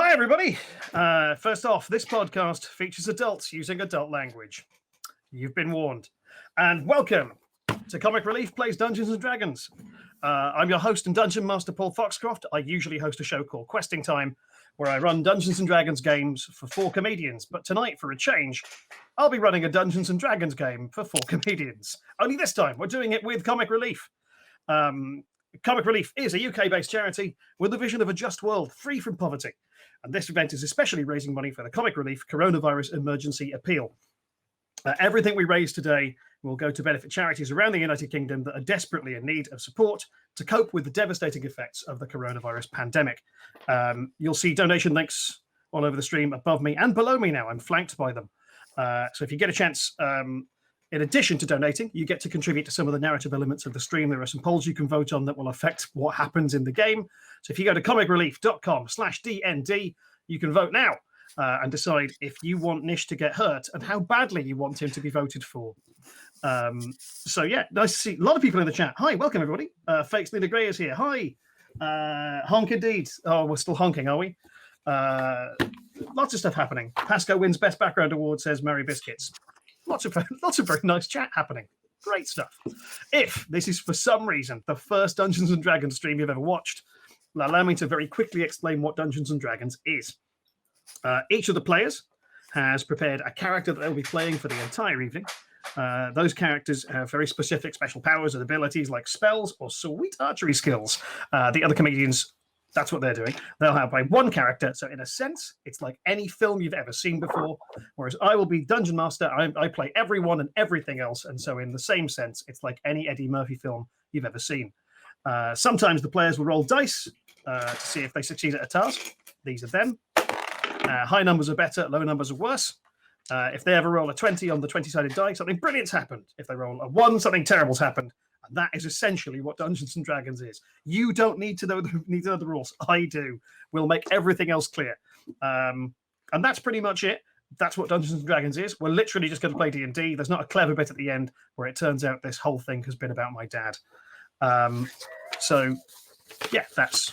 Hi, everybody. First off, this podcast features adults using adult language. You've been warned. And welcome to Comic Relief Plays Dungeons & Dragons. I'm your host and Dungeon Master, Paul Foxcroft. I usually host a show called Questing Time, where I run Dungeons & Dragons games for 4 comedians. But tonight, for a change, I'll be running a Dungeons & Dragons game for 4 comedians. Only this time, we're doing it with Comic Relief. Comic Relief is a UK-based charity with the vision of a just world free from poverty. And this event is especially raising money for the Comic Relief Coronavirus Emergency Appeal. Everything we raise today will go to benefit charities around the United Kingdom that are desperately in need of support to cope with the devastating effects of the coronavirus pandemic. You'll see donation links all over the stream above me and below me now. I'm flanked by them. So if you get a chance, in addition to donating, you get to contribute to some of the narrative elements of the stream. There are some polls you can vote on that will affect what happens in the game. So if you go to comicrelief.com/DND, you can vote now and decide if you want Nish to get hurt and how badly you want him to be voted for. So yeah, nice to see a lot of people in the chat. Hi, welcome everybody. Fakes Linda Gray is here. Hi. Honk indeed. Oh, we're still honking, are we? Lots of stuff happening. Pascoe wins Best Background Award, says Mary Biscuits. Lots of very nice chat happening. Great stuff. If this is for some reason the first Dungeons & Dragons stream you've ever watched, allow me to very quickly explain what Dungeons & Dragons is. Each of the players has prepared a character that they'll be playing for the entire evening. Those characters have very specific special powers and abilities like spells or sweet archery skills. The other comedians, that's what they're doing. They'll have one character. So in a sense, it's like any film you've ever seen before, whereas I will be Dungeon Master. I play everyone and everything else. And so in the same sense, it's like any Eddie Murphy film you've ever seen. Sometimes the players will roll dice to see if they succeed at a task. These are them. High numbers are better, low numbers are worse. If they ever roll a 20 on the 20-sided die, something brilliant's happened. If they roll a 1, something terrible's happened. And that is essentially what Dungeons & Dragons is. You don't need to know the rules. I do. We'll make everything else clear. And that's pretty much it. That's what Dungeons & Dragons is. We're literally just going to play D&D. There's not a clever bit at the end where it turns out this whole thing has been about my dad. So, yeah, that's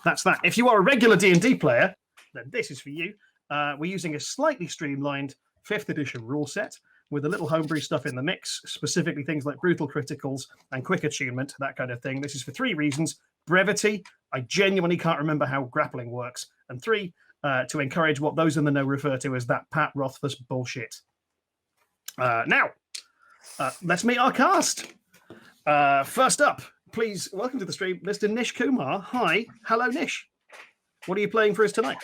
that. If you are a regular D&D player, then this is for you. We're using a slightly streamlined 5th edition rule set with a little homebrew stuff in the mix, specifically things like brutal criticals and quick attunement, that kind of thing. This is for 3 reasons. Brevity, I genuinely can't remember how grappling works. And 3, to encourage what those in the know refer to as that Pat Rothfuss bullshit. Now, let's meet our cast. First up, please welcome to the stream, Mr. Nish Kumar. Hi. Hello, Nish. What are you playing for us tonight?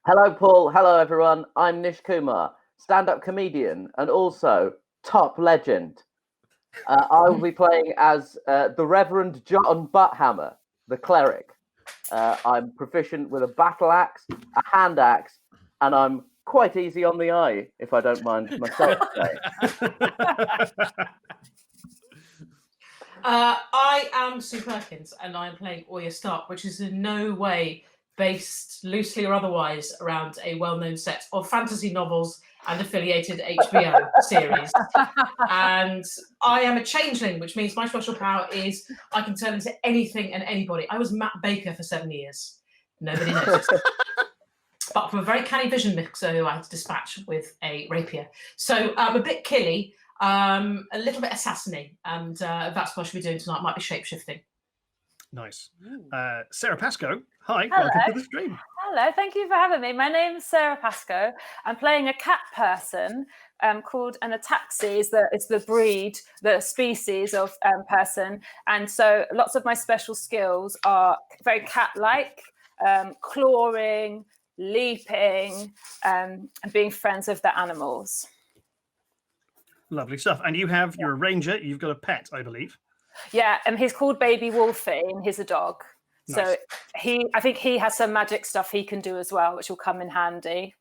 Hello, Paul. Hello, everyone. I'm Nish Kumar, stand-up comedian and also top legend. I will be playing as the Reverend John Butthammer, the cleric. I'm proficient with a battle axe, a hand axe, and I'm quite easy on the eye, if I don't mind myself saying. I am Sue Perkins, and I'm playing Oya Stark, which is in no way based loosely or otherwise around a well-known set of fantasy novels and affiliated HBO series. And I am a changeling, which means my special power is I can turn into anything and anybody. I was Matt Baker for 7 years. Nobody knows. But from a very canny vision mixer who I had to dispatch with a rapier. So I'm a bit killy, a little bit assassiny, and that's what I should be doing tonight. Might be shape-shifting. Nice. Sarah Pascoe, hi. Hello. Welcome to the stream. Hello, thank you for having me. My name's Sara Pascoe. I'm playing a cat person called an ataxi. It's the breed, the species of person. And so lots of my special skills are very cat-like, clawing, leaping, and being friends with the animals. Lovely stuff. And you're a ranger. You've got a pet, I believe. Yeah, and he's called Baby Wolfie, and he's a dog. Nice. So I think he has some magic stuff he can do as well, which will come in handy.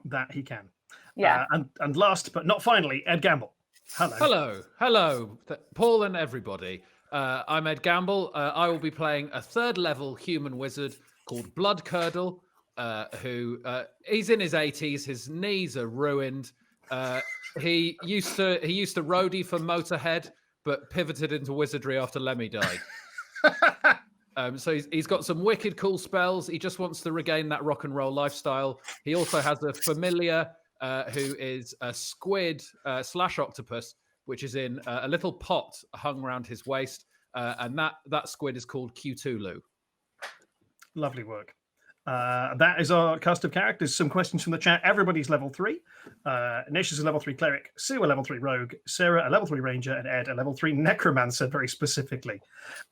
That he can. Yeah. And last but not finally, Ed Gamble. Hello. Hello, Paul and everybody. I'm Ed Gamble. I will be playing a 3rd level human wizard called Blood Curdle, who he's in his 80s. His knees are ruined. He used to roadie for Motorhead, but pivoted into wizardry after Lemmy died. So he's got some wicked cool spells. He just wants to regain that rock and roll lifestyle. He also has a familiar who is a squid / octopus, which is in a little pot hung around his waist. And that squid is called Cthulhu. Lovely work. That is our cast of characters. Some questions from the chat. Everybody's level 3. Nish is a level 3 cleric, Sue a level 3 rogue, Sarah a level 3 ranger, and Ed a level 3 necromancer, very specifically.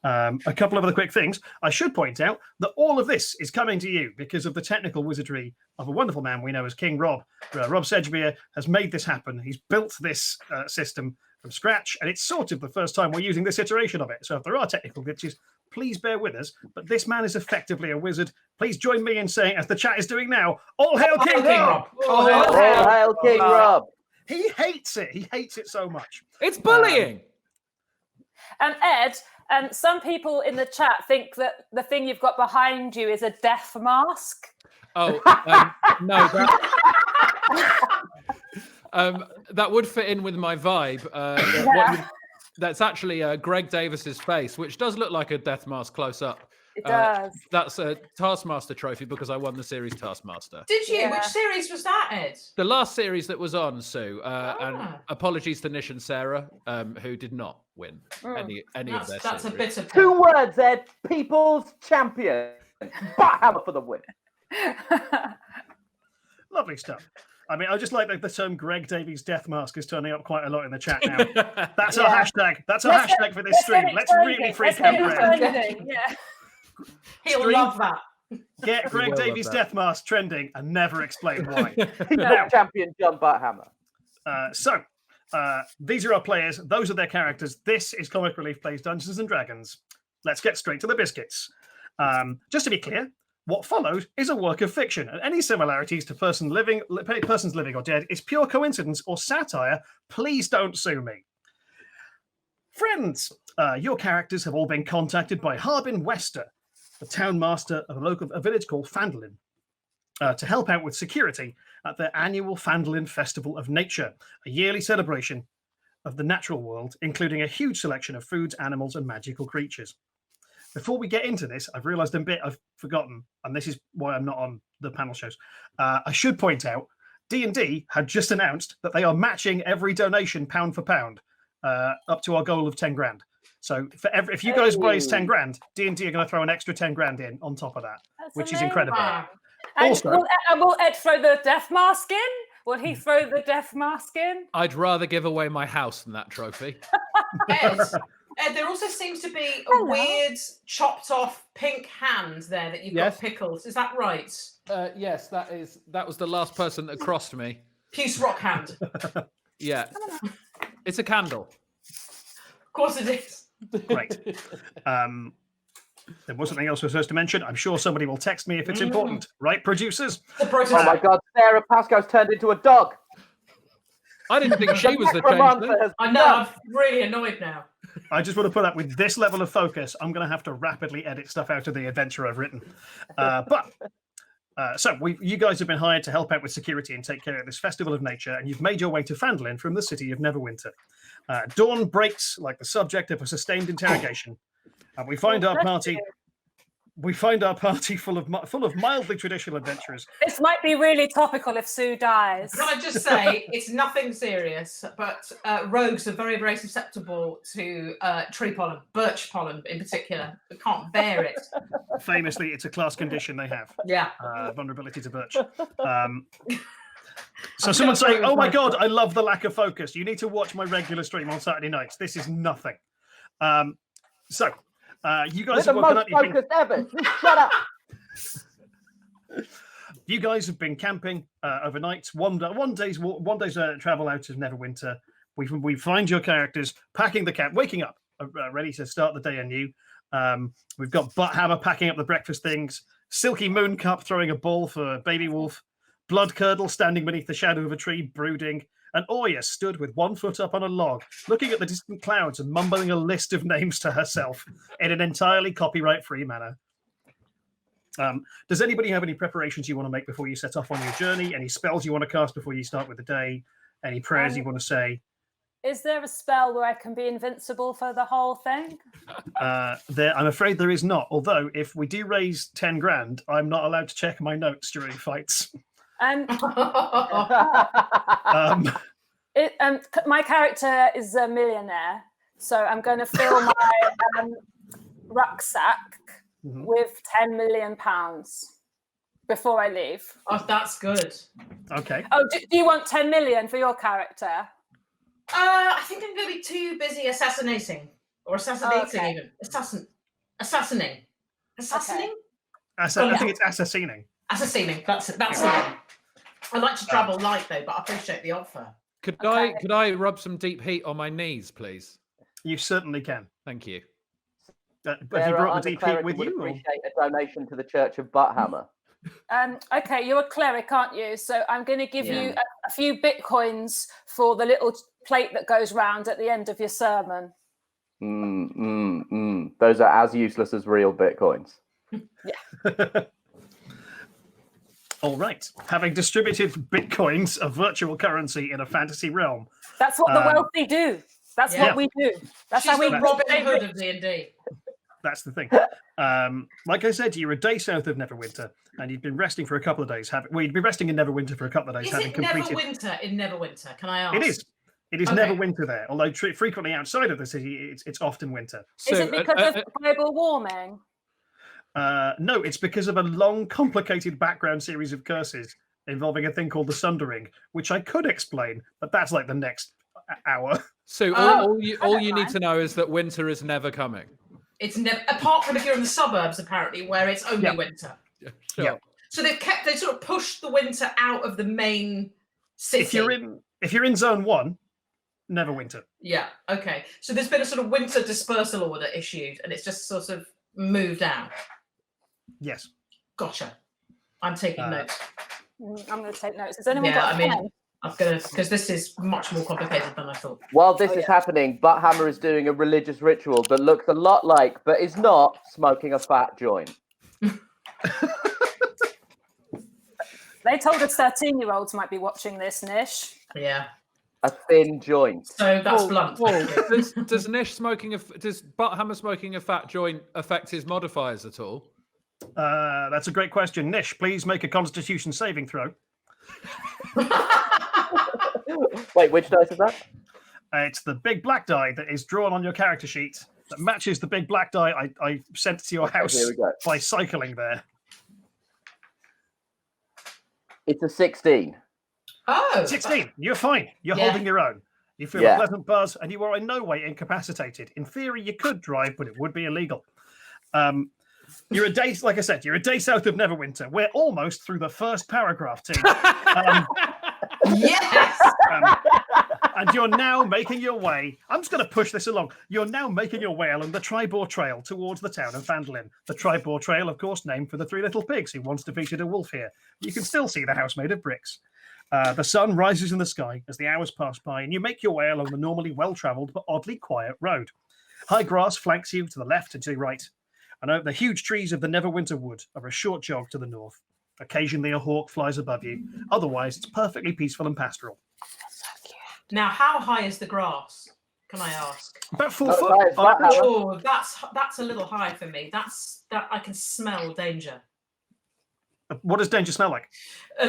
A couple of other quick things. I should point out that all of this is coming to you because of the technical wizardry of a wonderful man we know as King Rob. Rob Sedgbeer has made this happen. He's built this system from scratch, and it's sort of the first time we're using this iteration of it. So if there are technical glitches, please bear with us. But this man is effectively a wizard. Please join me in saying, as the chat is doing now, all hail King Rob! All hail King Rob! He hates it. He hates it so much. It's bullying. Ed, some people in the chat think that the thing you've got behind you is a death mask. Oh, no. That would fit in with my vibe. That's actually Greg Davis's face, which does look like a death mask close up. It does. That's a Taskmaster trophy because I won the series Taskmaster. Did you? Yeah. Which series was that, Ed? The last series that was on, Sue. And apologies to Nish and Sarah, who did not win any of their That's a series. bit of 2 words, Ed. People's champion. Hammer for the win. Lovely stuff. I mean, I just like that the term Greg Davies Death Mask is turning up quite a lot in the chat now. That's our hashtag. That's our hashtag for this stream. Let's really freak out Greg. Yeah. He'll Stream. love that. Get Greg will Davies love that. Death Mask trending and never explain why. People's champion John Butthammer. These are our players. Those are their characters. This is Comic Relief Plays Dungeons and Dragons. Let's get straight to the biscuits. Just to be clear, what follows is a work of fiction, and any similarities to persons living or dead is pure coincidence or satire. Please don't sue me. Friends, your characters have all been contacted by Harbin Wester, the town master of a village called Fandolin, to help out with security at their annual Fandolin Festival of Nature, a yearly celebration of the natural world, including a huge selection of foods, animals, and magical creatures. Before we get into this, I've realised a bit I've forgotten, and this is why I'm not on the panel shows. I should point out, D&D had just announced that they are matching every donation pound for pound up to our goal of 10 grand. So if you guys raise 10 grand, D&D are going to throw an extra 10 grand in on top of that, which is incredible. Wow. Also, will Ed throw the death mask in? Will he throw the death mask in? I'd rather give away my house than that trophy. Ed, there also seems to be a weird chopped off pink hand there that you've got pickled. Is that right? Yes, that was the last person that crossed me. Puce rock hand. Yeah. It's a candle. Of course it is. great. There was something else I was supposed to mention. I'm sure somebody will text me if it's important. Right, producers? The prototype. Oh my God, Sarah Pascoe's turned into a dog. I didn't think she was the Necromancer changeling. has I know, I'm really annoyed now. I just want to put that with this level of focus, I'm going to have to rapidly edit stuff out of the adventure I've written. So you guys have been hired to help out with security and take care of this festival of nature, and you've made your way to Fandolin from the city of Neverwinter. Dawn breaks like the subject of a sustained interrogation, and we find our party. We find our party full of mildly traditional adventurers. This might be really topical if Sue dies. Can I just say, it's nothing serious, but rogues are very, very susceptible to tree pollen, birch pollen in particular. They can't bear it. Famously, it's a class condition they have. Yeah. Vulnerability to birch. So someone's saying, "Oh my God, I love the lack of focus. You need to watch my regular stream on Saturday nights. This is nothing." You guys We're have the woken most up. You've been- focused ever. Shut up. You guys have been camping overnight. One day's travel out of Neverwinter. We find your characters packing the camp, waking up, ready to start the day anew. We've got Butthammer packing up the breakfast things. Silky Mooncup throwing a ball for Baby Wolf. Blood Curdle standing beneath the shadow of a tree, brooding. And Oya stood with 1 foot up on a log, looking at the distant clouds and mumbling a list of names to herself in an entirely copyright-free manner. Does anybody have any preparations you want to make before you set off on your journey? Any spells you want to cast before you start with the day? Any prayers you want to say? Is there a spell where I can be invincible for the whole thing? I'm afraid there is not. Although, if we do raise 10 grand, I'm not allowed to check my notes during fights. Um, Um, my character is a millionaire, so I'm going to fill my rucksack with £10 million before I leave. Oh, that's good. okay. Oh, do you want 10 million for your character? I think I'm going to be too busy assassinating even. Assassinating. I think it's assassinating. Assassinating. That's the one. I like to travel light though, but I appreciate the offer. Could I rub some deep heat on my knees, please? You certainly can. Thank you. Have you brought the deep heat with you? Appreciate a donation to the Church of Butthammer. Okay, you're a cleric, aren't you? So I'm going to give you a few bitcoins for the little plate that goes round at the end of your sermon. Those are as useless as real bitcoins. Yeah. All right. Having distributed bitcoins, a virtual currency in a fantasy realm. That's what the wealthy do. That's what we do. That's how we Robin Hood of D&D. That's the thing. Like I said, you're a day south of Neverwinter, and you've been resting for a couple of days. You'd be resting in Neverwinter for a couple of days. Is it Neverwinter in Neverwinter? Can I ask? It is. It is Neverwinter there, although frequently outside of the city, it's often winter. Is it because of global warming? No, it's because of a long, complicated background series of curses involving a thing called the Sundering, which I could explain, but that's like the next hour. So all you need to know is that winter is never coming. It's never, apart from if you're in the suburbs, apparently, where it's only winter. Yeah, sure. Yeah. So they sort of pushed the winter out of the main city. If you're in zone 1, Neverwinter. Yeah. Okay. So there's been a sort of winter dispersal order issued, and it's just sort of moved out. Yes. Gotcha. I'm taking notes. I'm going to take notes. Has anyone got a pen? I'm gonna, because this is much more complicated than I thought. While this is happening, Butthammer is doing a religious ritual that looks a lot like, but is not, smoking a fat joint. They told us 13-year-olds might be watching this, Nish. Yeah. A thin joint. So that's blunt. Does Butthammer smoking a fat joint affect his modifiers at all? That's a great question. Nish, please make a Constitution saving throw. Wait, which dice is that? It's the big black die that is drawn on your character sheet that matches the big black die I sent to your house by cycling there. It's a 16. Oh, 16. You're fine. You're holding your own. You feel a pleasant buzz, and you are in no way incapacitated. In theory, you could drive, but it would be illegal. You're a day, like I said, you're a day south of Neverwinter. We're almost through the first paragraph, team. Yes. And you're now making your way. I'm just going to push this along. You're now making your way along the Tribor Trail towards the town of Vandalin. The Tribor Trail, of course, named for the 3 little pigs who once defeated a wolf here. You can still see the house made of bricks. The sun rises in the sky as the hours pass by, and you make your way along the normally well-travelled but oddly quiet road. High grass flanks you to the left and to the right, and the huge trees of the Neverwinter Wood are a short jog to the north. Occasionally a hawk flies above you. Otherwise, it's perfectly peaceful and pastoral. Now, how high is the grass? Can I ask? About 4 foot. Oh, that's a little high for me. That I can smell danger. What does danger smell like?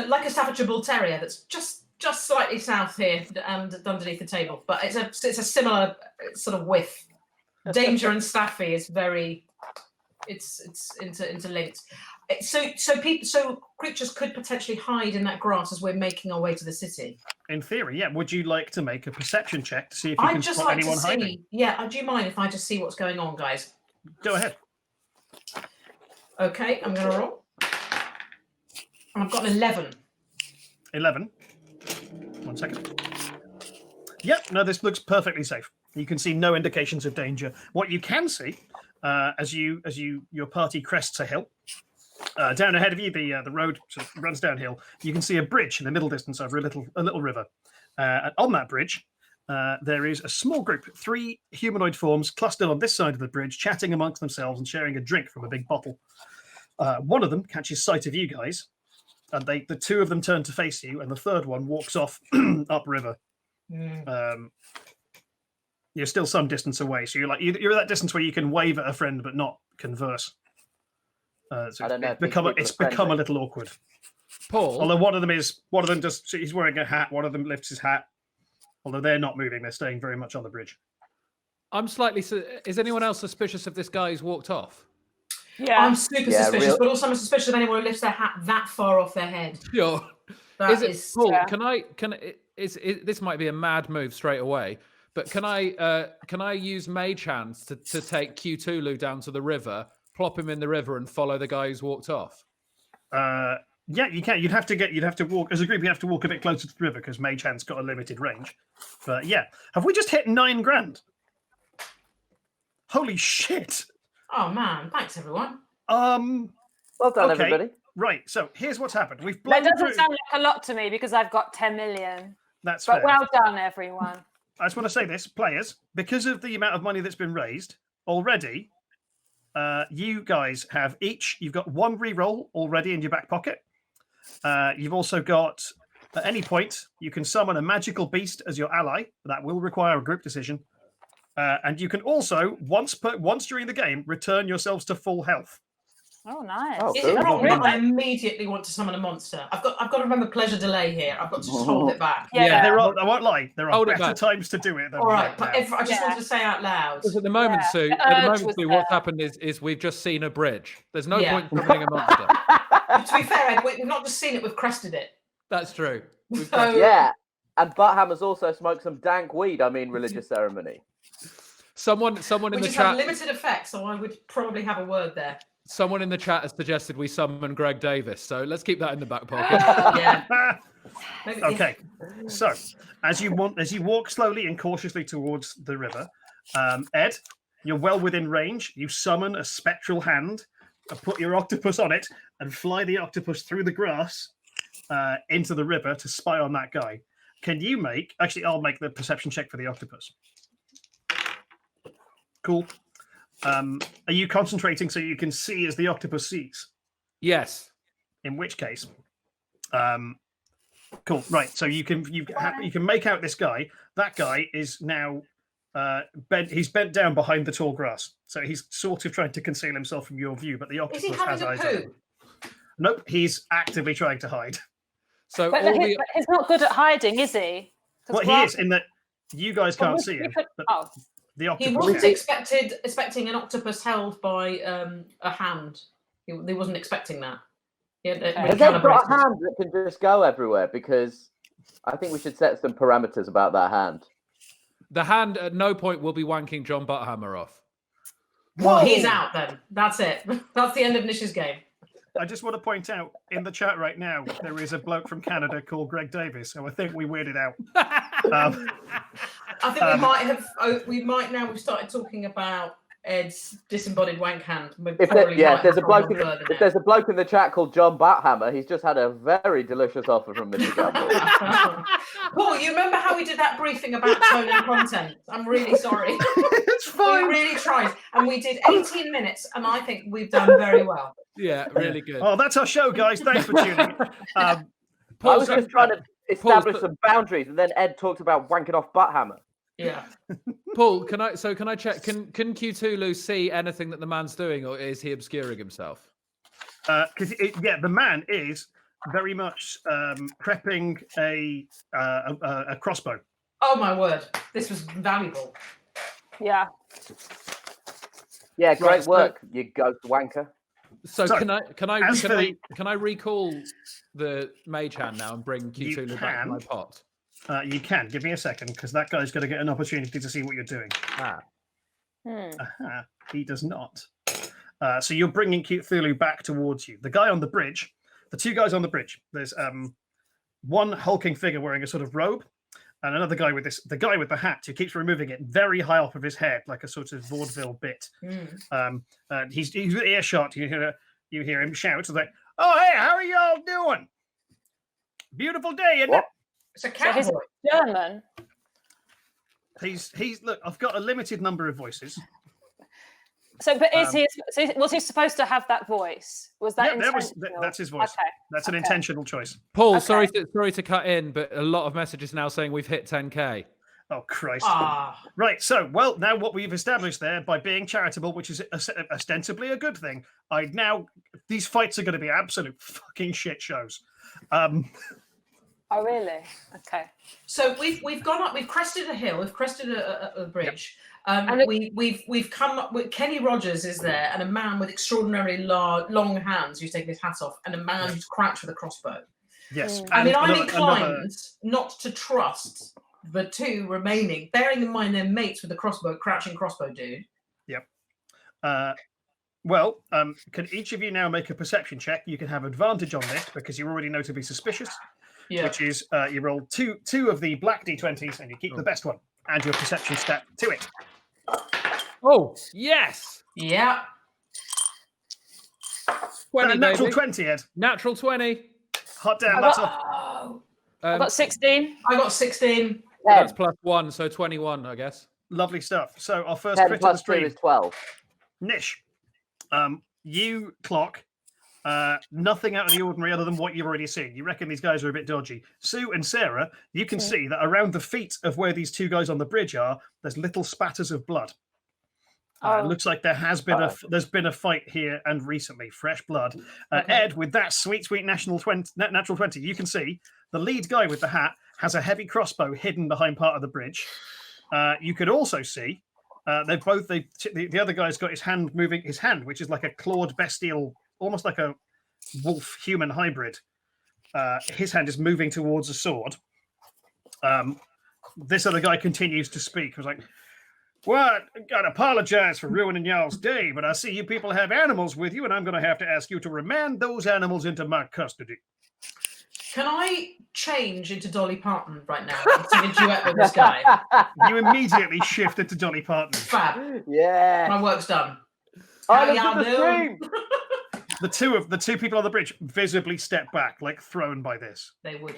Like a Staffordshire Bull Terrier that's just slightly south here and underneath the table, but it's a similar sort of whiff. Danger and Staffy is very, it's interlinked. So creatures could potentially hide in that grass as we're making our way to the city. In theory, yeah. Would you like to make a perception check to see if you can spot anyone hiding? Yeah, do you mind if I just see what's going on, guys? Go ahead. Okay, I'm going to roll. I've got an 11. 11. 1 second. Yep, no, this looks perfectly safe. You can see no indications of danger. What you can see, as your party crests a hill, down ahead of you, the road sort of runs downhill. You can see a bridge in the middle distance over a little river. And on that bridge, there is a small group, 3 humanoid forms clustered on this side of the bridge, chatting amongst themselves and sharing a drink from a big bottle. One of them catches sight of you guys, and the 2 of them turn to face you, and the third one walks off upriver. You're still some distance away, so you're at that distance where you can wave at a friend but not converse. So I don't know it's if these become people are become a friendly. little awkward. Paul, Although one of them just he's wearing a hat. One of them lifts his hat. Although they're not moving, they're staying very much on the bridge. I'm slightly. Is anyone else suspicious of this guy who's walked off? Yeah. I'm super suspicious, but also I'm suspicious of anyone who lifts their hat that far off their head. Sure. Paul? Yeah. This might be a mad move straight away, but can I use mage hands to take Cthulhu down to the river, plop him in the river, and follow the guy who's walked off? Yeah, you can. You'd have to walk as a group. You have to walk a bit closer to the river because Mage Hand's got a limited range. But yeah, have we just hit 9 grand? Holy shit! Oh man, thanks everyone. Well done, Okay. everybody. Right. So here's what's happened. We've blown That doesn't through. sound like a lot to me because I've got 10 million. That's But fair. well done, everyone. I just want to say this, players, because of the amount of money that's been raised already, you guys have you've got 1 reroll already in your back pocket. You've also got, at any point, you can summon a magical beast as your ally. That will require a group decision. And you can also, once during the game, return yourselves to full health. Oh, nice. Oh, Is cool. it wrong Really? that I immediately want to summon a monster? I've got to remember pleasure delay here. I've got to just hold it back. Yeah. I won't lie, there are Hold it better back. times to do it than All right, right but now. I just wanted to say out loud. Because at the moment, Yeah, Sue, the at the urge moment, was Sue, what's there. happened is we've just seen a bridge. There's no Yeah. point in summoning a monster. To be fair, Ed, we've not just seen it, we've crested it. That's true. We've So, got- Yeah, and Butthammer's also smoked some dank weed. I mean, religious ceremony. Someone in we the just have chat. limited effects, so I would probably have a word there. Someone in the chat has suggested we summon Greg Davis, so let's keep that in the back pocket. Yeah. Maybe, Okay, so as you walk slowly and cautiously towards the river, Ed, you're well within range. You summon a spectral hand, put your octopus on it, and fly the octopus through the grass into the river to spy on that guy. Can you make? Actually, I'll make the perception check for the octopus. Cool. Are you concentrating so you can see as the octopus sees? Yes. In which case, cool. Right. So you can make out this guy. That guy is now bent. He's bent down behind the tall grass. So he's sort of trying to conceal himself from your view. But the is octopus he has having a eyes on him. poo? Nope. He's actively trying to hide. So But he's not good at hiding, is he? 'Cause Well, he grass- is in that you guys Well, can't we- see we him. could- But Oh, the He octopus. wasn't can. expecting an octopus held by a hand. He wasn't expecting that. He had, Okay. when Has Ed got a calibrated. hand that can just go everywhere? Because I think we should set some parameters about that hand. the hand at no point will be wanking John Butthammer off. Well, he's out then. That's it. That's the end of Nish's game. I just want to point out in the chat right now there is a bloke from Canada called Greg Davis, who I think we weirded out. I think we might have. We've started talking about Ed's disembodied wank hand. We If probably there, might there's a have bloke gone in the, further if there's a bloke in the chat called John Butthammer, he's just had a very delicious offer from Mr. Gamble. now. Paul, you remember how we did that briefing about tone and content? I'm really sorry. It's We fine. really tried, and we did 18 minutes, and I think we've done very well. Yeah, really good. Oh, that's our show, guys. Thanks for tuning in. I Paul, was so- just trying to establish Paul, some boundaries, and then Ed talked about wanking off Butthammer. Yeah. Paul, can I check? Can Cthulhu see anything that the man's doing, or is he obscuring himself? Because the man is very much prepping a crossbow. Oh my word, this was valuable. yeah. Yeah, great Right, so- work, you ghost wanker. So So, can as for I recall the mage hand now and bring You Cthulhu back to can. my pot? You can give me a second because that guy's going to get an opportunity to see what you're doing. He does not. So you're bringing Cthulhu back towards you. The guy on the bridge, the 2 guys on the bridge. There's one hulking figure wearing a sort of robe, and another guy with the guy with the hat who keeps removing it very high up of his head, like a sort of vaudeville bit. And he's earshot. You hear him shout like, "Oh, hey, how are y'all doing? Beautiful day, isn't What? It's a So he's cowboy. German. it?" He's look. I've got a limited number of voices. So, but was he supposed to have that voice? Was that Yeah, intentional? that's his voice. Okay. That's an intentional choice. Paul, Okay. sorry to cut in, but a lot of messages now saying we've hit 10K. Oh, Christ. Ah, Right, so, well, now what we've established there, by being charitable, which is ostensibly a good thing, these fights are going to be absolute fucking shit shows. Oh, really? Okay. so we've gone up. We've crested a hill. We've crested a bridge. And We've come up with Kenny Rogers is there, and a man with extraordinarily long hands who's taking his hat off, and a man who's crouched with a crossbow. Yes. Mm. I mean, and I'm inclined not to trust the two remaining, bearing in mind they're mates with the crouching crossbow dude. Yep. Can each of you now make a perception check? You can have advantage on this because you already know to be suspicious, Yeah. which is you roll two of the black d20s and you keep the best one. Add your perception stat to it. Oh, yes. Yeah. 20, Natural baby. 20, Ed. Natural 20. Hot damn, I that's got- off. Oh, I got 16. I got 16. That's plus 1, so 21, I guess. Lovely stuff. So our first 10 crit of the plus 2 stream, is 12. Nish. You clock nothing out of the ordinary other than what you've already seen. You reckon these guys are a bit dodgy. Sue and Sarah, you can see that around the feet of where these two guys on the bridge are, there's little spatters of blood. It looks like there's been a fight here and recently, fresh blood. Okay. Ed, with that sweet natural 20, you can see the lead guy with the hat has a heavy crossbow hidden behind part of the bridge. You could also see the other guy's got his hand, which is like a clawed bestial, almost like a wolf human hybrid. His hand is moving towards a sword. This other guy continues to speak. He was like, "Well, I gotta apologize for ruining y'all's day, but I see you people have animals with you, and I'm gonna have to ask you to remand those animals into my custody." Can I change into Dolly Parton right now and sing a duet with this guy? You immediately shifted to Dolly Parton. Fab. Yeah. My work's done. Islands y'all of the doing? stream. The two people on the bridge visibly step back, like thrown by this. They would.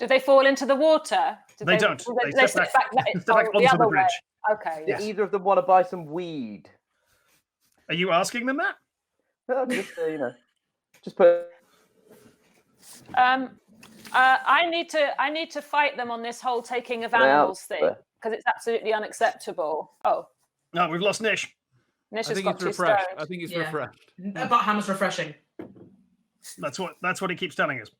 Did they fall into the water? They don't. They step back the onto the other way. bridge. Okay. Do Yes. either of them want to buy some weed? Are you asking them that? Well, just just put. I need to fight them on this whole taking of animals thing because it's absolutely unacceptable. Oh, No, we've lost Nish. Nish I has think got it's two refreshed. stones. I think it's Yeah. refreshed. But Hammer's refreshing. That's what he keeps telling us.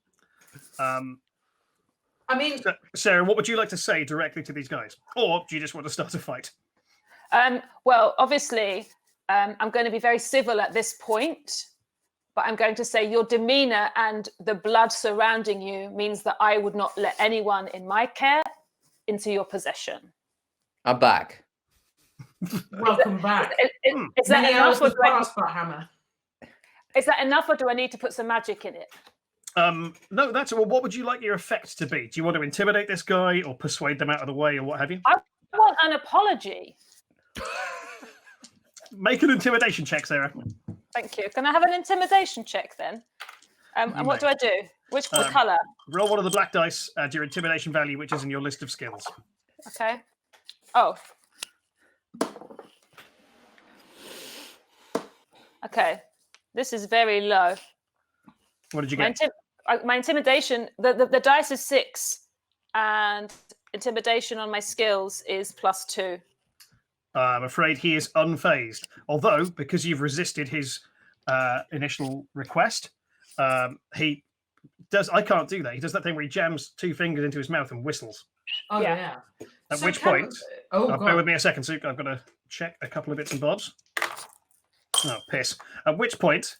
I mean, Sarah, what would you like to say directly to these guys, or do you just want to start a fight? Well, obviously, I'm going to be very civil at this point, but I'm going to say your demeanor and the blood surrounding you means that I would not let anyone in my care into your possession. I'm back. welcome back. Is that Many enough, hours or have do I, passed, but Hammer. is that enough, or do I need to put some magic in it? No, what would you like your effect to be? Do you want to intimidate this guy, or persuade them out of the way, or what have you? I want an apology. Make an intimidation check, Sarah. Thank you. Can I have an intimidation check then? And what do I do? Which colour? Roll one of the black dice, add your intimidation value, which is in your list of skills. Okay. Oh. Okay. This is very low. What did you My, get? my intimidation, the dice is 6, and intimidation on my skills is +2. I'm afraid he is unfazed. Although, because you've resisted his initial request, he does. I can't do that. He does that thing where he jams 2 fingers into his mouth and whistles. Oh, Yeah. yeah. At So which can- point, Oh, bear God. with me a second, Sue. I've got to check a couple of bits and bobs. Oh, piss. At which point,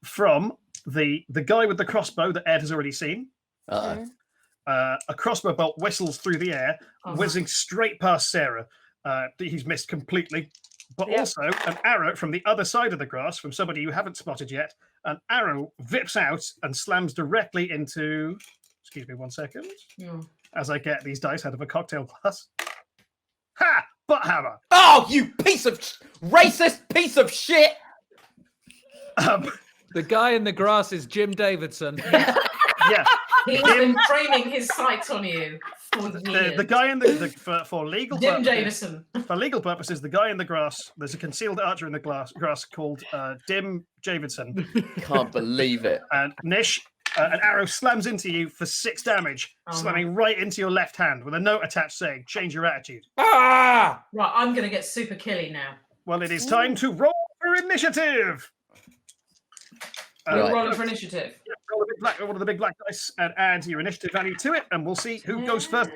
from the guy with the crossbow that Ed has already seen, a crossbow bolt whistles through the air, Oh, whizzing straight past Sarah. He's missed completely. But Yep. also, an arrow from the other side of the grass, from somebody you haven't spotted yet, an arrow vips out and slams directly into. Excuse me 1 second. Yeah. As I get these dice out of a cocktail glass. Ha! Butt hammer! Oh, you piece of racist piece of shit! The guy in the grass is Jim Davidson. Yeah. He's been training his sights on you for years. The guy in for legal Jim purposes, Davison. for legal purposes, the guy in the grass. There's a concealed archer in the grass called Dim Davidson. Can't believe it. And Nish, An arrow slams into you for 6 damage, slamming right into your left hand with a note attached saying, change your attitude. Ah! Right, I'm going to get super killy now. Well, it is time to roll for initiative. You're rolling for initiative. Yeah, roll one of the big black dice and add your initiative value to it, and we'll see who goes first.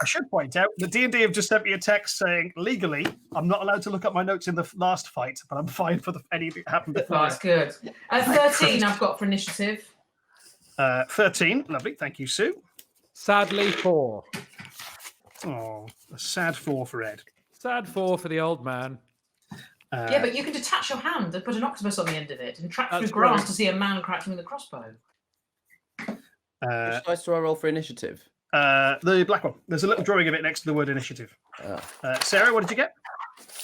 I should point out that D&D have just sent me a text saying, legally, I'm not allowed to look up my notes in the last fight, but I'm fine for anything that happened before. Oh, that's good. 13 I've got for initiative. 13, lovely. Thank you, Sue. Sadly, 4. Oh, a sad 4 for Ed. Sad 4 for the old man. Yeah, but you can detach your hand and put an octopus on the end of it and track through That's grass brilliant. to see a man crouching with a crossbow. Which dice do I roll for initiative? The black one. There's a little drawing of it next to the word initiative. Sarah, what did you get?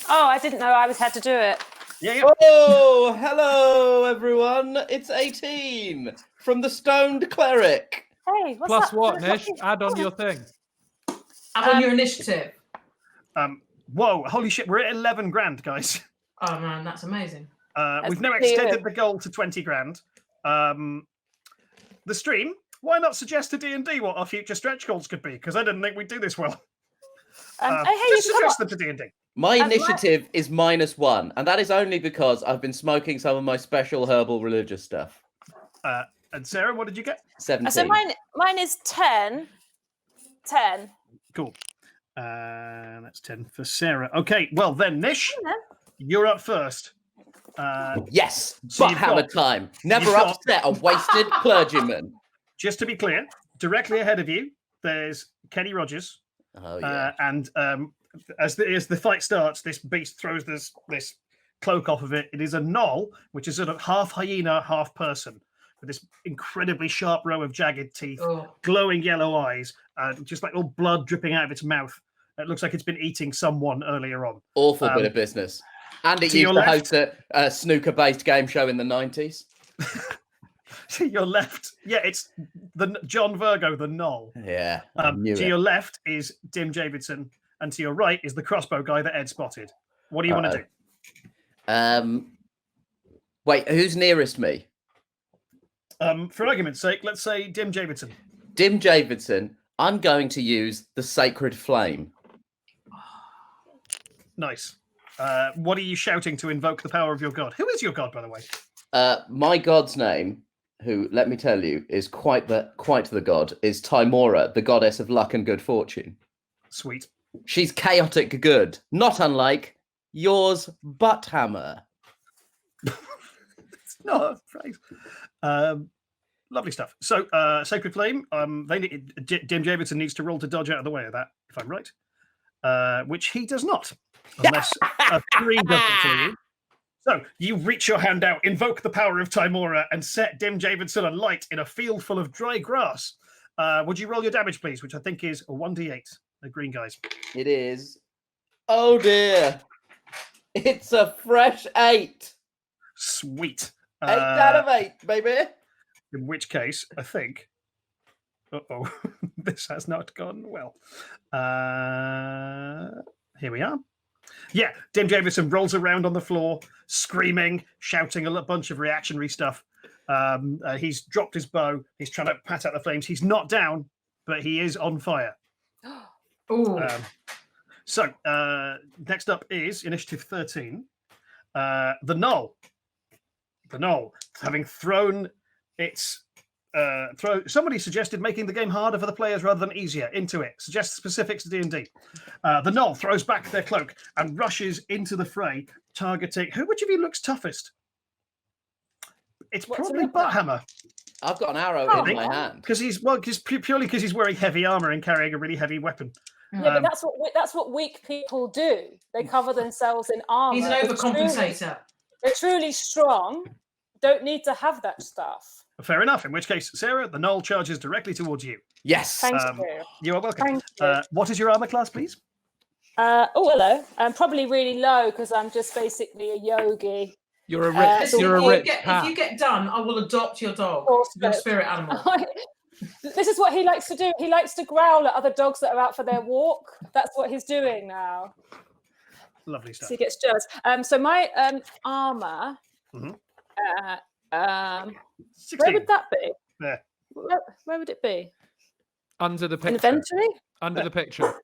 Oh, I didn't know I had to do it. Yeah. Oh, hello, everyone. It's 18 from the Stoned Cleric. Hey, what's Plus that? what, Nish? Add on your thing. Add on your initiative. Whoa, holy shit, we're at 11 grand, guys. Oh, man, that's amazing. We've now pretty extended good. the goal to 20 grand. The stream, why not suggest to D&D what our future stretch goals could be? Because I didn't think we'd do this well. Hey, you Just can come suggest them to D&D. My As initiative is -1, and that is only because I've been smoking some of my special herbal religious stuff. And Sarah, what did you get? 17. So mine is 10. 10. Cool. That's 10 for Sarah. Okay, well then, Nish, Yeah. you're up first. Yes, So butt you've hammer got- time. Never you've got- upset a wasted clergyman. Just to be clear, directly ahead of you, there's Kenny Rogers. Oh, yeah. And as the fight starts, this beast throws this cloak off of it. It is a gnoll, which is sort of half hyena, half person, with this incredibly sharp row of jagged teeth, Oh, glowing yellow eyes, just like all blood dripping out of its mouth. It looks like it's been eating someone earlier on. Awful bit of business. And it to your used to left- host a snooker-based game show in the 90s. To your left, yeah, it's the John Virgo, the gnoll. Yeah, I knew To it. your left is Dim Davidson, and to your right is the crossbow guy that Ed spotted. What do you want to do? Wait, who's nearest me? For argument's sake, let's say Dim Davidson. Dim Davidson. I'm going to use the Sacred Flame. Nice. What are you shouting to invoke the power of your god? Who is your god, by the way? My god's name, who, let me tell you, is quite the god, is Timora, the goddess of luck and good fortune. Sweet. She's chaotic good, not unlike yours, Butthammer. It's not a phrase. Lovely stuff. So, Sacred Flame, Dim Davidson needs to roll to dodge out of the way of that, if I'm right. Which he does not, unless a 3 does it for you. So, you reach your hand out, invoke the power of Timora, and set Dim Davidson alight in a field full of dry grass. Would you roll your damage, please, which I think is a 1d8, the green guys. It is. Oh dear. It's a fresh 8. Sweet. 8 out of 8, baby. In which case, I think... Uh-oh, this has not gone well. Here we are. Yeah, Dim Davidson rolls around on the floor, screaming, shouting a bunch of reactionary stuff. He's dropped his bow. He's trying to pat out the flames. He's not down, but he is on fire. Ooh. So, next up is Initiative 13. The Gnoll. The Gnoll, having thrown its... somebody suggested making the game harder for the players rather than easier. Into it. Suggest specifics to D&D. The Gnoll throws back their cloak and rushes into the fray, targeting... Which of you looks toughest? It's What's probably it look like? Butthammer. I've got an arrow Oh, in my hand. Because purely because he's wearing heavy armor and carrying a really heavy weapon. Yeah, but that's what weak people do. They cover themselves in armor. He's an overcompensator. They're truly strong. Don't need to have that stuff. Fair enough. In which case, Sarah, the Gnoll charges directly towards you. Yes. Thank Um, you. You are welcome. Thank you. What is your armor class, please? Oh, hello. I'm probably really low because I'm just basically a yogi. You're a Uh, rich, so you're a if, rich if you get done, I will adopt your dog, your spirit animal. This is what he likes to do. He likes to growl at other dogs that are out for their walk. That's what he's doing now. Lovely So stuff. he gets jealous. So my armor Mhm. Where 16. would that be? There. Where would it be? Under the picture. Inventory? Under the picture.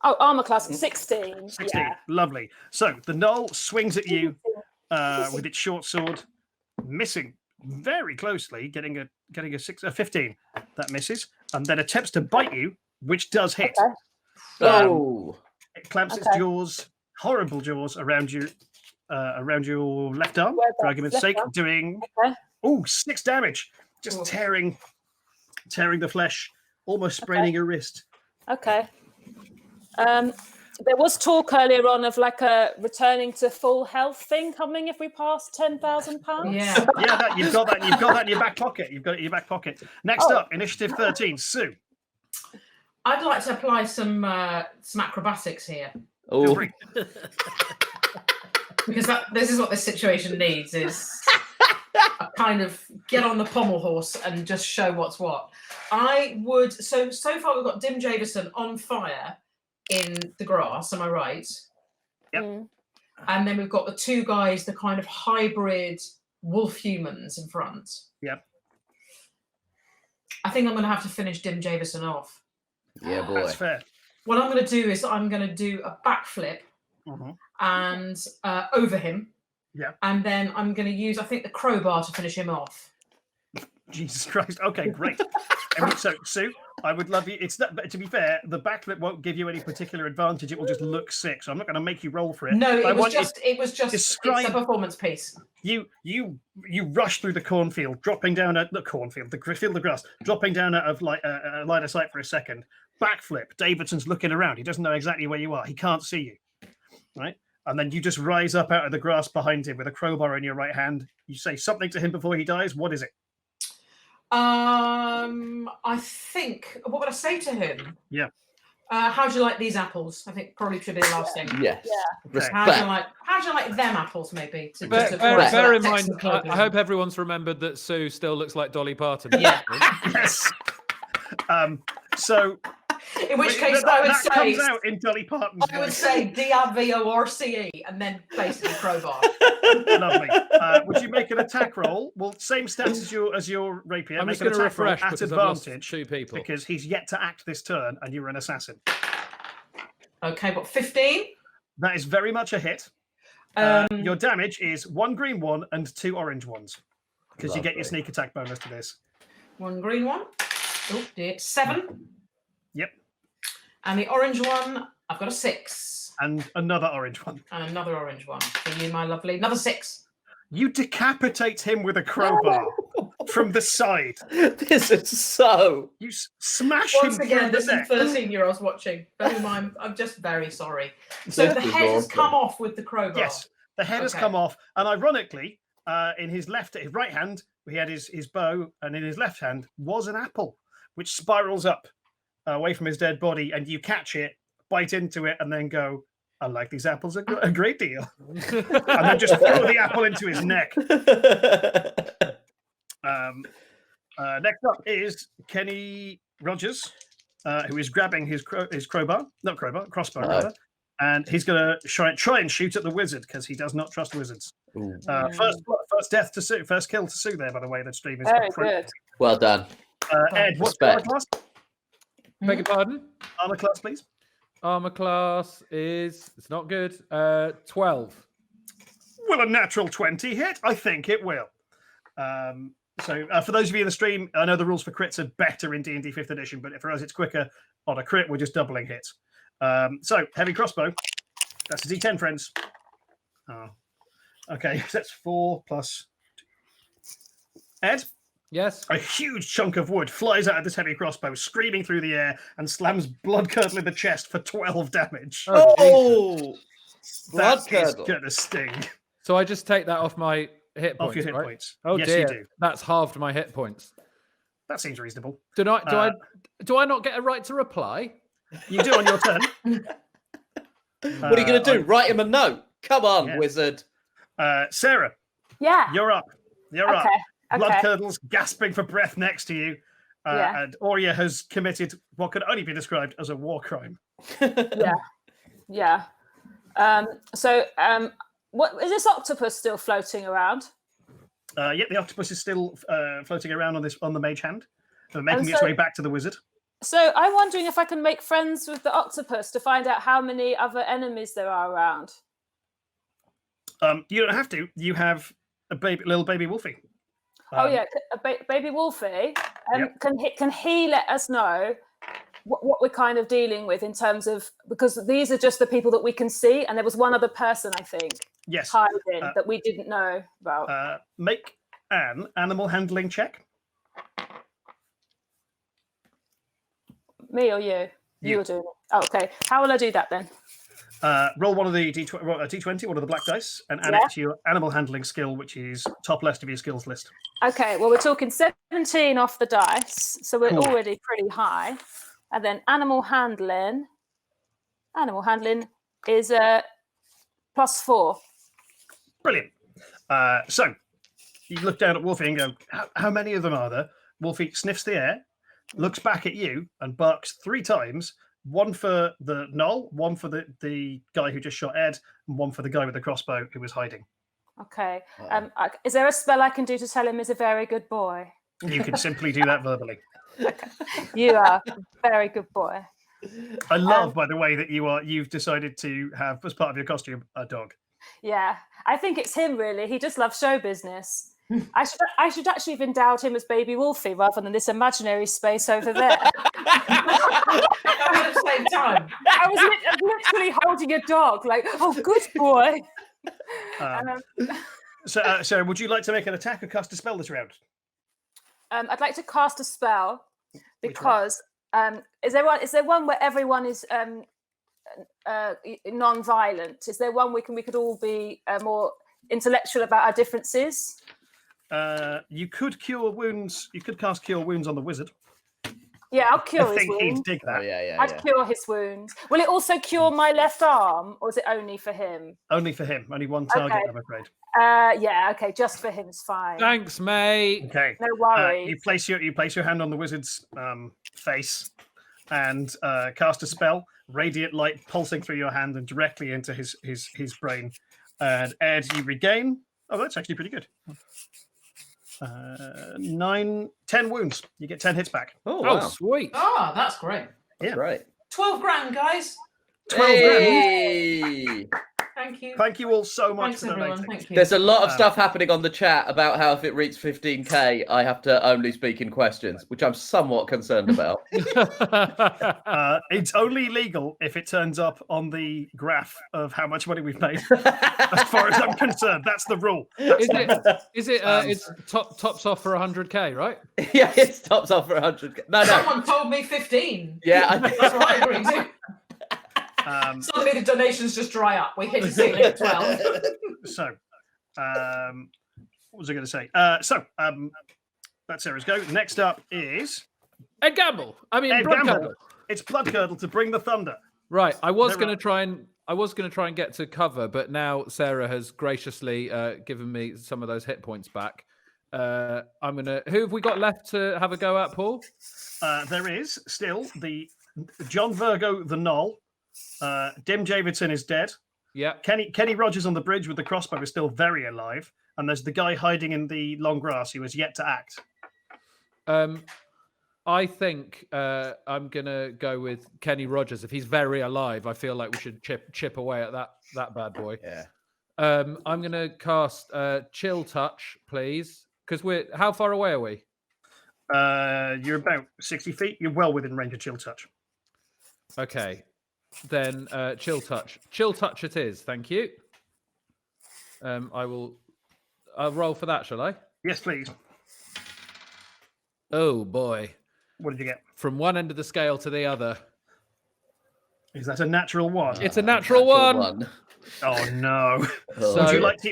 Oh, armor class 16. 16. Yeah. Lovely. So the knoll swings at you with its short sword, missing very closely, getting a 15. That misses, and then attempts to bite you, which does hit. Okay. Oh, It clamps its Okay. jaws, horrible jaws, around your left arm, Where for the argument's left sake, arm? doing Okay. 6 damage, just Ooh. tearing the flesh, almost spraining your wrist. Okay. There was talk earlier on of like a returning to full health thing coming if we pass £10,000. Yeah. Yeah, you've got that in your back pocket. You've got it in your back pocket. Next up, initiative 13, Sue. I'd like to apply some acrobatics here. Feel oh, free. Because this is what this situation needs, is a kind of get on the pommel horse and just show what's what. I would, so far we've got Dim Javison on fire in the grass, am I right? Yep. Mm. And then we've got the two guys, the kind of hybrid wolf humans in front. Yep. I think I'm going to have to finish Dim Javison off. yeah, boy. That's fair. What I'm going to do is I'm going to do a backflip Mhm. and over him. Yeah. And then I'm going to use, I think, the crowbar to finish him off. Jesus Christ. Okay, great. So, Sue, I would love you. It's not, but to be fair, the backflip won't give you any particular advantage. It will just look sick. So I'm not going to make you roll for it. No, But I it was want you- just it's describe- a performance piece. You rush through the cornfield, dropping down at the cornfield, the field of grass, dropping down out of like a line of sight for a second. Backflip. Davidson's looking around. He doesn't know exactly where you are. He can't see you, right? And then you just rise up out of the grass behind him with a crowbar in your right hand. You say something to him before he dies. What is it? I think, what would I say to him? Yeah. How do you like these apples? I think probably should be the last thing. Yes. Okay. How do you Respect. like them apples? Maybe. To, Bear, to- bear- to- bear in to- mind, to- I hope everyone's remembered that Sue still looks like Dolly Parton. Yeah. Yes. So In which case, that I would that say, comes out in Dolly Parton's I would voice. say DRVORCE, and then basically crowbar. Lovely. Would you make an attack roll? Well, same stats as your rapier. I'm Make just an going to attack roll refresh at because I've lost advantage 2 people. because he's yet to act this turn, and you're an assassin. Okay, what 15? That is very much a hit. Your damage is 1 green one and 2 orange ones because you get your Lovely. sneak attack bonus to this. 1 green one. Oh dear, 7. Yep. And the orange one, I've got a 6. And another orange one. And another orange one for you, my lovely. Another 6. You decapitate him with a crowbar from the side. This is so. You smash Once him again, through there's the some neck. 13-year-olds watching. Bear in mind, I'm just very sorry. So This the is head has awesome. come off with the crowbar. Yes, the head has Okay. come off, and ironically, in his right hand, he had his bow, and in his left hand was an apple, which spirals up away from his dead body, and you catch it, bite into it, and then go, "I like these apples a great deal," and then just throw the apple into his neck. Next up is Kenny Rogers, who is grabbing his crossbow, rather, and he's going to try and shoot at the wizard because he does not trust wizards. Ooh, First death to Sue, first kill to Sue there, by the way. The stream is Very good. well done. Ed, what's your armor Respect. class? Beg your pardon? Armor class, please. Armor class is, it's not good, 12. Will a natural 20 hit? I think it will. So for those of you in the stream, I know the rules for crits are better in D&D 5th edition, but for us it's quicker. On a crit, we're just doubling hits. So heavy crossbow. That's a D10, friends. Oh. Okay, so that's 4 plus 2. Ed, Yes? a huge chunk of wood flies out of this heavy crossbow, screaming through the air, and slams Bloodcurdle in the chest for 12 damage. Oh, Jesus. Blood That is curdle. gonna sting So I just take that off my hit points, off your hit right? points. Oh yes, dear, you do. that's halved my hit points. That seems reasonable. Do I not get a right to reply? You do on your turn. What are you going to do? Write him a note. Come on, Yeah. wizard. Sarah, Yeah. you're up. You're up. Okay. Blood Okay. curdles gasping for breath next to you. Yeah. And Aurea has committed what could only be described as a war crime. Yeah. What is this octopus still floating around? Yeah, the octopus is still floating around on the mage hand, making And its so- way back to the wizard. So I'm wondering if I can make friends with the octopus to find out how many other enemies there are around. You don't have to. You have a little baby Wolfie. Oh yeah, baby Wolfie. Yep. Can he let us know what we're kind of dealing with in terms of, because these are just the people that we can see, and there was one other person I think Yes. hiding that we didn't know about. Make an animal handling check. Me or you? You are doing it. Oh, okay. How will I do that then? Roll one of the D20, one of the black dice, and add it to your animal handling skill, which is top left of your skills list. Okay, well, we're talking 17 off the dice, so we're Cool. already pretty high. And then animal handling is +4. Brilliant. So you look down at Wolfie and go, how many of them are there? Wolfie sniffs the air, looks back at you, and barks 3 times. One for the gnoll, one for the guy who just shot Ed, and one for the guy with the crossbow who was hiding. Okay. Is there a spell I can do to tell him he's a very good boy? You can simply do that verbally. You are a very good boy. I love, by the way, that you've decided to have as part of your costume a dog. Yeah, I think it's him really. He just loves show business. I should actually have endowed him as baby Wolfie rather than this imaginary space over there. At the same time. I was literally holding a dog, like, oh, good boy. So would you like to make an attack or cast a spell this round? I'd like to cast a spell because is there one where everyone is non-violent? Is there one we could all be more intellectual about our differences? You could cure wounds. You could cast cure wounds on the wizard. Yeah, I'll cure I his think wounds. he'd dig that. Oh, yeah. I'd cure his wounds. Will it also cure my left arm, or is it only for him? Only for him. Only one target, Okay. I'm afraid. Yeah, okay, just for him is fine. Thanks, mate. Okay. No worries. You place your hand on the wizard's face and cast a spell. Radiant light pulsing through your hand and directly into his brain. And Ed, you regain. Oh, that's actually pretty good. 10 wounds. You get 10 hits back. Oh, Oh, wow. sweet. Ah, that's great. Yeah. Right. 12 grand, guys. 12 grand. Hey! Thank you. Thank you all so much Thanks, for everyone. donating. Thank you. There's a lot of stuff happening on the chat about how if it reaches 15k, I have to only speak in questions, which I'm somewhat concerned about. It's only legal if it turns up on the graph of how much money we've made. As far as I'm concerned, that's the rule. Is it? It's tops off for 100k, right? Yeah, it stops off for 100k. No. Someone told me 15. Yeah, That's what I agreed to. Suddenly the donations just dry up. We hit a ceiling at 12. So, what was I going to say? That's Sarah's go. Next up is Ed Gamble. I mean, Ed Blood Gamble. Curdle. It's Bloodcurdle to bring the thunder. Right. I was They're going to right. try and get to cover, but now Sarah has graciously given me some of those hit points back. Who have we got left to have a go at, Paul? There is still the John Virgo, the Knoll. Dim Davidson is dead. Yeah. Kenny Rogers on the bridge with the crossbow is still very alive. And there's the guy hiding in the long grass who has yet to act. I think I'm gonna go with Kenny Rogers. If he's very alive, I feel like we should chip away at that bad boy. Yeah. I'm gonna cast Chill Touch, please. Because how far away are we? You're about 60 feet. You're well within range of Chill Touch. Okay. Then Chill Touch. Chill Touch it is. Thank you. I'll roll for that, shall I? Yes, please. Oh boy. What did you get? From one end of the scale to the other. Is that a natural one? It's a natural one. Oh no! So-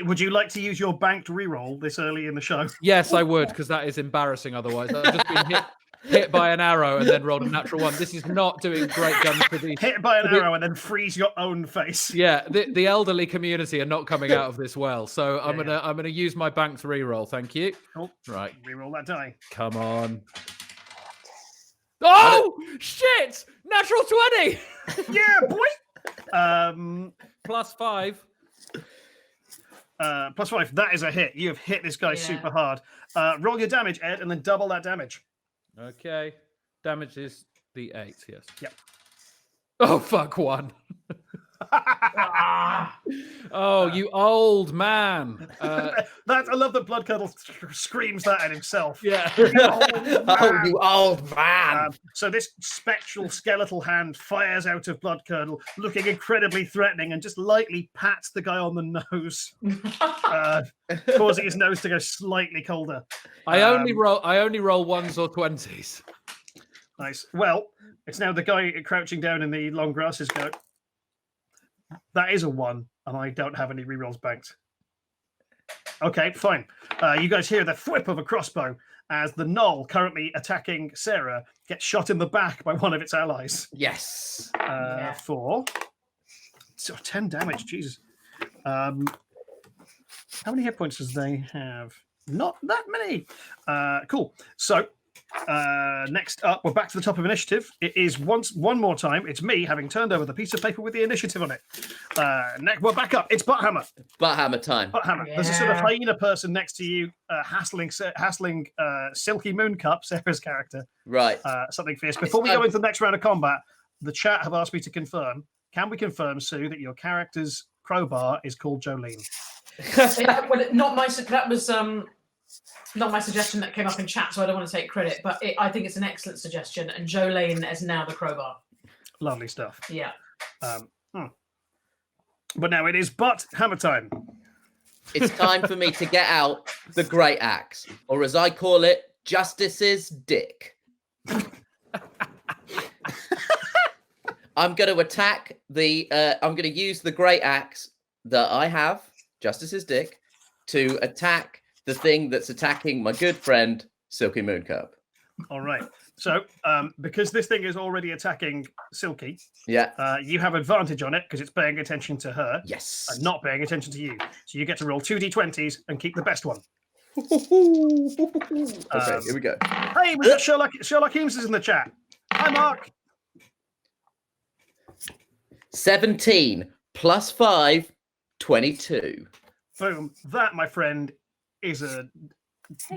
Would you like to use your banked reroll this early in the show? Yes, I would, because that is embarrassing otherwise. I've just been hit by an arrow and then rolled a natural one. This is not doing great guns for the... Hit by an arrow and then freeze your own face. Yeah, the elderly community are not coming out of this well. So I'm gonna use my banked reroll. Thank you. Cool. Right. Reroll that die. Come on. Oh shit! Natural 20! Yeah, boy! +5. +5. That is a hit. You have hit this guy super hard. Roll your damage, Ed, and then double that damage. Okay. Damage is the 8, yes. Yep. Oh, fuck, 1. Ah. Oh, you old man. I love that Blood Curdle screams that at himself. Yeah. Oh, you old man! So this spectral skeletal hand fires out of Blood Curdle, looking incredibly threatening, and just lightly pats the guy on the nose, causing his nose to go slightly colder. I only roll 1s or 20s. Nice. Well, it's now the guy crouching down in the long grasses go. That is a 1, and I don't have any rerolls banked. Okay, fine. You guys hear the thwip of a crossbow as the gnoll currently attacking Sara gets shot in the back by one of its allies. Yes. For 10 damage. Jesus. How many hit points does they have? Not that many. Cool. So next up, we're back to the top of initiative. It is one more time. It's me having turned over the piece of paper with the initiative on it. Next, we're back up. It's Butthammer. Butthammer time. Butthammer. There's a sort of hyena person next to you, hassling Silky Mooncup, Sarah's character. Right. Something fierce. Before we go into the next round of combat, the chat have asked me to confirm. Can we confirm, Sue, that your character's crowbar is called Jolene? That was not my suggestion that came up in chat, so I don't want to take credit, but I think it's an excellent suggestion, and Jolene is now the crowbar. Lovely stuff. Yeah. But now it is hammer time. It's time for me to get out the great axe, or as I call it, Justice's dick. I'm going to attack I'm going to use the great axe that I have, Justice's dick, to attack the thing that's attacking my good friend, Silky Mooncup. All right. So, because this thing is already attacking Silky, you have advantage on it because it's paying attention to her. Yes. And not paying attention to you. So you get to roll 2d20s and keep the best one. Okay, here we go. Hey, we've got Sherlock Holmes is in the chat. Hi, Mark. 17 plus 5, 22. Boom. That, my friend, is a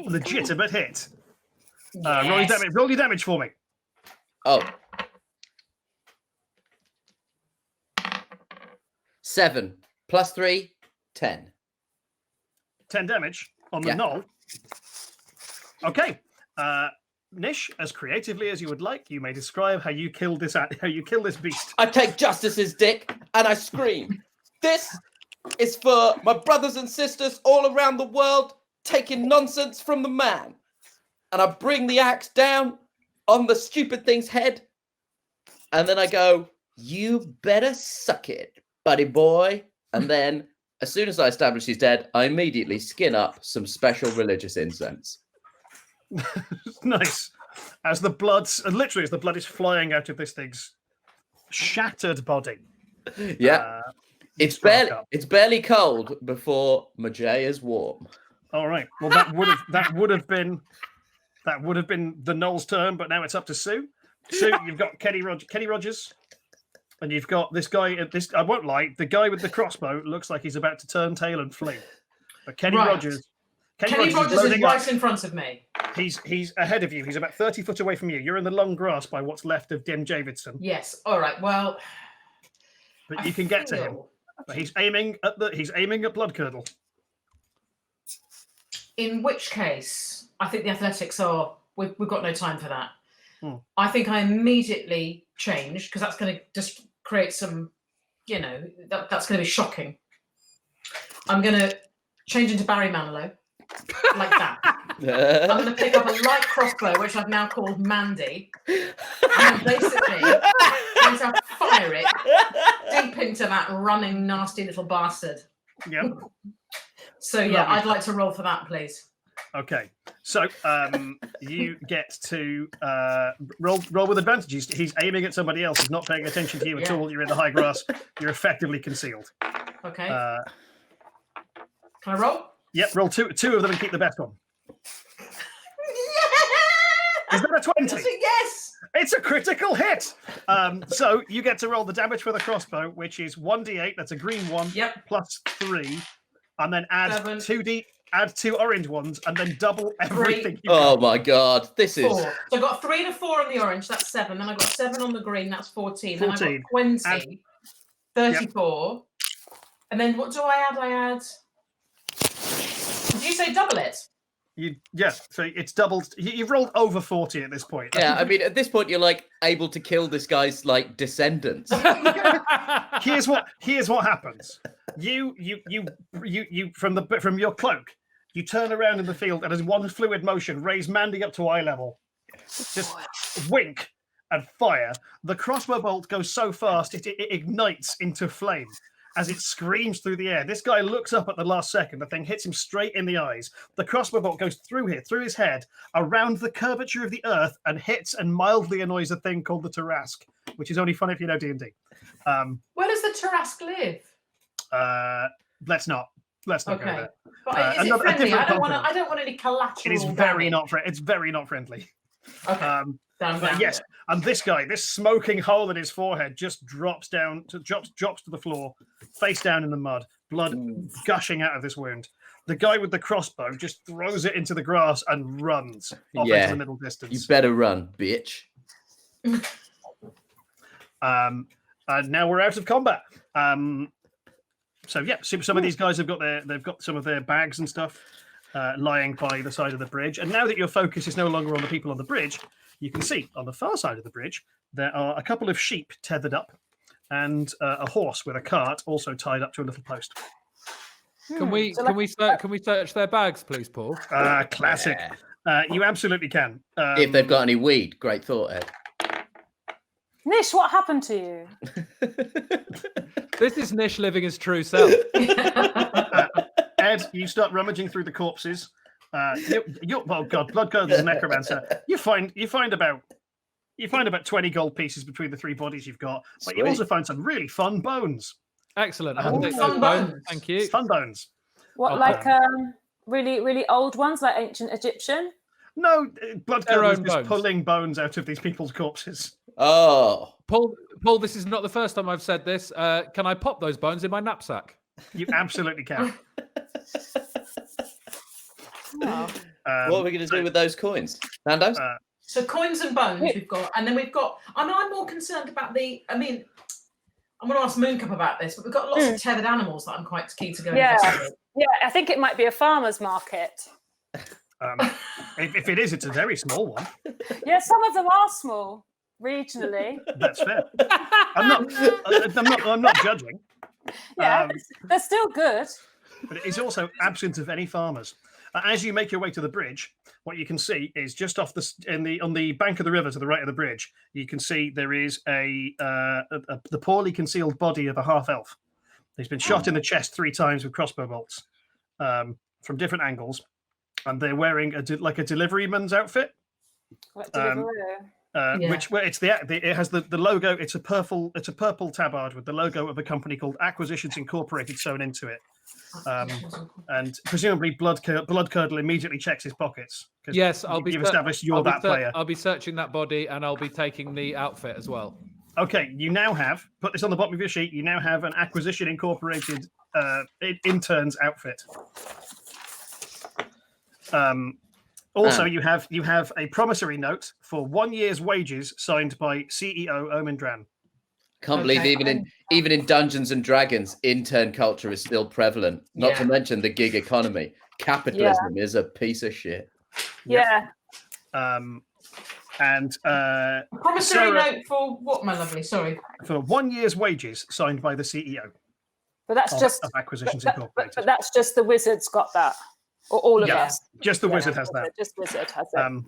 legitimate hit. Roll your damage for me. Oh. 7 plus 3, 10. 10 damage on the gnoll. Okay. Nish, as creatively as you would like, you may describe how you kill this beast. I take Justice's dick and I scream. This is for my brothers and sisters all around the world taking nonsense from the man. And I bring the axe down on the stupid thing's head. And then I go, you better suck it, buddy boy. And then as soon as I establish he's dead, I immediately skin up some special religious incense. Nice. As the blood is flying out of this thing's shattered body. Yeah. It's barely cold before my J is warm. All right. Well, that would have been the Knoll's turn, but now it's up to Sue. Sue, you've got Kenny Rogers, and you've got this guy. I won't lie. The guy with the crossbow looks like he's about to turn tail and flee. But Kenny Rogers is right in front of me. He's ahead of you. He's about 30 foot away from you. You're in the long grass by what's left of Dim Davidson. Yes. All right. Well, but you can get to him. But he's aiming at Blood Curdle. In which case, I think the athletics are. We've got no time for that. I think I immediately change because that's going to just create some. That's going to be shocking. I'm going to change into Barry Manilow, like that. I'm going to pick up a light crossbow, which I've now called Mandy, and I'm basically going to fire it deep into that running, nasty little bastard. Yep. So yeah, I'd like to roll for that, please. Okay. So you get to roll with advantage. He's aiming at somebody else. He's not paying attention to you at all. You're in the high grass. You're effectively concealed. Okay. Can I roll? Yep. Roll two of them and keep the best one. Yeah! Is that a 20? Yes. It's a critical hit. So you get to roll the damage for the crossbow, which is 1d8. That's a green one. Yep. Plus 3. and then add Seven. 2d, add 2 orange ones, and then double everything. Oh my god, this is 4. So I got 3 and a 4 on the orange, that's 7. Then I got 7 on the green, that's 14. Then I 14. got 20, 34. And then what do I add? I add. Did you say double it? So it's doubled. You've rolled over 40 at this point. Yeah, I mean, at this point, you're like able to kill this guy's like descendants. Here's what happens. You from your cloak, you turn around in the field and as one fluid motion, raise Mandy up to eye level. Just wink and fire. The crossbow bolt goes so fast it ignites into flame. As it screams through the air, this guy looks up at the last second. The thing hits him straight in the eyes. The crossbow bolt goes through his head, around the curvature of the earth, and hits and mildly annoys a thing called the Tarrasque, which is only fun if you know D&D. Where does the Tarrasque live? Let's not go Okay. there. But is it friendly? I don't want any collateral. It is very damage. it's very not friendly. Okay. But yes, and this guy, this smoking hole in his forehead, just drops to the floor, face down in the mud, blood gushing out of this wound. The guy with the crossbow just throws it into the grass and runs off into the middle distance. You better run, bitch. And now we're out of combat. So some of these guys have got some of their bags and stuff lying by the side of the bridge. And now that your focus is no longer on the people on the bridge, you can see on the far side of the bridge there are a couple of sheep tethered up and a horse with a cart also tied up to a little post. Can we search their bags, please, Paul? Classic. You absolutely can. If they've got any weed, great thought, Ed. Nish, what happened to you? This is Nish living his true self. Ed, you start rummaging through the corpses. Oh God, Bloodcurdle's a necromancer. You find about 20 gold pieces between the 3 bodies you've got, but Sweet. you also find some really fun bones. Excellent. Fun bones. Thank you. Fun bones. What, like really, really old ones, like ancient Egyptian? No, Bloodcurdle is own just bones. pulling bones out of these people's corpses. Oh, Paul, this is not the first time I've said this. Can I pop those bones in my knapsack? You absolutely can. Oh. what are we going to do with those coins? Nando's? So coins and bones we've got, and then we've got. I'm more concerned about the. I mean, I'm going to ask Mooncup about this, but we've got lots of tethered animals that I'm quite keen to go. Yeah. investigate. Yeah, I think it might be a farmer's market. If it is, it's a very small one. Yeah, some of them are small regionally. That's fair. I'm not judging. Yeah, they're still good. But it is also absent of any farmers. As you make your way to the bridge, what you can see is just off on the bank of the river to the right of the bridge. You can see there is the poorly concealed body of a half elf. He's been shot in the chest 3 times with crossbow bolts from different angles, and they're wearing a deliveryman's outfit. Like Deliveroo. It has the logo. It's a purple tabard with the logo of a company called Acquisitions Incorporated sewn into it. And presumably Bloodcurdle immediately checks his pockets. Yes, You've established you're that player. I'll be searching that body and I'll be taking the outfit as well. Okay, you now have, put this on the bottom of your sheet, you now have an Acquisition Incorporated intern's outfit. Also, you have a promissory note for 1 year's wages signed by CEO Omindran. Can't believe even in Dungeons and Dragons, intern culture is still prevalent. Not to mention the gig economy. Capitalism is a piece of shit. Yeah. And promissory note for what, my lovely? Sorry. For 1 year's wages signed by the CEO. But that's of Acquisitions Incorporated. But that's just the wizard's got that. Or all of us. Just the wizard has that. Just wizard has it.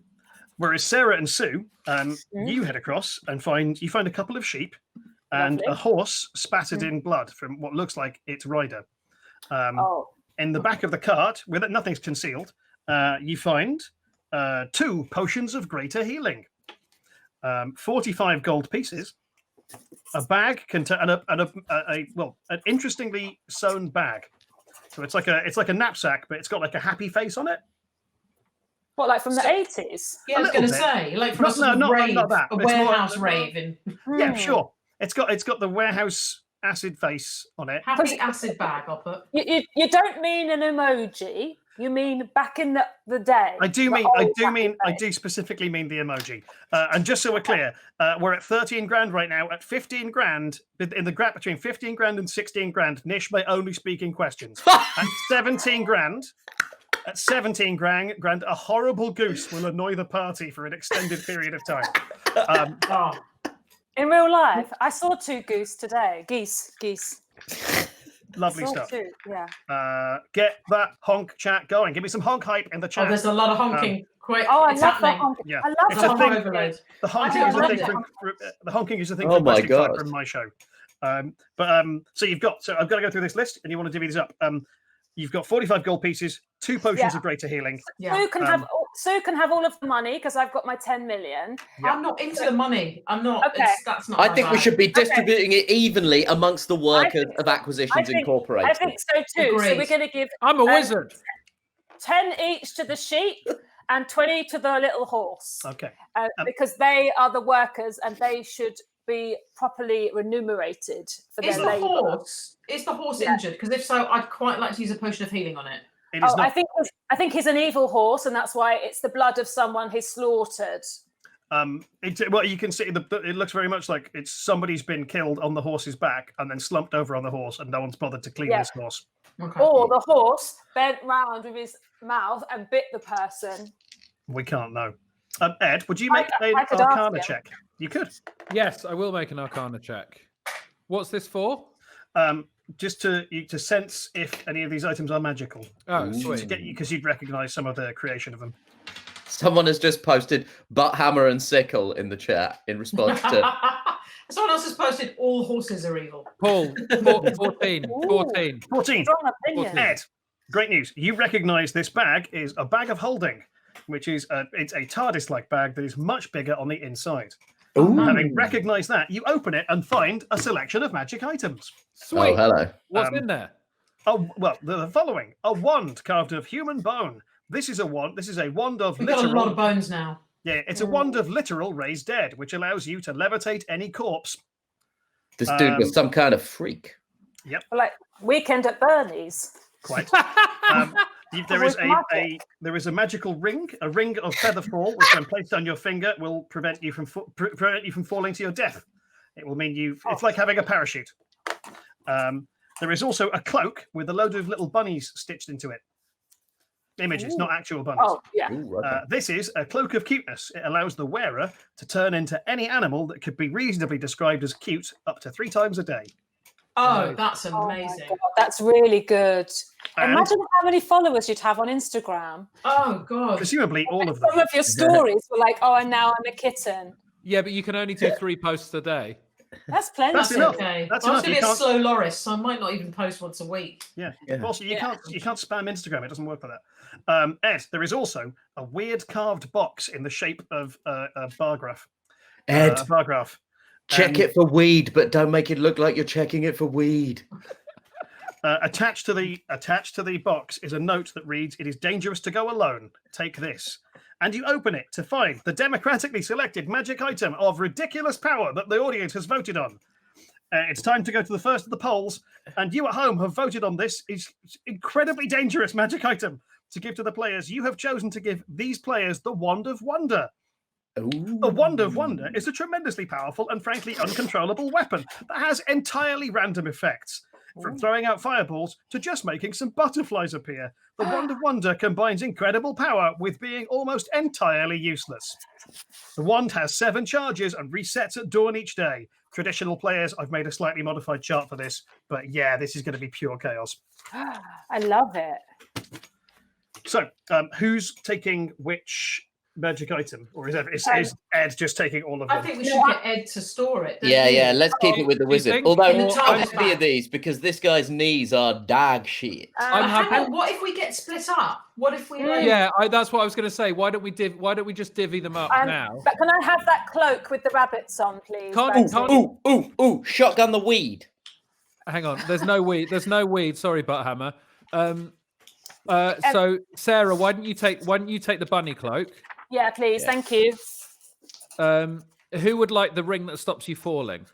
Whereas Sarah and Sue, you head across and find a couple of sheep and a horse spattered in blood from what looks like its rider. In the back of the cart, with it, nothing's concealed, you find 2 potions of greater healing, 45 gold pieces, a bag and an interestingly sewn bag. So it's like a knapsack, but it's got like a happy face on it. What, like from the 80s? Yeah, I was going to say, like from not that. a warehouse rave. Yeah, sure. It's got the warehouse acid face on it. Happy acid bag, I'll put. You don't mean an emoji. You mean back in the day. I do specifically mean the emoji. And just so we're clear, we're at 13 grand right now. At 15 grand, in the gap between 15 grand and 16 grand, Nish may only speak in questions. At 17 grand, a horrible goose will annoy the party for an extended period of time. In real life, I saw 2 geese today. Geese. Lovely stuff. 2, yeah. Get that honk chat going. Give me some honk hype in the chat. Oh, there's a lot of honking. Quick. I it's love happening. that honking. Yeah. I love It's that a thing. honking. The honking is a thing. The honking is a thing. Oh my Plastic Type God. from my show. So you've got. So I've got to go through this list, and you want to divvy these up. You've got 45 gold pieces, 2 potions of greater healing. Yeah. Sue can have all of the money because I've got my 10 million. Yeah. I'm not into the money. I'm not. Okay. That's not. I my think we vibe. should be distributing it evenly amongst the workers of Acquisitions Incorporated. I think so too. Agreed. So we're going to give I'm a wizard. 10 each to the sheep and 20 to the little horse. Okay. Because they are the workers and they should be properly remunerated for their labour. Is the horse injured? Because if so, I'd quite like to use a potion of healing on it. It is not. I think he's an evil horse, and that's why it's the blood of someone he's slaughtered. Well, you can see it looks very much like it's somebody's been killed on the horse's back and then slumped over on the horse, and no one's bothered to clean this horse. Okay. Or the horse bent round with his mouth and bit the person. We can't know. Ed, would you make an I could ask Arcana him. check? You could. Yes, I will make an Arcana check. What's this for? Just to sense if any of these items are magical. Oh, sweet. Because you'd recognise some of the creation of them. Someone has just posted butt hammer and sickle in the chat in response to. Someone else has posted all horses are evil. Paul, 14. 14. 14. Strong opinion. Ed, great news. You recognise this bag is a bag of holding, which is it's a TARDIS-like bag that is much bigger on the inside. Having recognised that, you open it and find a selection of magic items. Sweet. Oh, hello. What's in there? Oh, well, the following: a wand carved of human bone. This is a wand. This is a wand of We've got a lot of bones now. Yeah, it's a wand of literal raised dead, which allows you to levitate any corpse. This dude was some kind of freak. Yep. Like Weekend at Bernie's. Quite. There is a magical ring, a ring of feather fall, which when placed on your finger will prevent you from falling to your death. It will mean it's like having a parachute. There is also a cloak with a load of little bunnies stitched into it. Images, not actual bunnies. Oh, yeah. Ooh, okay. This is a cloak of cuteness. It allows the wearer to turn into any animal that could be reasonably described as cute up to 3 times a day. Oh, that's Oh my amazing. God, that's really good. And Imagine how many followers you'd have on Instagram. Oh, God. presumably all of them. Some of your stories were like, oh, and now I'm a kitten. Yeah, but you can only do 3 posts a day. That's plenty. That's enough. Okay. That's I was enough. going to You be a slow Loris, so I might not even post once a week. Yeah. Yeah. Also, you can't spam Instagram. It doesn't work for that. Ed, there is also a weird carved box in the shape of a bar graph. Ed, Bar graph. check it for weed, but don't make it look like you're checking it for weed. Attached to the box is a note that reads, "It is dangerous to go alone. Take this." And you open it to find the democratically selected magic item of ridiculous power that the audience has voted on. It's time to go to the first of the polls, and you at home have voted on this incredibly dangerous magic item to give to the players. You have chosen to give these players the Wand of Wonder. Ooh. The Wand of Wonder is a tremendously powerful and frankly uncontrollable weapon that has entirely random effects. From throwing out fireballs to just making some butterflies appear, the Wand of Wonder combines incredible power with being almost entirely useless. The wand has 7 charges and resets at dawn each day. Traditional players, I've made a slightly modified chart for this, but yeah, this is going to be pure chaos. I love it. So, who's taking which magic item, or is Ed just taking all of them? I think we should get Ed to store it. don't Yeah, you? yeah, let's keep it with the you wizard. think? Although In the I'm TARDIS happy of bag. these because this guy's knees are dag shit. I'm happy. Hang on, what if we get split up? What if we? Yeah, that's what I was going to say. Why don't we just divvy them up now? But can I have that cloak with the rabbits on, please? Can't- Bertie? Ooh, shotgun the weed. Hang on. There's no weed. There's no weed. Sorry, Butthammer. So Sarah, why don't you take the bunny cloak? Yeah, please. Yeah. Thank you. Who would like the ring that stops you falling?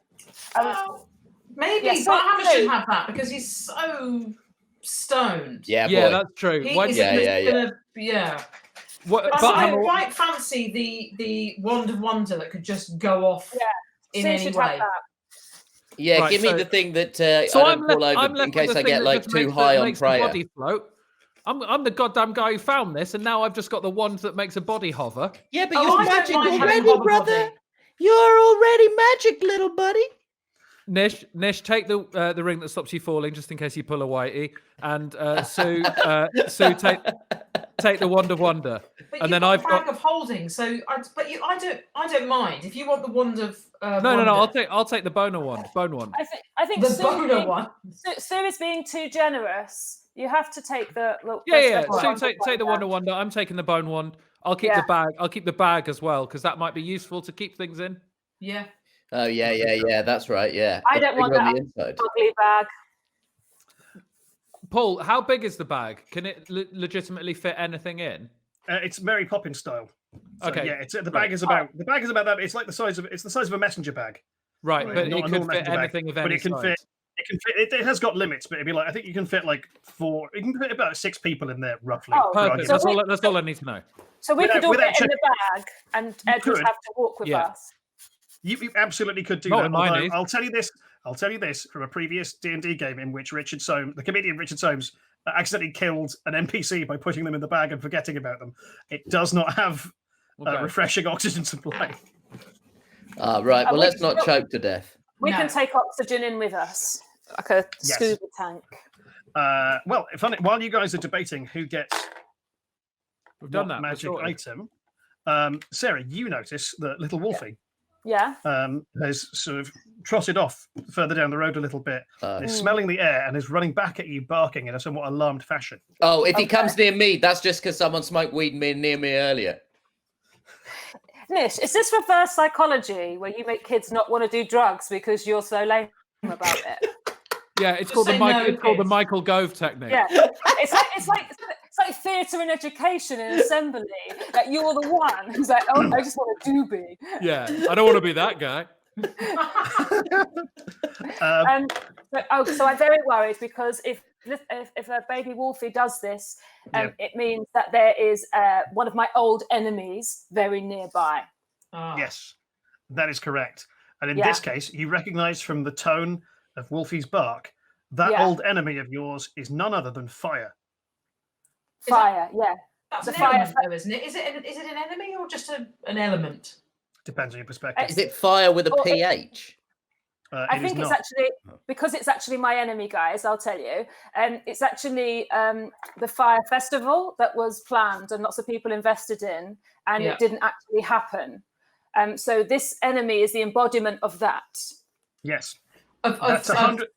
Maybe, Yeah, but so- Hammer should have that because he's so stoned. Yeah, Yeah, boy. that's true. He Why is do you Yeah, think- yeah. yeah. What, But but I Hammer, quite fancy the Wand of Wonder that could just go off Yeah, in Sue any should way. have that. Yeah, Right, give me so- the thing that so I I'm don't left, fall over I'm left in case with the I thing get that like just too makes high the, on makes the prayer. body float. I'm the goddamn guy who found this, and now I've just got the wand that makes a body hover. Yeah, but Oh, you're I don't magic mind having already, hover brother. body. You're already magic, little buddy. Nish, take the ring that stops you falling, just in case you pull a whitey, and Sue, take the wand of wonder, But and you've then got I've a bag got. of holding, so I don't mind if you want the wand of. No. I'll take the bone wand. I think the Sue, boner one. Sue is being too generous. You have to take the. Yeah. first Sue, take the wand of wonder. I'm taking the bone wand. I'll keep the bag. I'll keep the bag as well because that might be useful to keep things in. Yeah. Oh yeah. That's right. Yeah. I don't want on that the inside. ugly bag. Paul, how big is the bag? Can it legitimately fit anything in? It's Mary Poppins style. So, Okay, yeah, it's the right. bag is about that. It's like the size of a messenger bag. Right, Right, but not it a could normal fit messenger bag, anything of but any it can size. fit. It can fit. It has got limits, but it'd be like I think you can fit like 4. You can fit about 6 people in there roughly. Oh, for Perfect. argument's That's all I need to know. So we Without- could all without get in the bag, and Ed would could. have to walk with Yeah. us. You absolutely could do Not that. with my Although knees. I'll tell you this from a previous D&D game in which the comedian Richard Soames, accidentally killed an NPC by putting them in the bag and forgetting about them. It does not have Okay. refreshing oxygen supply. Right. Well, we let's can not still- choke to death. We No. can take oxygen in with us, like a Yes. scuba tank. Well, while you guys are debating who gets We've done what that. magic We're sorted. item, Sarah, you notice that little Wolfie Yeah. has sort of trotted off further down the road a little bit, is smelling the air and is running back at you, barking in a somewhat alarmed fashion. Oh, if he Okay. comes near me, that's just because someone smoked weed near me earlier. Nish, is this reverse psychology where you make kids not want to do drugs because you're so lame about it? Yeah, it's Just called say no, it's called the kids. Michael Gove technique. Yeah. It's like theatre and education in assembly. Like you're the one who's like, oh, I just want to doobie. Yeah, I don't want to be that guy. So I'm very worried because if a baby Wolfie does this, it means that there is one of my old enemies very nearby. Oh. Yes, that is correct. And in Yeah. this case, you recognize from the tone of Wolfie's bark that Yeah. old enemy of yours is none other than fire. Fire, yeah. That's The an fire- element, though, isn't it? Is it an enemy or just an element? Depends on your perspective. Is it fire with a Well, pH? I It is think it's not. actually because it's actually my enemy, guys. I'll tell you. It's actually the fire festival that was planned and lots of people invested in, and Yeah. it didn't actually happen. So this enemy is the embodiment of that. Yes, Of that's of 100.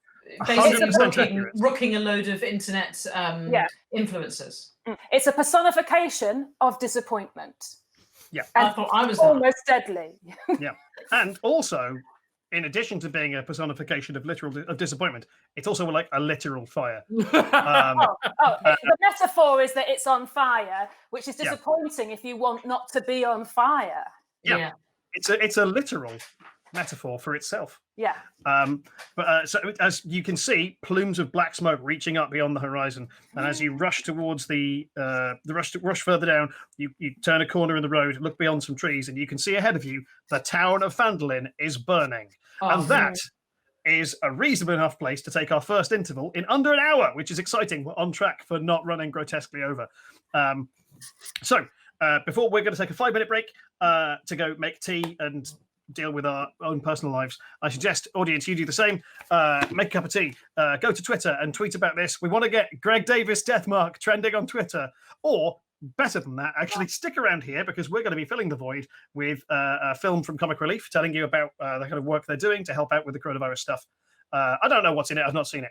basically 100% accurate. rooking a load of internet Yeah. influencers. It's a personification of disappointment. Yeah. I And thought I was that. almost deadly. Yeah, and also, in addition to being a personification of disappointment, it's also like a literal fire. The metaphor is that it's on fire, which is Yeah. disappointing if you want not to be on fire. Yeah. It's a literal metaphor for itself. Yeah. So as you can see, plumes of black smoke reaching up beyond the horizon, and as you rush towards rush further down, you turn a corner in the road, look beyond some trees, and you can see ahead of you the town of Phandalin is burning, and that is a reasonable enough place to take our first interval in under an hour, which is exciting. We're on track for not running grotesquely over. Before we're going to take a 5-minute break to go make tea and deal with our own personal lives, I suggest, audience, you do the same. Make a cup of tea. Go to Twitter and tweet about this. We want to get Greg Davis Deathmark trending on Twitter. Or, better than that, actually stick around here because we're going to be filling the void with a film from Comic Relief telling you about the kind of work they're doing to help out with the coronavirus stuff. I don't know what's in it. I've not seen it.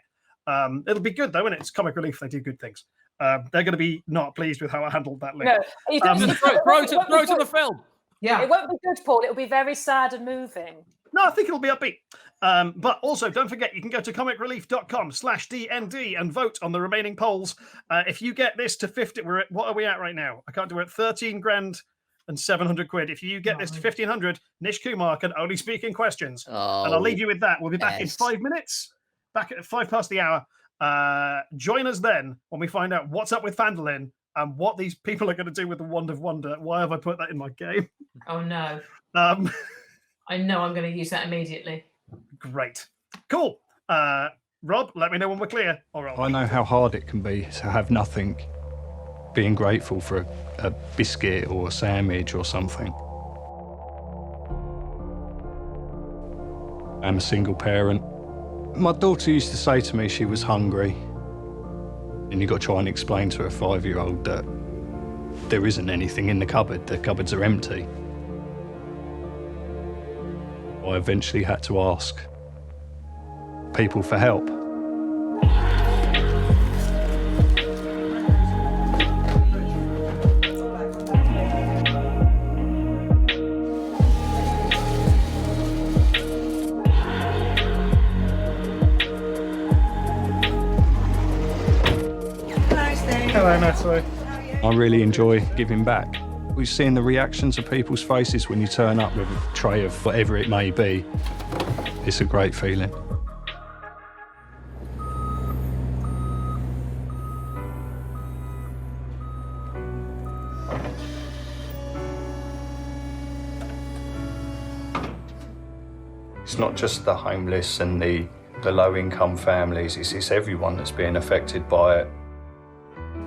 It'll be good, though, and it's Comic Relief. They do good things. They're going to be not pleased with how I handled that link. No, you don't- Just throw to the film. Yeah. It won't be good, Paul. It'll be very sad and moving. No, I think it'll be upbeat. But also, don't forget, you can go to comicrelief.com/DND and vote on the remaining polls. If you get this to 50, what are we at right now? I can't do it. 13 grand and 700 quid. If you get this to 1,500, Nish Kumar can only speak in questions. And I'll leave you with that. We'll be back in 5 minutes, back at 5 past the hour. Join us then when we find out what's up with Fandolin and what these people are going to do with the Wand of Wonder. Why have I put that in my game? Oh no. I know I'm going to use that immediately. Great. Cool. Rob, let me know when we're clear. I know how hard it can be to have nothing, being grateful for a biscuit or a sandwich or something. I'm a single parent. My daughter used to say to me she was hungry, and you've got to try and explain to a 5-year-old that there isn't anything in the cupboards are empty. I eventually had to ask people for help. Hello, Natalie. I really enjoy giving back. We've seen the reactions of people's faces when you turn up with a tray of whatever it may be. It's a great feeling. It's not just the homeless and the low-income families, it's everyone that's being affected by it.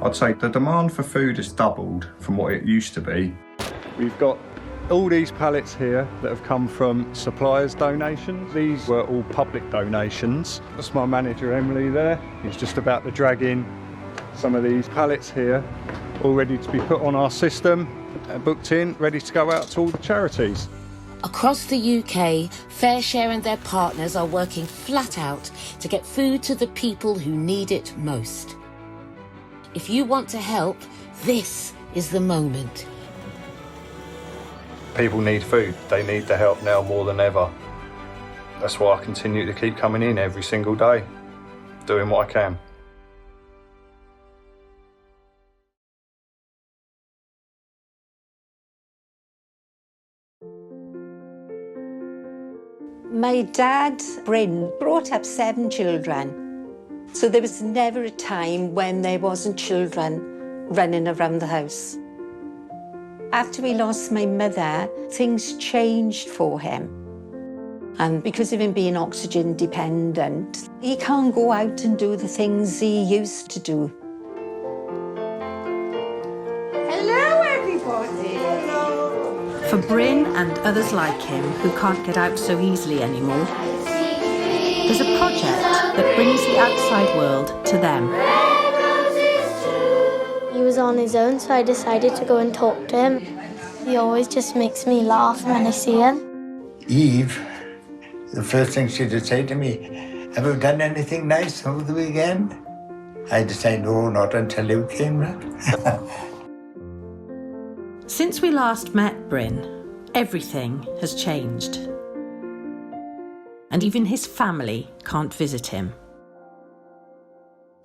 I'd say the demand for food has doubled from what it used to be. We've got all these pallets here that have come from suppliers' donations. These were all public donations. That's my manager, Emily, there. He's just about to drag in some of these pallets here, all ready to be put on our system, booked in, ready to go out to all the charities. Across the UK, FareShare and their partners are working flat out to get food to the people who need it most. If you want to help, this is the moment. People need food. They need the help now more than ever. That's why I continue to keep coming in every single day, doing what I can. My dad, Bryn, brought up 7 children. So there was never a time when there wasn't children running around the house. After we lost my mother, things changed for him. And because of him being oxygen dependent, he can't go out and do the things he used to do. Hello, everybody. Hello. For Bryn and others like him who can't get out so easily anymore, there's a project that brings the outside world to them. He was on his own, so I decided to go and talk to him. He always just makes me laugh when I see him. Eve, the first thing she'd say to me, have you done anything nice over the weekend? I'd say, no, not until you came round. Since we last met Bryn, everything has changed. And even his family can't visit him.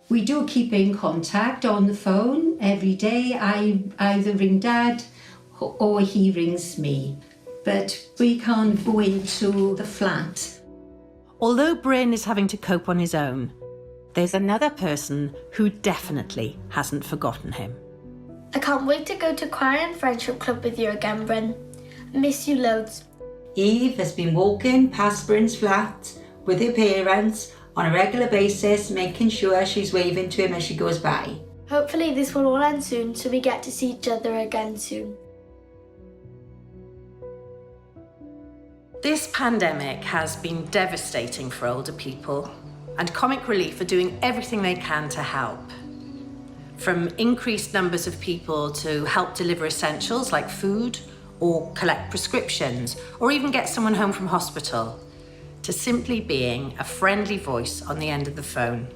We do keep in contact on the phone every day. I either ring Dad or he rings me. But we can't go into the flat. Although Bryn is having to cope on his own, there's another person who definitely hasn't forgotten him. I can't wait to go to choir and friendship club with you again, Bryn. I miss you loads. Eve has been walking past Bryn's flat with her parents on a regular basis, making sure she's waving to him as she goes by. Hopefully this will all end soon, so we get to see each other again soon. This pandemic has been devastating for older people, and Comic Relief are doing everything they can to help. From increased numbers of people to help deliver essentials like food, or collect prescriptions, or even get someone home from hospital, to simply being a friendly voice on the end of the phone.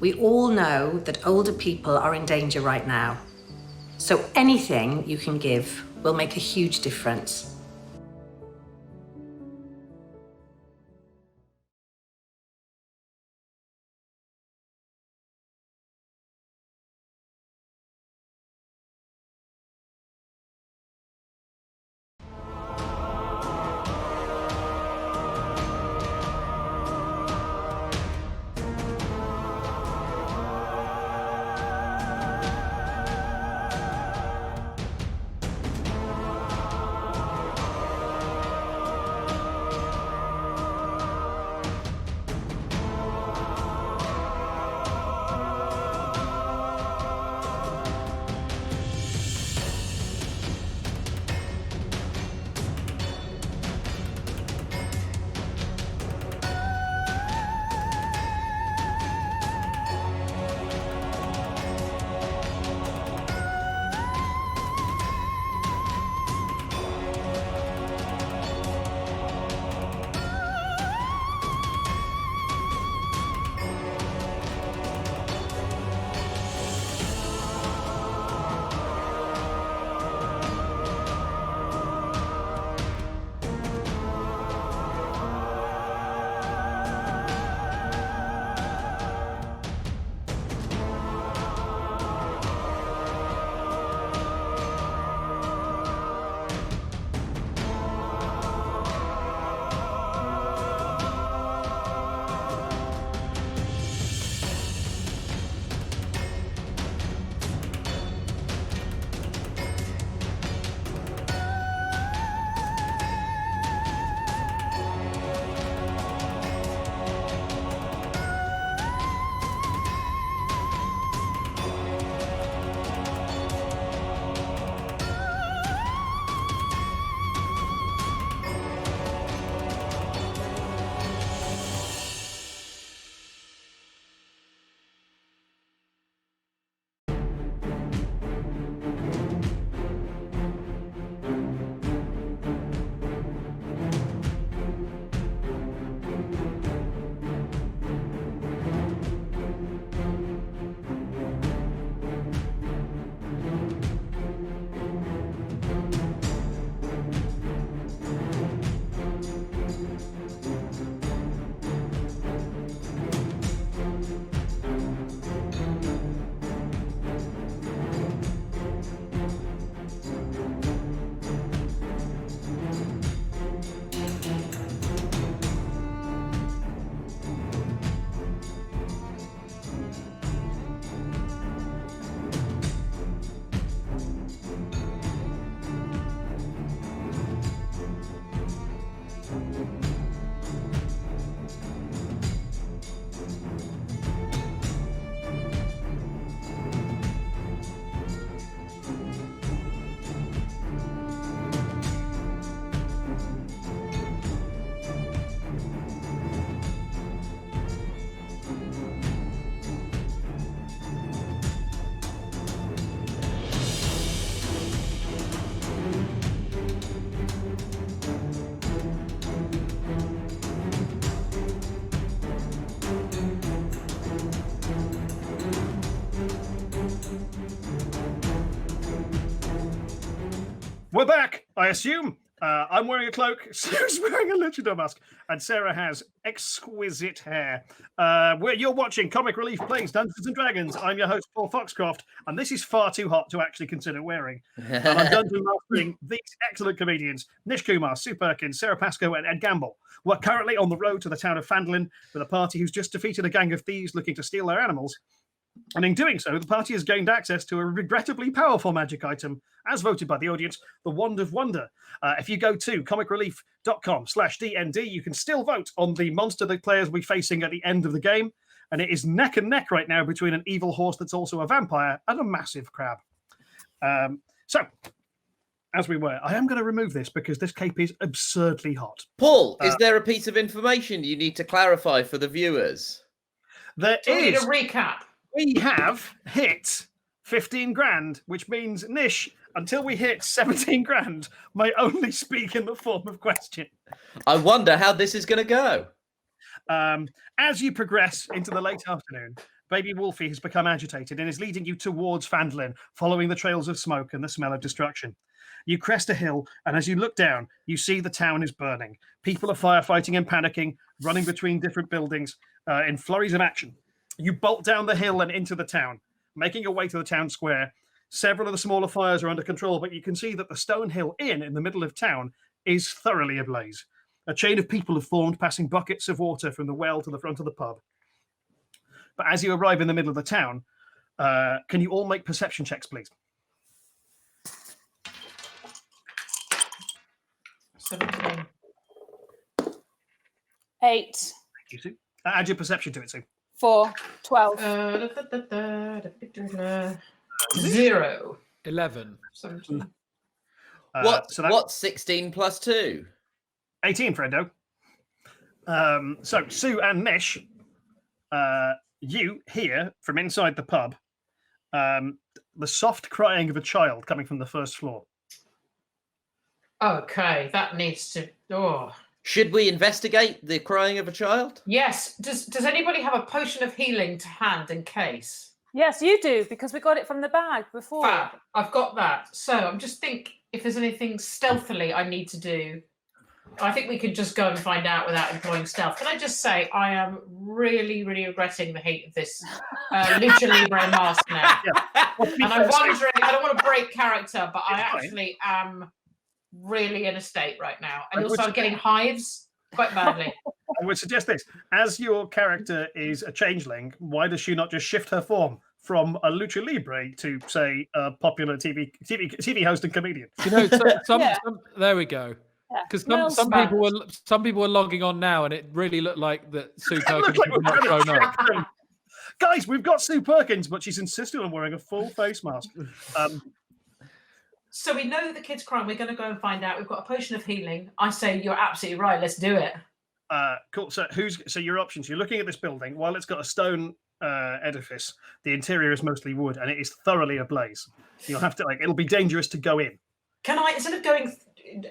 We all know that older people are in danger right now, so anything you can give will make a huge difference. We're back, I assume. I'm wearing a cloak. Sue's wearing a luchador mask, and Sarah has exquisite hair. You're watching Comic Relief Plays Dungeons and Dragons. I'm your host, Paul Foxcroft, and this is far too hot to actually consider wearing. And I'm dungeon mastering these excellent comedians: Nish Kumar, Sue Perkins, Sarah Pascoe, and Ed Gamble. We're currently on the road to the town of Phandalin with a party who's just defeated a gang of thieves looking to steal their animals. And in doing so, the party has gained access to a regrettably powerful magic item, as voted by the audience, the Wand of Wonder. If you go to comicrelief.com/DND, you can still vote on the monster the players will be facing at the end of the game. And it is neck and neck right now between an evil horse that's also a vampire and a massive crab. So, as we were, I am going to remove this because this cape is absurdly hot. Paul, is there a piece of information you need to clarify for the viewers? There Do we need is. a recap? We have hit 15 grand, which means Nish, until we hit 17 grand, may only speak in the form of question. I wonder how this is going to go. As you progress into the late afternoon, Baby Wolfie has become agitated and is leading you towards Phandalin, following the trails of smoke and the smell of destruction. You crest a hill, and as you look down, you see the town is burning. People are firefighting and panicking, running between different buildings in flurries of action. You bolt down the hill and into the town, making your way to the town square. Several of the smaller fires are under control, but you can see that the Stone Hill Inn in the middle of town is thoroughly ablaze. A chain of people have formed, passing buckets of water from the well to the front of the pub. But as you arrive in the middle of the town, can you all make perception checks, please? 17. 8, Thank you, Sue. Add your perception to it, Sue. 4, 12. 0. 11. 17. What's 16 plus 2? 18, Fredo. So, Sue and Nish, you hear from inside the pub the soft crying of a child coming from the first floor. Okay, that needs to. Oh. Should we investigate the crying of a child? Yes. Does anybody have a potion of healing to hand in case? Yes, you do, because we got it from the bag before. Fab. I've got that. So I'm just think if there's anything stealthily I need to do. I think we could just go and find out without employing stealth. Can I just say I am really, really regretting the heat of this Lucha Libre mask now. Yeah. And I'm wondering, I don't want to break character, but I actually am really in a state right now. And also I'm getting hives quite badly. I would suggest this. As your character is a changeling, why does she not just shift her form from a lucha libre to, say, a popular TV host and comedian? You know, some there we go. Because some people were logging on now, and it really looked like that Sue Perkins was not shown up. Guys, we've got Sue Perkins, but she's insisting on wearing a full face mask. So we know that the kid's crying. We're going to go and find out. We've got a potion of healing. I say you're absolutely right. Let's do it. Cool. So your options? You're looking at this building. While it's got a stone edifice, the interior is mostly wood, and it is thoroughly ablaze. You'll have to it'll be dangerous to go in. Can I, instead of going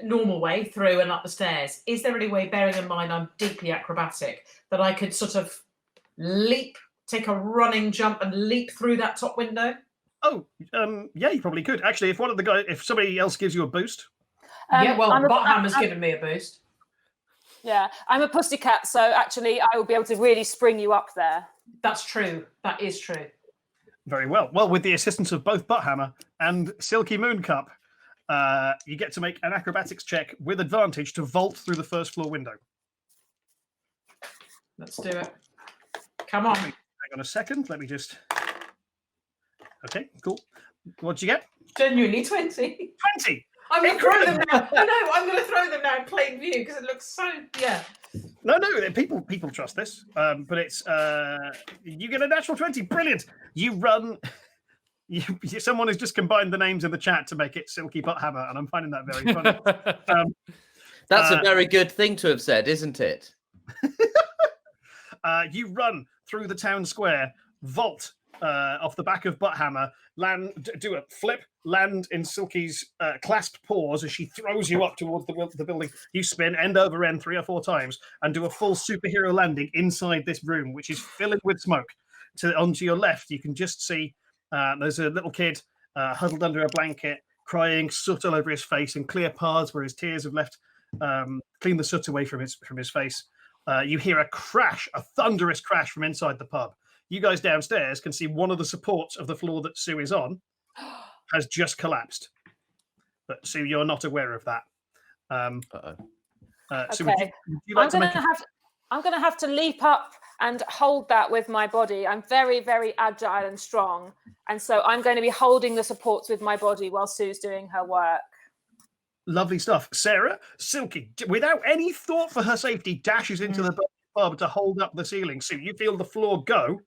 normal way through and up the stairs, is there any way, bearing in mind I'm deeply acrobatic, that I could sort of leap, take a running jump, and leap through that top window? Oh, yeah, you probably could. Actually, if somebody else gives you a boost. Butthammer's given me a boost. Yeah, I'm a pussycat, so actually I will be able to really spring you up there. That's true. That is true. Very well. Well, with the assistance of both Butthammer and Silky Mooncup, you get to make an acrobatics check with advantage to vault through the first floor window. Let's do it. Come on. Hang on a second. Let me just... Okay, cool. What'd you get? Genuinely 20. 20! I'm going to throw them now. I know, I'm going to throw them now in plain view because it looks so, No, people trust this. But it's, you get a natural 20. Brilliant. You run... someone has just combined the names in the chat to make it Silky Butthammer, and I'm finding that very funny. That's a very good thing to have said, isn't it? You run through the town square, vault off the back of Butthammer, do a flip, land in Silky's clasped paws as she throws you up towards the building. You spin end over end 3 or 4 times and do a full superhero landing inside this room, which is filling with smoke. Onto your left, you can just see there's a little kid huddled under a blanket. crying, soot all over his face, and clear paths where his tears have left, clean the soot away from his face. You hear a crash, a thunderous crash from inside the pub. You guys downstairs can see one of the supports of the floor that Sue is on has just collapsed. But Sue, you're not aware of that. So would you like to make I'm going to have to leap up and hold that with my body. I'm very, very agile and strong. And so I'm going to be holding the supports with my body while Sue's doing her work. Lovely stuff. Sarah, Silky, without any thought for her safety, dashes into the pub to hold up the ceiling. Sue, you feel the floor go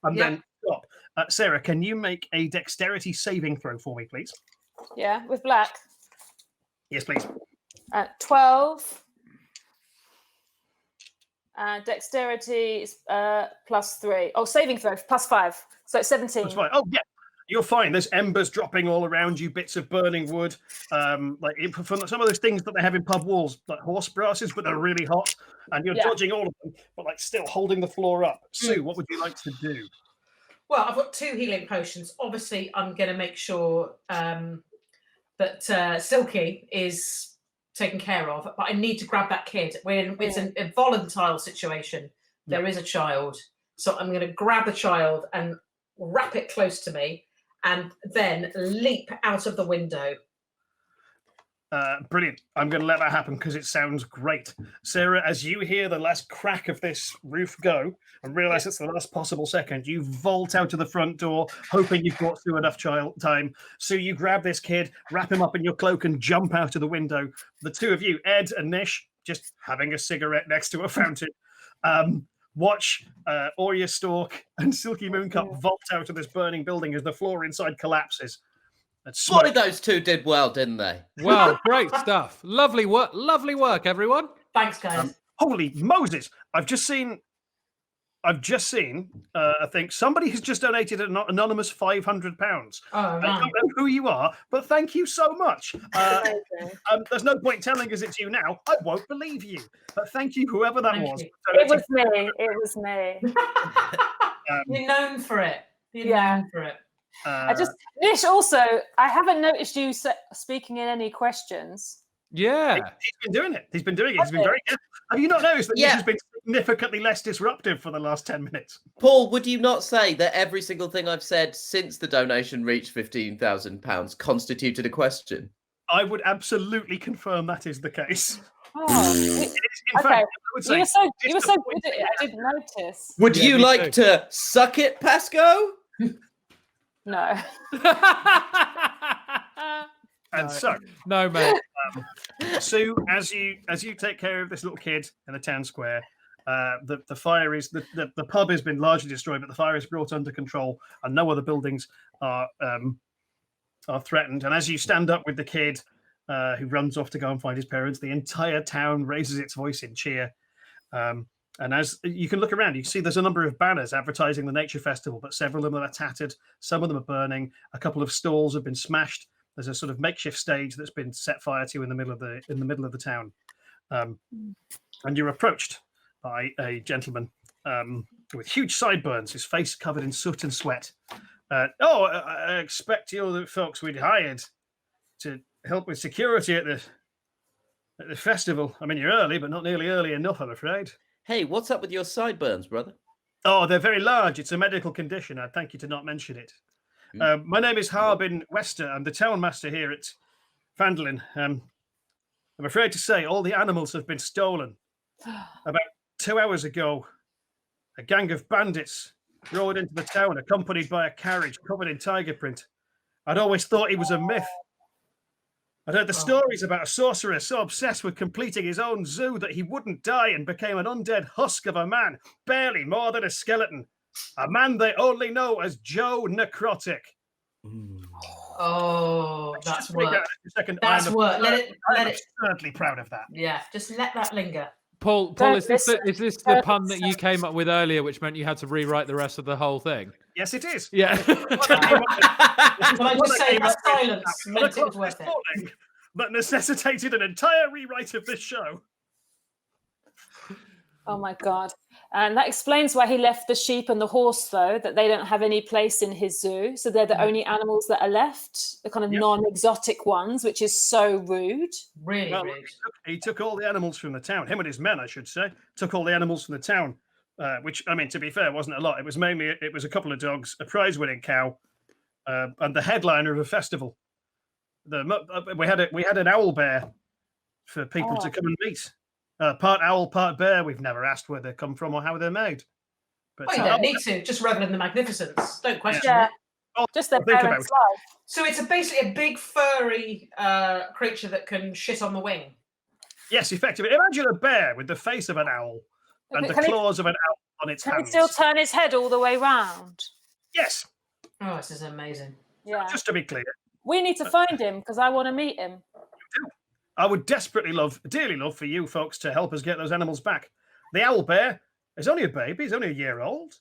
and then stop. Sarah, can you make a dexterity saving throw for me, please? Yeah, with Black. Yes, please. 12. Dexterity is +3. Oh, saving throw +5. So it's 17. That's fine. Oh, yeah. You're fine. There's embers dropping all around you, bits of burning wood, like from some of those things that they have in pub walls, like horse brasses, but they're really hot, and you're dodging all of them, but like still holding the floor up. Sue, what would you like to do? Well, I've got 2 healing potions. Obviously, I'm going to make sure that Silky is taken care of, but I need to grab that kid. It's a volatile situation. There is a child, so I'm going to grab the child and wrap it close to me, and then leap out of the window. Brilliant. I'm going to let that happen because it sounds great. Sarah, as you hear the last crack of this roof go and realise it's the last possible second, you vault out of the front door, hoping you've got through enough time. So you grab this kid, wrap him up in your cloak and jump out of the window. The two of you, Ed and Nish, just having a cigarette next to a fountain, watch Orya Stork and Silky Mooncup vault out of this burning building as the floor inside collapses. Boy, those two did well, didn't they? Well, great stuff. Lovely work, everyone. Thanks, guys. Holy Moses! I've just seen. I think somebody has just donated an anonymous £500. I don't know who you are, but thank you so much. There's no point telling us it's you now. I won't believe you. But thank you, whoever that was. It was me. It was me. You're known for it. You're known for it. Nish, also, I haven't noticed you speaking in any questions. Yeah. He's been doing it. He's been very good. Have you not noticed that Nish has been significantly less disruptive for the last 10 minutes? Paul, would you not say that every single thing I've said since the donation reached £15,000 constituted a question? I would absolutely confirm that is the case. Oh, in fact, you were so good at it. I didn't notice. Would you like to suck it, Pascoe? No. And so, no, mate. Sue, as you take care of this little kid in the town square, the fire is the pub has been largely destroyed, but the fire is brought under control, and no other buildings are threatened. And as you stand up with the kid, who runs off to go and find his parents, the entire town raises its voice in cheer. And as you can look around, you can see there's a number of banners advertising the Nature Festival, but several of them are tattered. Some of them are burning. A couple of stalls have been smashed. There's a sort of makeshift stage that's been set fire to in the middle of the town. And you're approached by a gentleman with huge sideburns, his face covered in soot and sweat. I expect you're the folks we'd hired to help with security at the festival. I mean, you're early, but not nearly early enough, I'm afraid. Hey, what's up with your sideburns, brother? Oh, they're very large. It's a medical condition. I'd thank you to not mention it. My name is Harbin Wester. I'm the town master here at Fandolin. I'm afraid to say all the animals have been stolen. About 2 hours ago, a gang of bandits rode into the town, accompanied by a carriage covered in tiger print. I'd always thought he was a myth. I'd heard the stories about a sorcerer so obsessed with completing his own zoo that he wouldn't die and became an undead husk of a man, barely more than a skeleton. A man they only know as Joe Necrotic. Oh, that's work. That's work. I'm absurdly proud of that. Yeah, just let that linger. Paul, is this the pun that you came up with earlier, which meant you had to rewrite the rest of the whole thing? Yes, it is. Yeah. Well, I just say that silence meant it was worth it. That necessitated an entire rewrite of this show. Oh my God. And that explains why he left the sheep and the horse, though, that they don't have any place in his zoo. So they're the only animals that are left, the kind of non-exotic ones, which is so rude. Really rude. He took all the animals from the town. Him and his men, I should say, took all the animals from the town. Which, I mean, to be fair, wasn't a lot. It was a couple of dogs, a prize-winning cow, and the headliner of a festival. We had an owl bear for people to come and meet. Part owl, part bear. We've never asked where they come from or how they're made. But you don't need to. Just revel in the magnificence. Don't question it. Just their parents' life. So it's basically a big furry creature that can shit on the wing. Yes, effectively. Imagine a bear with the face of an owl and the claws of an owl on its hands. Can he still turn his head all the way round? Yes. Oh, this is amazing. Yeah. Just to be clear. We need to find him because I want to meet him. I would dearly love for you folks to help us get those animals back. The owl bear is only a baby. He's only a year old.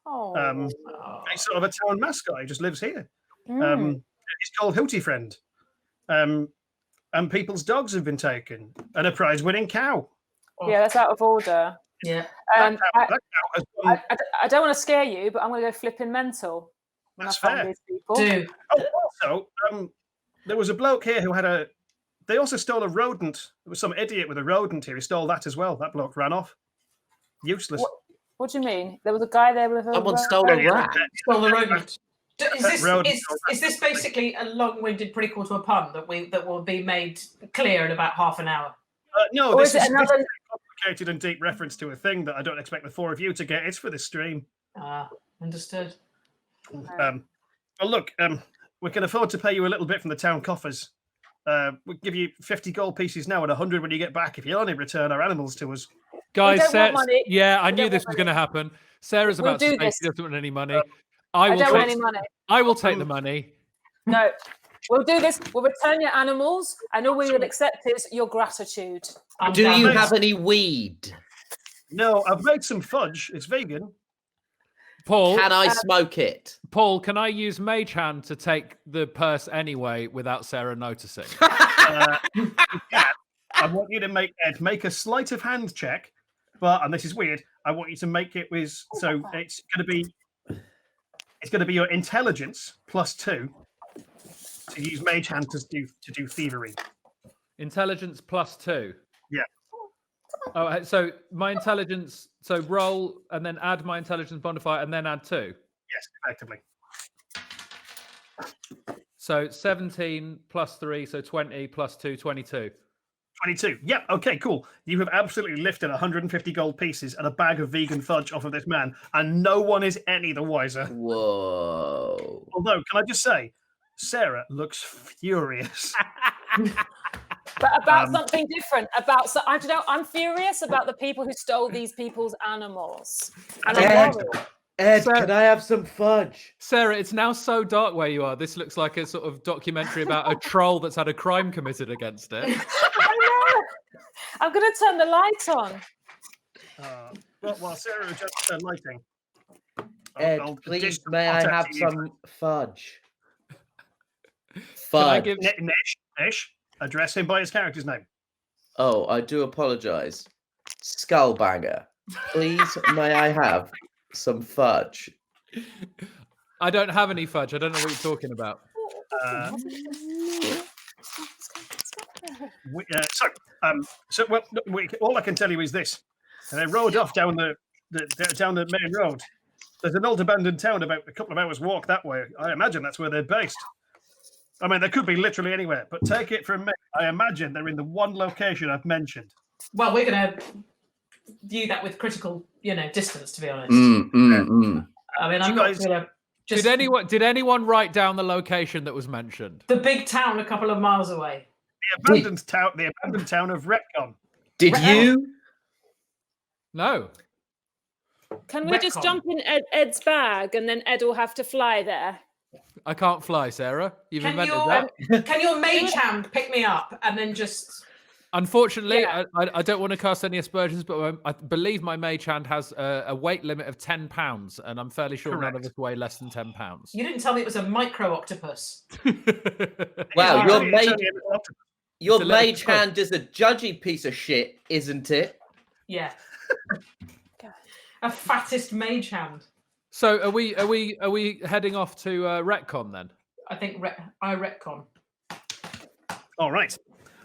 He's sort of a town mascot. He just lives here. He's called Hootie Friend. And people's dogs have been taken. And a prize-winning cow. Yeah, that's out of order. Yeah. I don't want to scare you, but I'm going to go flipping mental. That's fair. These people. Also, there was a bloke here who had they also stole a rodent. There was some idiot with a rodent here. He stole that as well. That bloke ran off. Useless. What do you mean? There was a guy there with a Someone stole a rat. Stole the rodent. Is this basically a long-winded prequel to a pun that will be made clear in about half an hour? No, this is another complicated and deep reference to a thing that I don't expect the four of you to get. It's for the stream. Understood. Well, look, we can afford to pay you a little bit from the town coffers. We'll give you 50 gold pieces now and 100 when you get back if you'll only return our animals to us. Guys, yeah, I knew this was going to happen. Sarah's about to say she doesn't want any money. I don't want any money. I will take the money. No, we'll do this. We'll return your animals, and all we will accept is your gratitude. Do you have any weed? No, I've made some fudge. It's vegan. Paul, can I smoke it? Paul, can I use Mage Hand to take the purse anyway without Sarah noticing? I want you to make a sleight of hand check, and this is weird. I want you to make it with it's going to be your intelligence +2 to use Mage Hand to do thievery. Intelligence +2. Yeah. Oh, so my intelligence. So roll and then add my intelligence modifier and then add 2. Yes, effectively. So 17 +3, so 20 +2, 22. 22. Yeah, okay, cool. You have absolutely lifted 150 gold pieces and a bag of vegan fudge off of this man, and no one is any the wiser. Whoa. Although, can I just say, Sarah looks furious. But about something different. I don't know. I'm furious about the people who stole these people's animals. And Ed, can I have some fudge? Sarah, it's now so dark where you are. This looks like a sort of documentary about a troll that's had a crime committed against it. I know. I'm going to turn the light on. While Sarah adjusts lighting. Ed, please, may I have some fudge? Fudge. Can I give Nish? Address him by his character's name. Oh, I do apologise. Skullbanger. Please, may I have some fudge? I don't have any fudge. I don't know what you're talking about. All I can tell you is this: and they rode off down the main road. There's an old abandoned town about a couple of hours' walk that way. I imagine that's where they're based. I mean, they could be literally anywhere, but take it from me. I imagine they're in the one location I've mentioned. Well, we're going to view that with critical, distance, to be honest. I mean, I'm not going to just... Did anyone write down the location that was mentioned? The big town a couple of miles away. The abandoned town of Retcon. Did you? No. Can we just jump in Ed's bag and then Ed will have to fly there? I can't fly, Sarah. You've invented that. Can your mage hand pick me up and then just... Unfortunately, I don't want to cast any aspersions, but I believe my mage hand has a weight limit of 10 pounds, and I'm fairly sure none of us weigh less than 10 pounds. You didn't tell me it was a micro octopus. Wow, your mage hand is a judgy piece of shit, isn't it? Yeah. A fattest mage hand. So are we heading off to retcon then? I think I retcon. All right.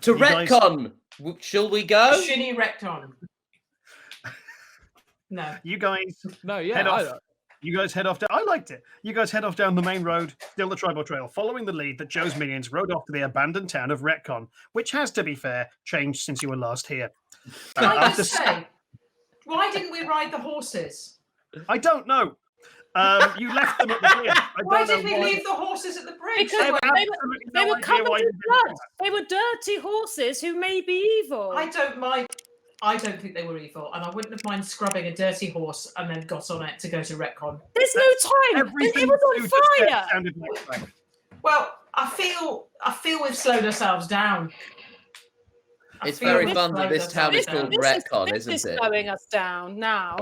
To You guys- retcon. Shall we go? Shinny retcon. No. You guys No, yeah. head off. You guys head off. I liked it. You guys head off down the main road, still the tribal trail, following the lead that Joe's minions rode off to the abandoned town of Retcon, which has, to be fair, changed since you were last here. Can I after just say, why didn't we ride the horses? I don't know. You left them at the bridge. Why did we leave the horses at the bridge? Because they were covered why in you did blood. They were dirty horses who may be evil. I don't mind. I don't think they were evil, and I wouldn't have minded scrubbing a dirty horse and then got on it to go to retcon. There's no time. Everything It was you on just said fire. sounded like fire. Well, I feel we've slowed ourselves down. It's very fun that this town is called retcon, This isn't is it? slowing us down now.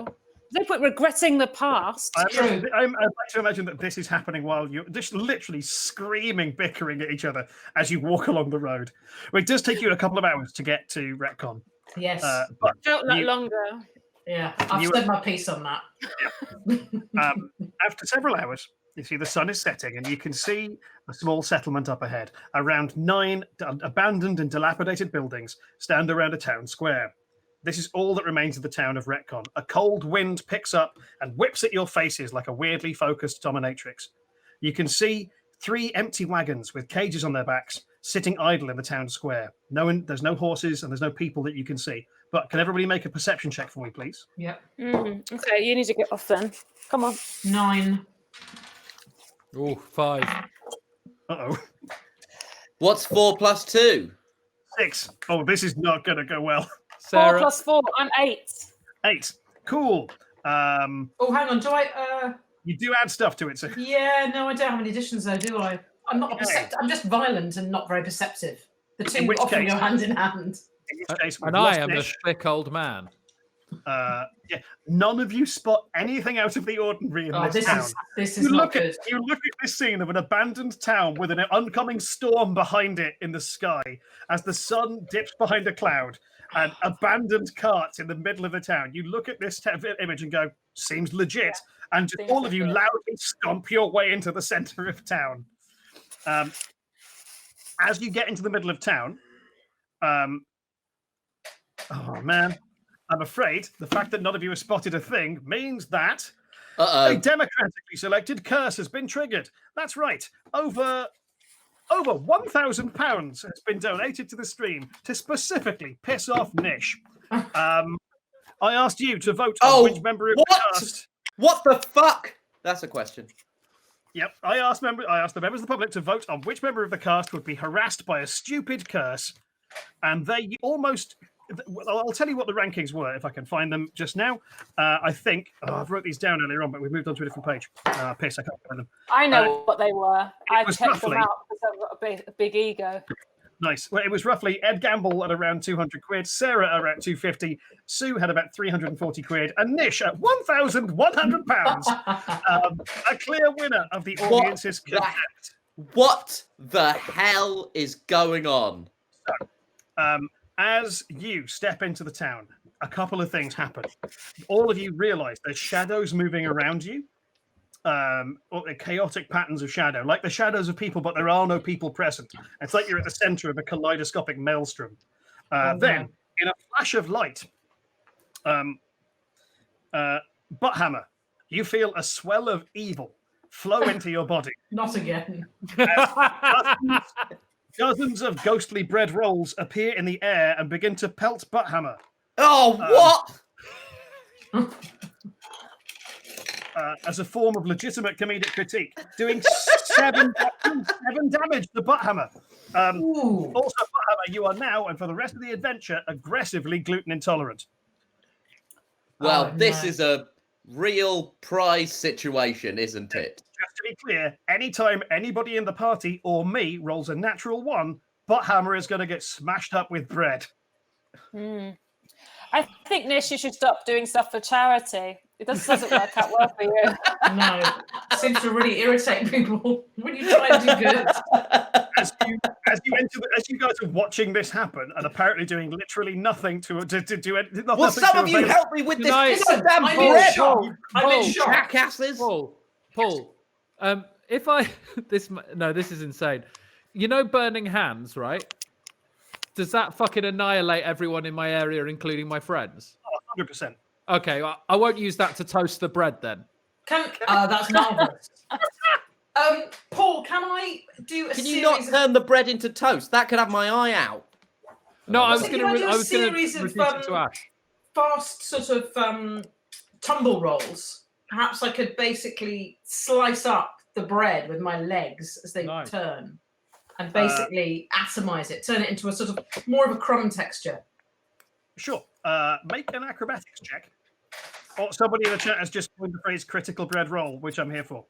There's no point regretting the past. I'd like to imagine that this is happening while you're just literally screaming, bickering at each other as you walk along the road. It does take you a couple of hours to get to retcon. Yes. But Felt like you- longer. Yeah, I've said my piece on that. After several hours, you see the sun is setting and you can see a small settlement up ahead. Around 9 abandoned and dilapidated buildings stand around a town square. This is all that remains of the town of Retcon. A cold wind picks up and whips at your faces like a weirdly focused dominatrix. You can see 3 empty wagons with cages on their backs sitting idle in the town square. There's no horses and there's no people that you can see. But can everybody make a perception check for me, please? Yep. Okay, you need to get off then. Come on. 9. Oh, 5. Uh-oh. What's 4 plus 2? 6. Oh, this is not going to go well. 4 plus 4. I'm 8. 8. Cool. Oh, hang on. Do I? You do add stuff to it, so Yeah. No, I don't have any additions though, do I? I'm not. I'm just violent and not very perceptive. The two which often case- go hand in hand. in which case, we've And I lost am a Nish. thick old man. Yeah, none of you spot anything out of the ordinary in Oh, this town. this is You not look good. at this scene of an abandoned town with an oncoming storm behind it in the sky as the sun dips behind a cloud and abandoned carts in the middle of the town. You look at this image and go, seems legit, and just seems all of you legit. loudly stomp your way into the center of town. As you get into the middle of town, oh man, I'm afraid the fact that none of you have spotted a thing means that a democratically selected curse has been triggered. That's right. Over £1,000 has been donated to the stream to specifically piss off Nish. I asked you to vote on which member of the cast. What the fuck? That's a question. Yep, I asked the members of the public to vote on which member of the cast would be harassed by a stupid curse, and they almost. I'll tell you what the rankings were if I can find them just now. I think I've wrote these down earlier on, but we've moved on to a different page. Piss, I can't find them. I know what they were. I was checked them roughly- out because I've got a big ego. Nice. Well, it was roughly Ed Gamble at around 200 quid, Sarah around 250, Sue had about 340 quid, and Nish at £1,100. A clear winner of the audience's concept. What the hell is going on? As you step into the town, a couple of things happen. All of you realize there's shadows moving around you. Chaotic patterns of shadow, like the shadows of people, but there are no people present. It's like you're at the center of a kaleidoscopic maelstrom. Then, in a flash of light, Butthammer, you feel a swell of evil flow into your body. Not again. Dozens of ghostly bread rolls appear in the air and begin to pelt Butthammer. Oh, what? As a form of legitimate comedic critique, doing 7 damage to Butthammer. Also, Butthammer, you are now, and for the rest of the adventure, aggressively gluten intolerant. Well, this is a real prize situation, isn't it? Just to be clear, anytime anybody in the party or me rolls a natural 1, Butthammer is going to get smashed up with bread. I think, Nish, you should stop doing stuff for charity. It doesn't work out well for you. No, it seems to really irritate people when you try and do good. as you guys are watching this happen and apparently doing literally nothing to do it. Will some of you help me with this goddamn I'm in bread? shock. I'm in shock. Jackasses. Paul, if I this is insane. You know, burning hands, right? Does that fucking annihilate everyone in my area, including my friends? 100%. Okay, I won't use that to toast the bread then. That's marvelous. Paul, can I do a Can series you not turn the bread into toast? That could have my eye out. No, I was Can going I do to. a I was going to series reduce of it to ash. fast sort of tumble rolls? Perhaps I could basically slice up the bread with my legs as they turn, and basically atomize it, turn it into a sort of more of a crumb texture. Sure. Make an acrobatics check. Or somebody in the chat has just coined the phrase critical bread roll, which I'm here for.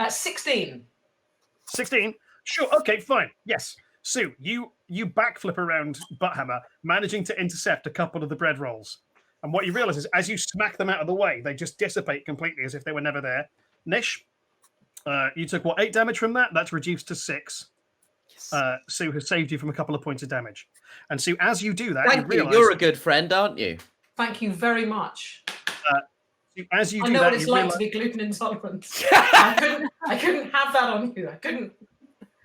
16. 16? Sure. Okay, fine. Yes. Sue, you backflip around Butthammer, managing to intercept a couple of the bread rolls. And what you realize is as you smack them out of the way, they just dissipate completely as if they were never there. Nish, you took, 8 damage from that? That's reduced to 6. Yes. Sue has saved you from a couple of points of damage. And Sue, as you do that, Thank you. You're a good friend, aren't you? Thank you very much. As you I do know that, what it's you like realize... to be gluten intolerant. I couldn't have that on you. I couldn't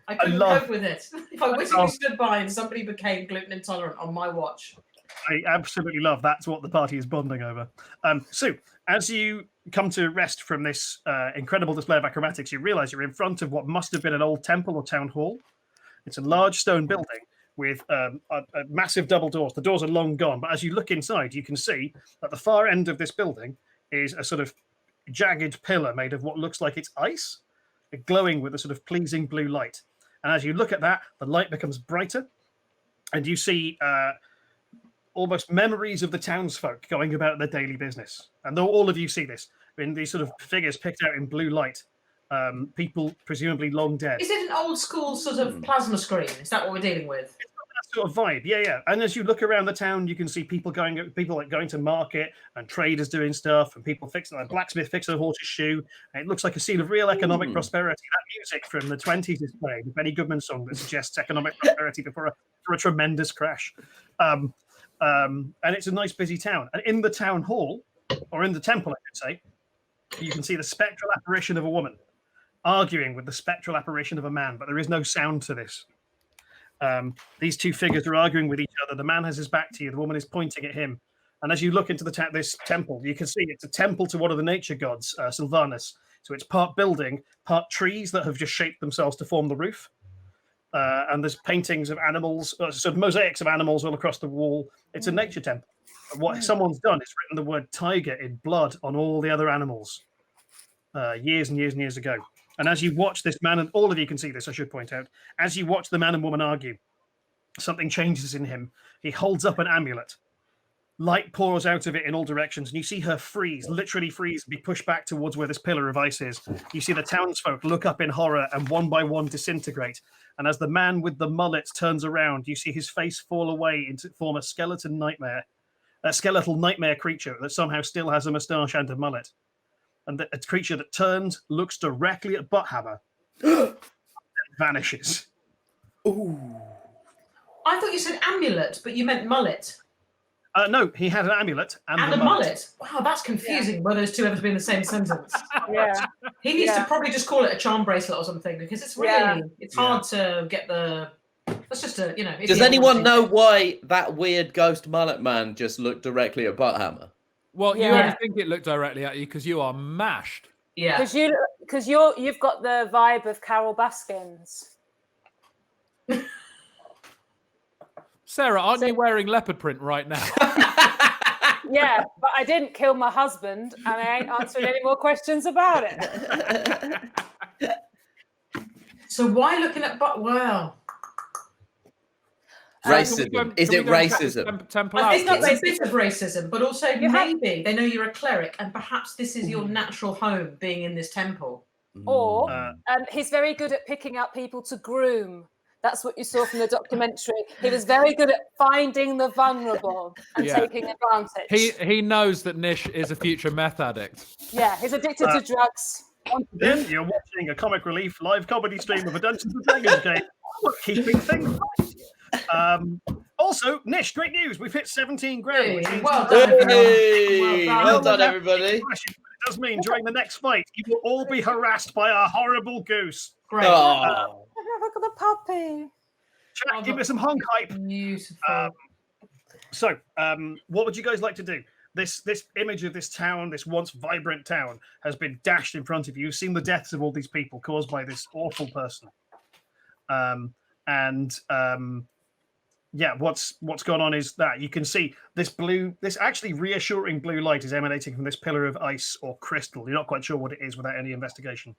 cope with it. If I wittingly stood by and somebody became gluten intolerant on my watch. I absolutely love that's what the party is bonding over. Sue, as you come to rest from this incredible display of acrobatics, you realize you're in front of what must have been an old temple or town hall. It's a large stone building with a massive double doors. The doors are long gone, but as you look inside, you can see at the far end of this building is a sort of jagged pillar made of what looks like it's ice, glowing with a sort of pleasing blue light. And as you look at that, the light becomes brighter, and you see almost memories of the townsfolk going about their daily business. And though all of you see this, in these sort of figures picked out in blue light, people presumably long dead. Is it an old school sort of plasma screen? Is that what we're dealing with? That sort of vibe, yeah. And as you look around the town, you can see people going to market and traders doing stuff, and people fixing, like blacksmith fixing a horse's shoe. And it looks like a scene of real economic prosperity. That music from the 20s is playing, the Benny Goodman song that suggests economic prosperity before a tremendous crash. And it's a nice busy town. And in the town hall, or in the temple, I should say, you can see the spectral apparition of a woman arguing with the spectral apparition of a man, but there is no sound to this. These two figures are arguing with each other. The man has his back to you. The woman is pointing at him. And as you look into this temple, you can see it's a temple to one of the nature gods, Sylvanus. So it's part building, part trees that have just shaped themselves to form the roof. And there's paintings of animals, sort of mosaics of animals all across the wall. It's a nature temple. And what someone's done is written the word tiger in blood on all the other animals years and years and years ago. And as you watch this man, and all of you can see this, I should point out, as you watch the man and woman argue, something changes in him. He holds up an amulet. Light pours out of it in all directions, and you see her freeze, literally freeze, and be pushed back towards where this pillar of ice is. You see the townsfolk look up in horror and one by one disintegrate. And as the man with the mullet turns around, you see his face fall away into form a skeletal nightmare creature that somehow still has a moustache and a mullet. And a creature that turns, looks directly at Butthammer, and vanishes. Ooh. I thought you said amulet, but you meant mullet. No, he had an amulet and a mullet. Wow, that's confusing. Were those two ever to be in the same sentence? Yeah. He needs to probably just call it a charm bracelet or something, because it's really it's hard to get the. That's just a Does anyone know why that weird ghost mullet man just looked directly at Butthammer? Well, you only think it looked directly at you because you are mashed. Yeah. Because you've got the vibe of Carol Baskins. Sarah, aren't you wearing leopard print right now? Yeah, but I didn't kill my husband, and I ain't answering any more questions about it. So why looking at well? Racism. Is it racism? I think it's a bit of racism, but also maybe they know you're a cleric, and perhaps this is your natural home, being in this temple. Or he's very good at picking out people to groom. That's what you saw from the documentary. He was very good at finding the vulnerable and taking advantage. He knows that Nish is a future meth addict. Yeah, he's addicted to drugs. Once again, you're watching a comic relief live comedy stream of a Dungeons and Dragons game. keeping things right. Also, Nish, great news. We've hit 17 grand. Hey, which means well done, everyone. Hey, Well well done. done, everybody. It does mean during the next fight, you will all be harassed by a horrible goose. Great. Oh. Look at the puppy. Chat, give me some hunk hype. Beautiful. So, what would you guys like to do? This image of this town, this once vibrant town, has been dashed in front of you. You've seen the deaths of all these people caused by this awful person. Yeah, what's gone on is that you can see this actually reassuring blue light is emanating from this pillar of ice or crystal. You're not quite sure what it is without any investigation.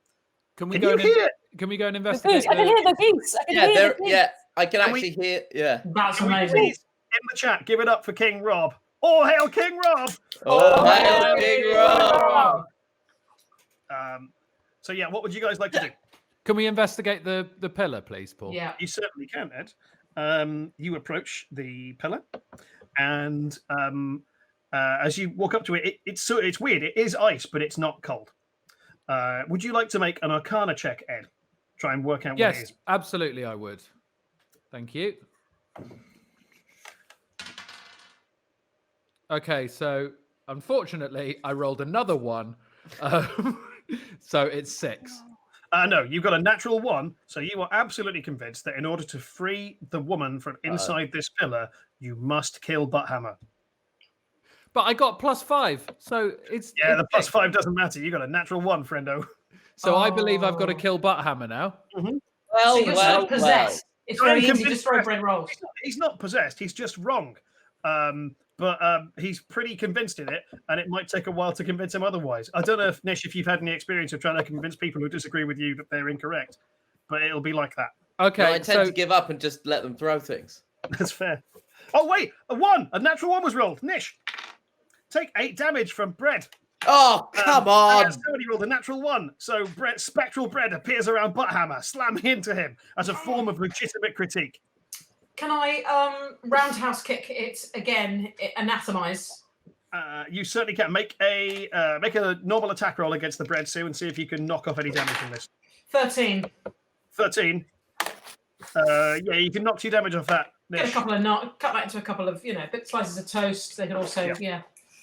Can we Can you hear it? Can we go and The investigate? geese. I can hear the geese. I can hear the geese. Yeah, I can Can actually hear. Yeah. That's Can we amazing. please, in the chat, give it up for King Rob. All hail King Rob! Oh, hail King Rob! So yeah, what would you guys like to do? Can we investigate the pillar, please, Paul? Yeah. You certainly can, Ed. You approach the pillar, and as you walk up to it, it's weird. It is ice, but it's not cold. Would you like to make an Arcana check, Ed? Try and work out what it Yes, is. absolutely, I would. Thank you. Okay, so unfortunately, I rolled another one, so it's 6. No, you've got a natural 1, so you are absolutely convinced that in order to free the woman from inside this pillar, you must kill Butthammer. But I got +5, so it's The +5 doesn't matter. You got a natural 1, friendo. So I believe I've got to kill Butthammer now. Mm-hmm. So you're sort of possessed. It's very easy to destroy bread rolls. He's not possessed. He's just wrong. But he's pretty convinced in it, and it might take a while to convince him otherwise. I don't know, Nish, if you've had any experience of trying to convince people who disagree with you that they're incorrect, but it'll be like that. Okay, No, I tend to give up and just let them throw things. That's fair. Oh, wait, a natural 1 was rolled. Nish, take 8 damage from bread. Oh, come on. Somebody rolled a natural 1. So spectral bread appears around Butthammer, slamming into him as a form of legitimate critique. Can I roundhouse kick it again? Anatomize. You certainly can. Make a normal attack roll against the bread, Sue, and see if you can knock off any damage from this. 13. 13. Yeah, you can knock 2 damage off that. Get a couple of cut that into a couple of bit slices of toast. They can also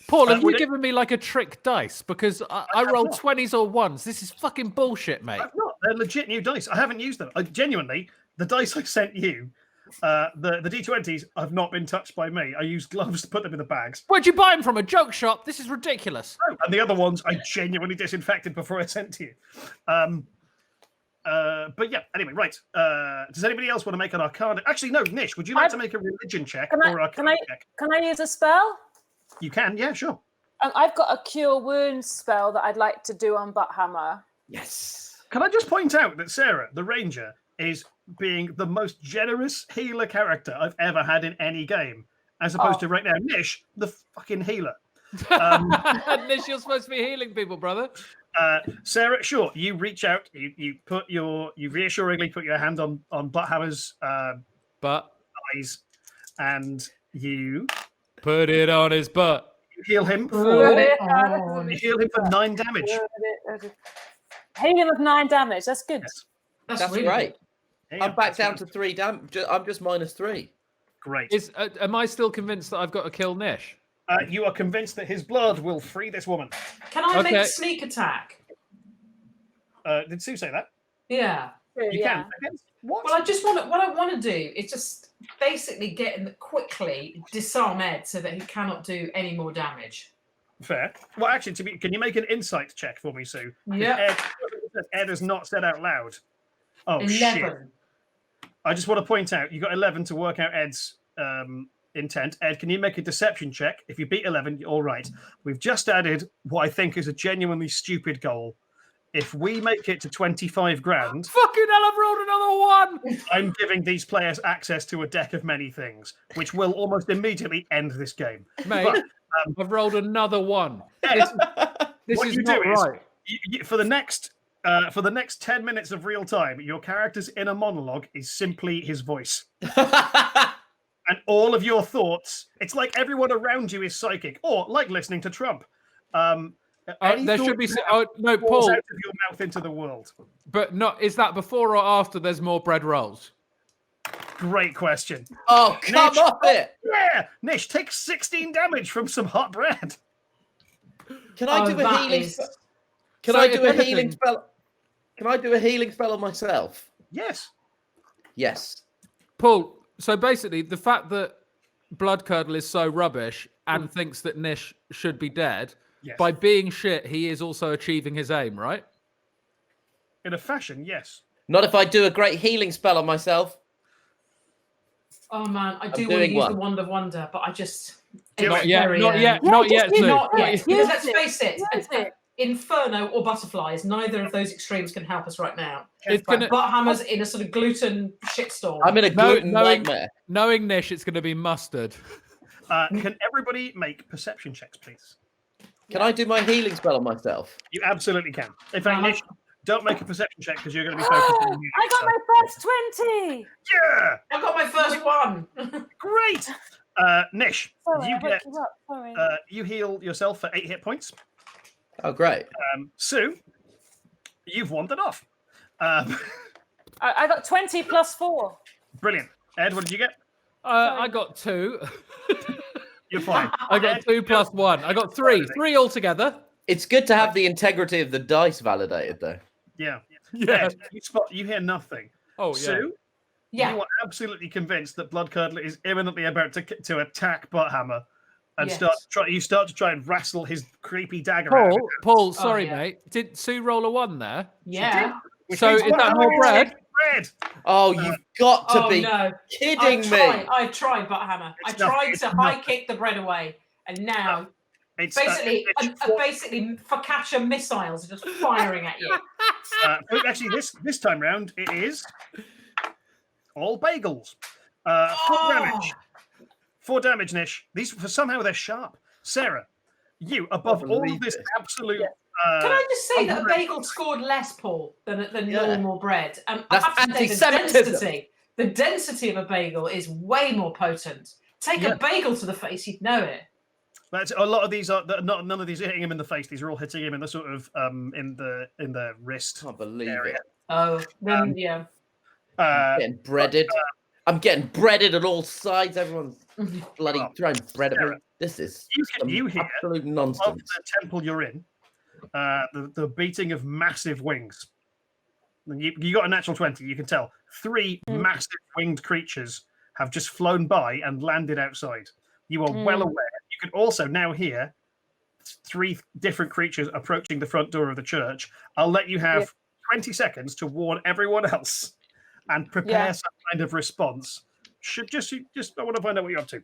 Paul, have you given me like a trick dice? Because I rolled 20s or 1s. This is fucking bullshit, mate. I've not. They're legit new dice. I haven't used them. Genuinely, the dice I sent you, the D20s, have not been touched by me. I used gloves to put them in the bags. Where'd you buy them from? A joke shop? This is ridiculous. Oh, and the other ones I genuinely disinfected before I sent to you. But yeah, anyway, right. Does anybody else want to make an Arcana? Actually, no, Nish, would you like to make a religion check or Arcana check? Can I use a spell? You can, yeah, sure. I've got a cure wounds spell that I'd like to do on Butthammer. Yes. Can I just point out that Sara, the ranger, is being the most generous healer character I've ever had in any game, as opposed to right now, Nish, the fucking healer. Nish, you're supposed to be healing people, brother. Sara, sure, you reach out, you reassuringly put your hand on Butthammer's eyes, and you put it on his butt. You heal him for 9 damage. Heal him with 9 damage. That's good. Yes. That's really great. Yeah, I'm back down to 3 damage. I'm just -3. Great. Am I still convinced that I've got to kill Nish? You are convinced that his blood will free this woman. Can I make a sneak attack? Did Sue say that? Yeah. You can. What? Well, what I want to do is just basically quickly disarm Ed so that he cannot do any more damage. Fair. Well, actually, can you make an insight check for me, Sue? Yeah. Ed has not said out loud. Oh, 11. shit. I just want to point out, you got 11 to work out Ed's intent. Ed, can you make a deception check? If you beat 11, you're all right. We've just added what I think is a genuinely stupid goal. If we make it to 25 grand... Fucking hell, I've rolled another 1! I'm giving these players access to a deck of many things, which will almost immediately end this game. Mate, but, I've rolled another 1. This is not right. For the next 10 minutes of real time, your character's inner monologue is simply his voice. And all of your thoughts, it's like everyone around you is psychic, or like listening to Trump. There should be no Paul out of your mouth into the world. But is that before or after there's more bread rolls? Great question. Oh, come off it! Yeah, Nish, take 16 damage from some hot bread. Can I do a healing? Can I do a healing spell? Can I do a healing spell on myself? Yes. Yes. Paul, so basically, the fact that Blood Curdle is so rubbish and thinks that Nish should be dead, by being shit, he is also achieving his aim, right? In a fashion, yes. Not if I do a great healing spell on myself. Oh man, I do want to use the Wand of Wonder, but I just not yet, not yet, not yet, Sue. Not yet. Because let's face it, Inferno or butterflies, neither of those extremes can help us right now. It's gonna Butthammer's in a sort of gluten shitstorm. I'm in a gluten nightmare. Knowing Nish, it's going to be mustard. Can everybody make perception checks, please? Can I do my healing spell on myself? You absolutely can. In fact, Nish, don't make a perception check because you're going to be focused on you. I got my first 20. Yeah! I got my first one. Great! Nish, Sorry, you I woke get you up. Sorry. you heal yourself for 8 hit points. Oh, great. Sue, you've wandered off. I got 20 plus 4. Brilliant. Ed, what did you get? I got 2. You're fine. I got 2 plus 1. I got 3. 3 altogether. It's good to have the integrity of the dice validated, though. Yeah. Yeah. Ed, you hear nothing. Oh, Sue, you are absolutely convinced that Blood Curdle is imminently about to attack Butthammer and start to try and wrestle his creepy dagger out of his Paul, sorry, mate. Did Sue roll a 1 there? Yeah. So is that more bread? Oh, you've got to be kidding me. I've tried, Butthammer. I tried to high kick the bread away, and now basically focaccia missiles are just firing at you. Actually, this time round, it is all bagels. 4 damage. 4 damage, Nish. These somehow they're sharp. Sarah, you above all of this absolute. Can I just say that a bagel scored less, Paul, than normal bread? I That's have to say anti-Semitism. the density of a bagel is way more potent. Take a bagel to the face, you'd know it. That's a lot of these are none of these are hitting him in the face. These are all hitting him in the sort of in the wrist. Can't believe area. it. Oh, then yeah. I'm getting breaded. I'm getting breaded at all sides. Everyone's bloody throwing bread at me. This is you hear absolute nonsense. Of the temple you're in, the beating of massive wings. You got a natural 20. You can tell 3 massive winged creatures have just flown by and landed outside. You are well aware. You can also now hear 3 different creatures approaching the front door of the church. I'll let you have 20 seconds to warn everyone else and prepare some kind of response. I want to find out what you're up to.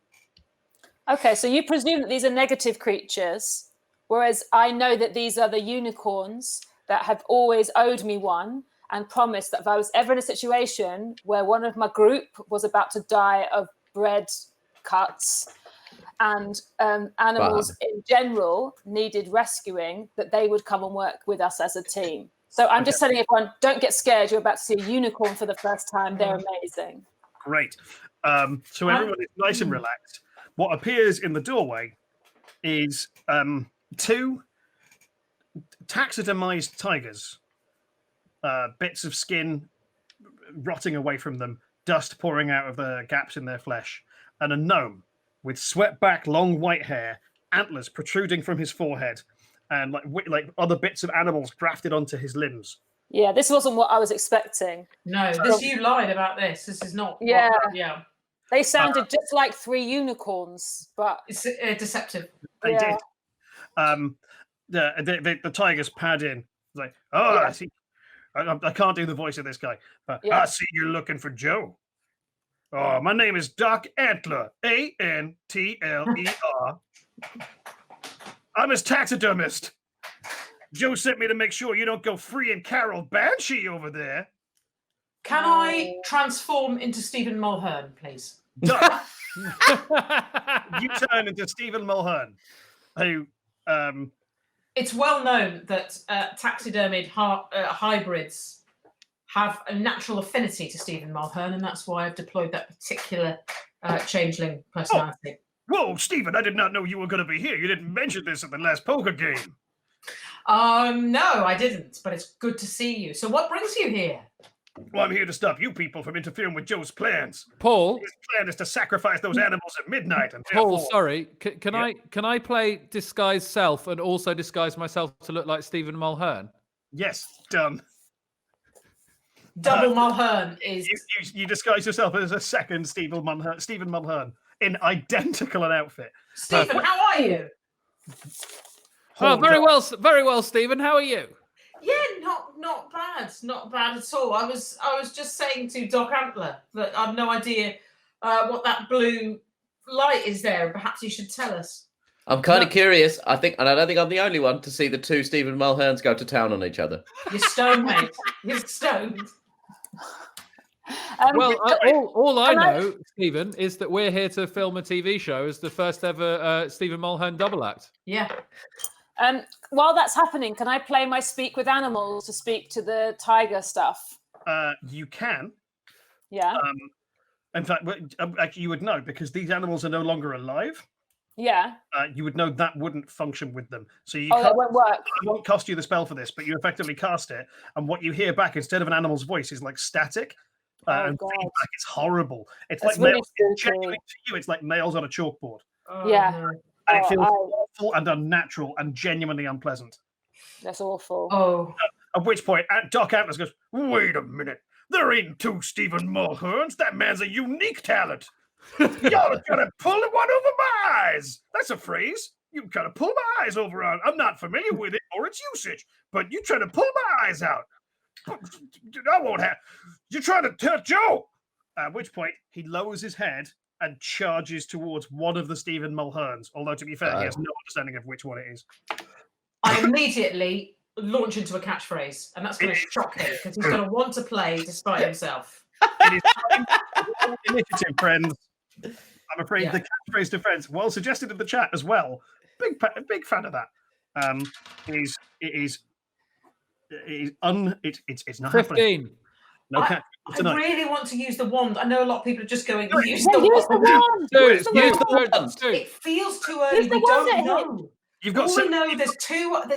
Okay, so you presume that these are negative creatures, whereas I know that these are the unicorns that have always owed me one and promised that if I was ever in a situation where one of my group was about to die of bread cuts and animals in general needed rescuing, that they would come and work with us as a team. So I'm just telling everyone, don't get scared. You're about to see a unicorn for the first time. They're amazing. Great. So everyone is nice and relaxed. What appears in the doorway is 2 taxidermized tigers, bits of skin rotting away from them, dust pouring out of the gaps in their flesh, and a gnome with swept back long white hair, antlers protruding from his forehead, and like other bits of animals grafted onto his limbs. Yeah, this wasn't what I was expecting. No, you lied about this. This is not. Yeah. Yeah. They sounded just like 3 unicorns, but it's deceptive. They did. The tigers pad in. Like, I see. I can't do the voice of this guy, but I see you're looking for Joe. Oh, my name is Doc Antler, Antler. I'm his taxidermist. Joe sent me to make sure you don't go free and Carol Banshee over there. Can I transform into Stephen Mulhern, please? You turn into Stephen Mulhern, who... It's well known that taxidermied hybrids have a natural affinity to Stephen Mulhern, and that's why I've deployed that particular changeling personality. Whoa, Stephen, I did not know you were going to be here. You didn't mention this at the last poker game. No, I didn't, but it's good to see you. So what brings you here? Well, I'm here to stop you people from interfering with Joe's plans. Paul. His plan is to sacrifice those animals at midnight. And Paul, therefore... sorry, can I play disguise self and also disguise myself to look like Stephen Mulhern? Yes, done. Double Mulhern is... You disguise yourself as a second Stephen Mulhern in identical an outfit. Stephen, how are you? Oh, very well, Stephen. How are you? Yeah, not bad. Not bad at all. I was just saying to Doc Antler that I've no idea what that blue light is there. Perhaps you should tell us. I'm kind of curious. I don't think I'm the only one to see the two Stephen Mulherns go to town on each other. You're stoned, mate. You're stoned. All I know, Stephen, is that we're here to film a TV show as the first ever Stephen Mulhern double act. Yeah. While that's happening, can I play my speak with animals to speak to the tiger stuff? You can. Yeah. In fact, actually, you would know because these animals are no longer alive. Yeah. You would know that wouldn't function with them. So you that won't work. It won't cost you the spell for this, but you effectively cast it, and what you hear back instead of an animal's voice is like static. And feedback. It's horrible. It's That's like really genuinely to you. It's like nails on a chalkboard. Yeah. No. And it feels awful and unnatural and genuinely unpleasant. That's awful. Oh. At which point, Doc Atlas goes, "Wait a minute. There ain't two Stephen Mulherns. That man's a unique talent. Y'all are gonna pull one over my eyes. That's a phrase. You kind of pull my eyes over on. I'm not familiar with it or its usage, but you try to pull my eyes out. I won't have. You're trying to touch Joe." At which point, he lowers his head and charges towards one of the Stephen Mulherns. Although, to be fair, he has no understanding of which one it is. I immediately launch into a catchphrase, and that's going to shock him because he's going to want to play despite himself. It is time for initiative, friends. I'm afraid the catchphrase to friends, well suggested in the chat as well. Big fan of that. It's not 15. happening. No catchphrase tonight. I really want to use the wand. I know a lot of people are just going, use Yeah, the use the wand. wand. Use the wand. It feels too early. Use the We wand don't at know. You've got All we know there's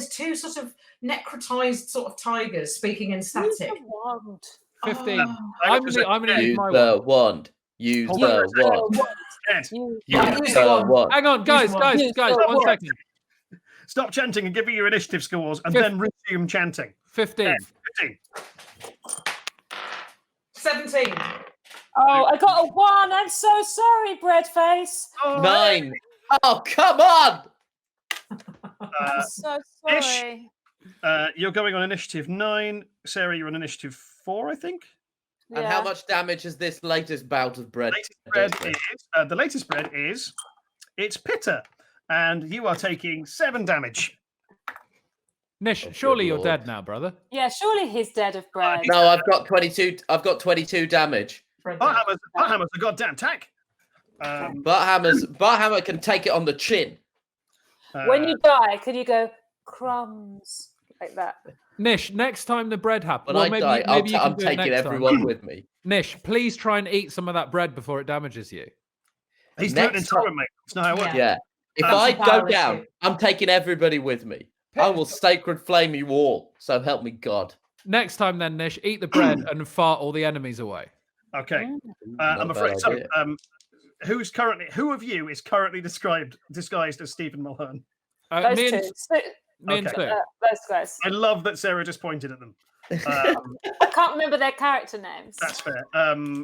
two sort of necrotized sort of tigers speaking in Use static. the wand. 15. Oh. I'm going to use Use my the wand. wand. Use the wand. Use the wand. Hang on, guys, Use the 1 wand. second. Stop chanting and give me your initiative scores, and then resume chanting. 15. 15. 17. Oh, I got a 1. I'm so sorry, Breadface. 9. Oh, come on! I'm so sorry. You're going on initiative 9. Sarah, you're on initiative 4, I think. And how much damage has this latest bout of bread? The latest bread is it's Pitter, and you are taking 7 damage. Nish, surely you're dead now, brother. Yeah, surely he's dead of bread. No, I've got 22. I've got 22 damage. Butthammer's a goddamn tank. Butthammer can take it on the chin. When you die, can you go crumbs like that? Nish, next time the bread happens, When I die, I'm taking everyone with me. Nish, please try and eat some of that bread before it damages you. He's doing it in time, mate. It's not how it works. Yeah. If I go down, I'm taking everybody with me. I will sacred flame you all. So help me God. Next time, then, Nish, eat the bread and fart all the enemies away. Okay. I'm afraid. So, who of you is currently disguised as Stephen Mulhern? Those me two. and Sue. Those guys. I love that Sarah just pointed at them. I can't remember their character names. That's fair.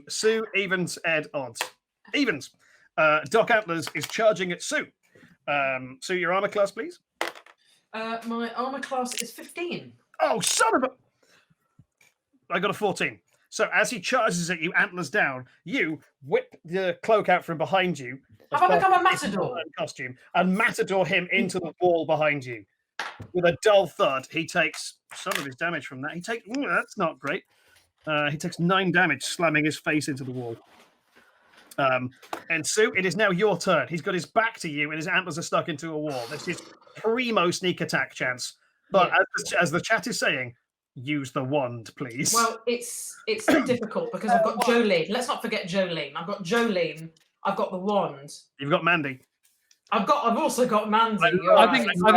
Sue, Evans, Ed, Odds. Evans. Doc Antlers is charging at Sue. Sue, your armor class, please. My armor class is 15. Oh, son of a... I got a 14. So as he charges at you, antlers down, you whip the cloak out from behind you. Have I become a matador? Costume, and matador him into the wall behind you. With a dull thud, he takes some of his damage from that. That's not great. He takes 9 damage, slamming his face into the wall. And Sue, it is now your turn. He's got his back to you, and his antlers are stuck into a wall. This is primo sneak attack chance. But as the chat is saying, use the wand, please. Well, it's difficult because I've got Jolene. Let's not forget Jolene. I've got Jolene. I've got the wand. You've got Mandy. I've also got Mandy. I think how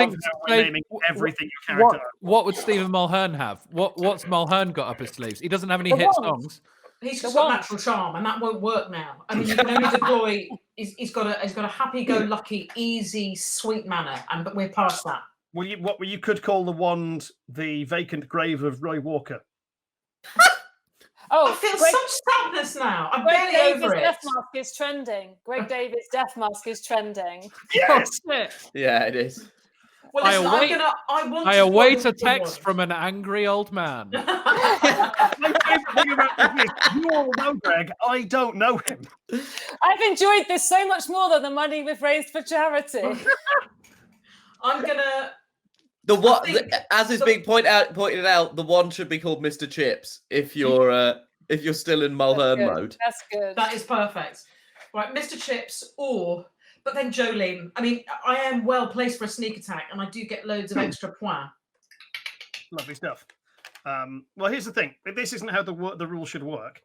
we're naming everything your character. What would Stephen Mulhern have? What's Mulhern got up his sleeves? He doesn't have any hit songs. He's just got natural charm, and that won't work now. I mean, you can only deploy. He's got a happy-go-lucky, easy, sweet manner, but we're past that. Well, you could call the wand the vacant grave of Roy Walker. I feel such sadness now. I'm barely over it. Death mask is trending. Greg David's death mask is trending. Yes. Yeah, it is. Well, listen, I await a text from an angry old man. My favourite thing about this is you all know Greg. I don't know him. I've enjoyed this so much more than the money we've raised for charity. I'm gonna. As is being pointed out, the wand should be called Mr. Chips if you're still in Mulhern mode. That's good. That is perfect. Right, Mr. Chips, but then Jolene. I mean, I am well placed for a sneak attack, and I do get loads of extra points. Lovely stuff. Well, here's the thing. This isn't how the rules should work.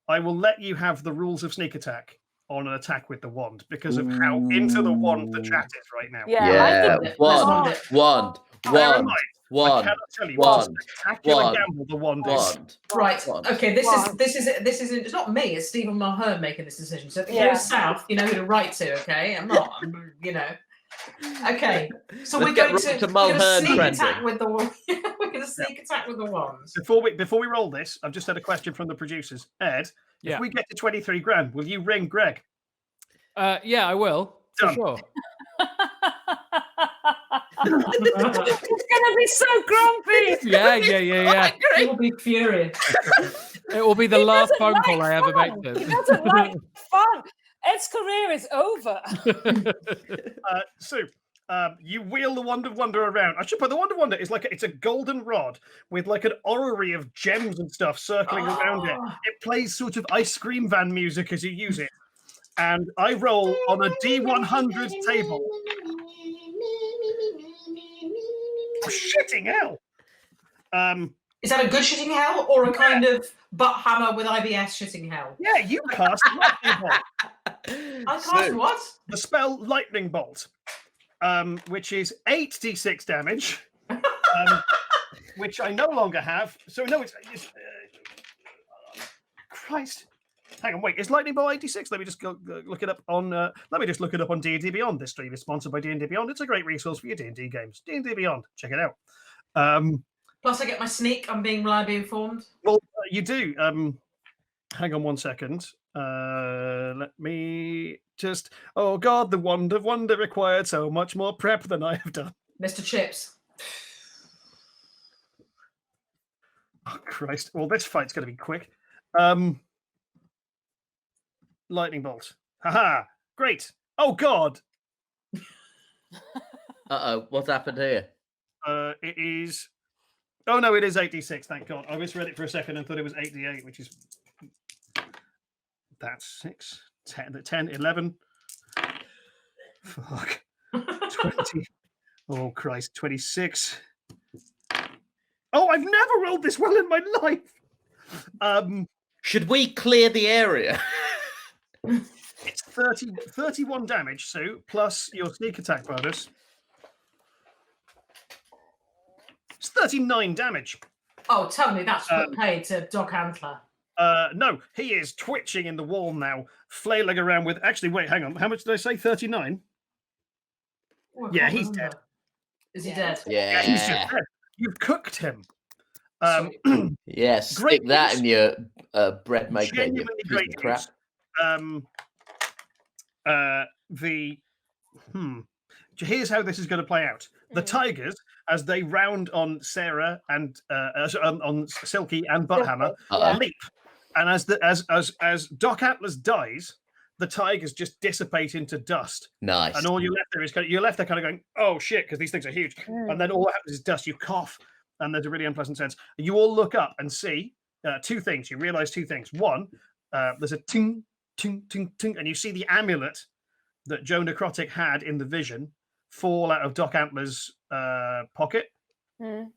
I will let you have the rules of sneak attack on an attack with the wand because of how into the wand the chat is right now. Yeah. Wand. I cannot tell you what a spectacular gamble the wand is. Right. Okay. This is it's not me. It's Stephen Mulhern making this decision. So if it goes south, you know who to write to. Okay. I'm not. Okay. So we're going to sneak attack with the wand. We're going to sneak attack with the wands. Before we roll this, I've just had a question from the producers. Ed, if we get to 23 grand, will you ring Greg? Yeah, I will. For sure. He's gonna be so grumpy. Yeah. He will be furious. It will be the last phone call I ever make to him. He doesn't like fun. Ed's career is over. Sue, you wheel the Wand of Wonder around. I should put the Wand of Wonder is it's a golden rod with like an orrery of gems and stuff circling around it. It plays sort of ice cream van music as you use it. And I roll on a D100 table. Oh, shitting hell. Is that a good shitting hell or a kind of butt hammer with IBS shitting hell? Yeah, you cast Lightning Bolt. I cast what? The spell Lightning Bolt, which is 8d6 damage, which I no longer have. So no, it's Christ. Hang on, wait. Is Lightning Bolt 86? Let me just go look it up on. Let me just look it up on D&D Beyond. This stream is sponsored by D&D Beyond. It's a great resource for your D&D games. D&D Beyond. Check it out. Plus, I get my sneak. I'm being reliably informed. Well, you do. Hang on 1 second. Let me just. Oh God, the Wand of Wonder required so much more prep than I have done. Mr. Chips. Oh Christ! Well, this fight's going to be quick. Lightning bolt. Haha! Great. Oh God. What's happened here? It is. Oh no, it is 8d6. Thank God. I misread it for a second and thought it was 8d8, which is. That's 6, 10, 11. Fuck. 20. Oh Christ, 26. Oh, I've never rolled this well in my life. Should we clear the area? It's 31 damage, Sue, plus your sneak attack bonus. It's 39 damage. Oh, tell me that's paid to Doc Antler. No, he is twitching in the wall now, flailing around with. Actually, wait, hang on. How much did I say? 39? Oh, yeah, he's dead. Is he dead? Yeah, he's just dead. You've cooked him. Yeah, stick that in your bread maker. Genuinely great crap. Here's how this is going to play out. The tigers, as they round on Sara and on Silky and Butthammer, leap, and as Doc Atlas dies, the tigers just dissipate into dust. Nice. And all you're left there is kind of going, oh shit, because these things are huge. And then all that happens is dust. You cough, and there's a really unpleasant sense. You all look up and see two things. You realize two things. One, there's a ting, ting, ting, ting, and you see the amulet that Joe Necrotic had in the vision fall out of Doc Antler's pocket. And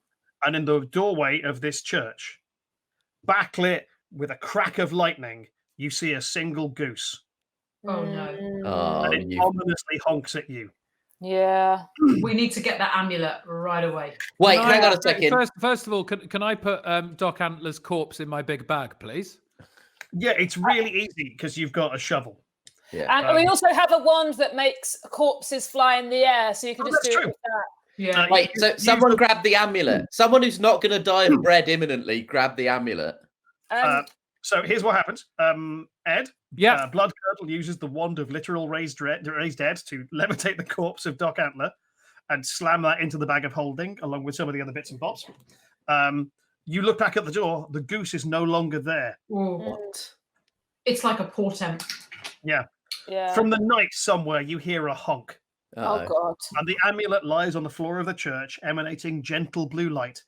in the doorway of this church, backlit with a crack of lightning, you see a single goose. Oh no. Oh, and it you... ominously honks at you. Yeah. We need to get that amulet right away. Wait, hang on a second. First of all, can I put Doc Antler's corpse in my big bag, please? Yeah, it's really easy because you've got a shovel. Yeah. And we also have a wand that makes corpses fly in the air, so you can just do it with that. Yeah. Wait, so someone grab the amulet. Someone who's not going to die of bread imminently, grab the amulet. So here's what happens. Ed, yeah, Blood Curdle uses the wand of literal raised dead to levitate the corpse of Doc Antler and slam that into the bag of holding, along with some of the other bits and bobs. You look back at the door. The goose is no longer there. What? It's like a portent. Yeah. Yeah. From the night somewhere, you hear a honk. Oh, God. And the amulet lies on the floor of the church, emanating gentle blue light.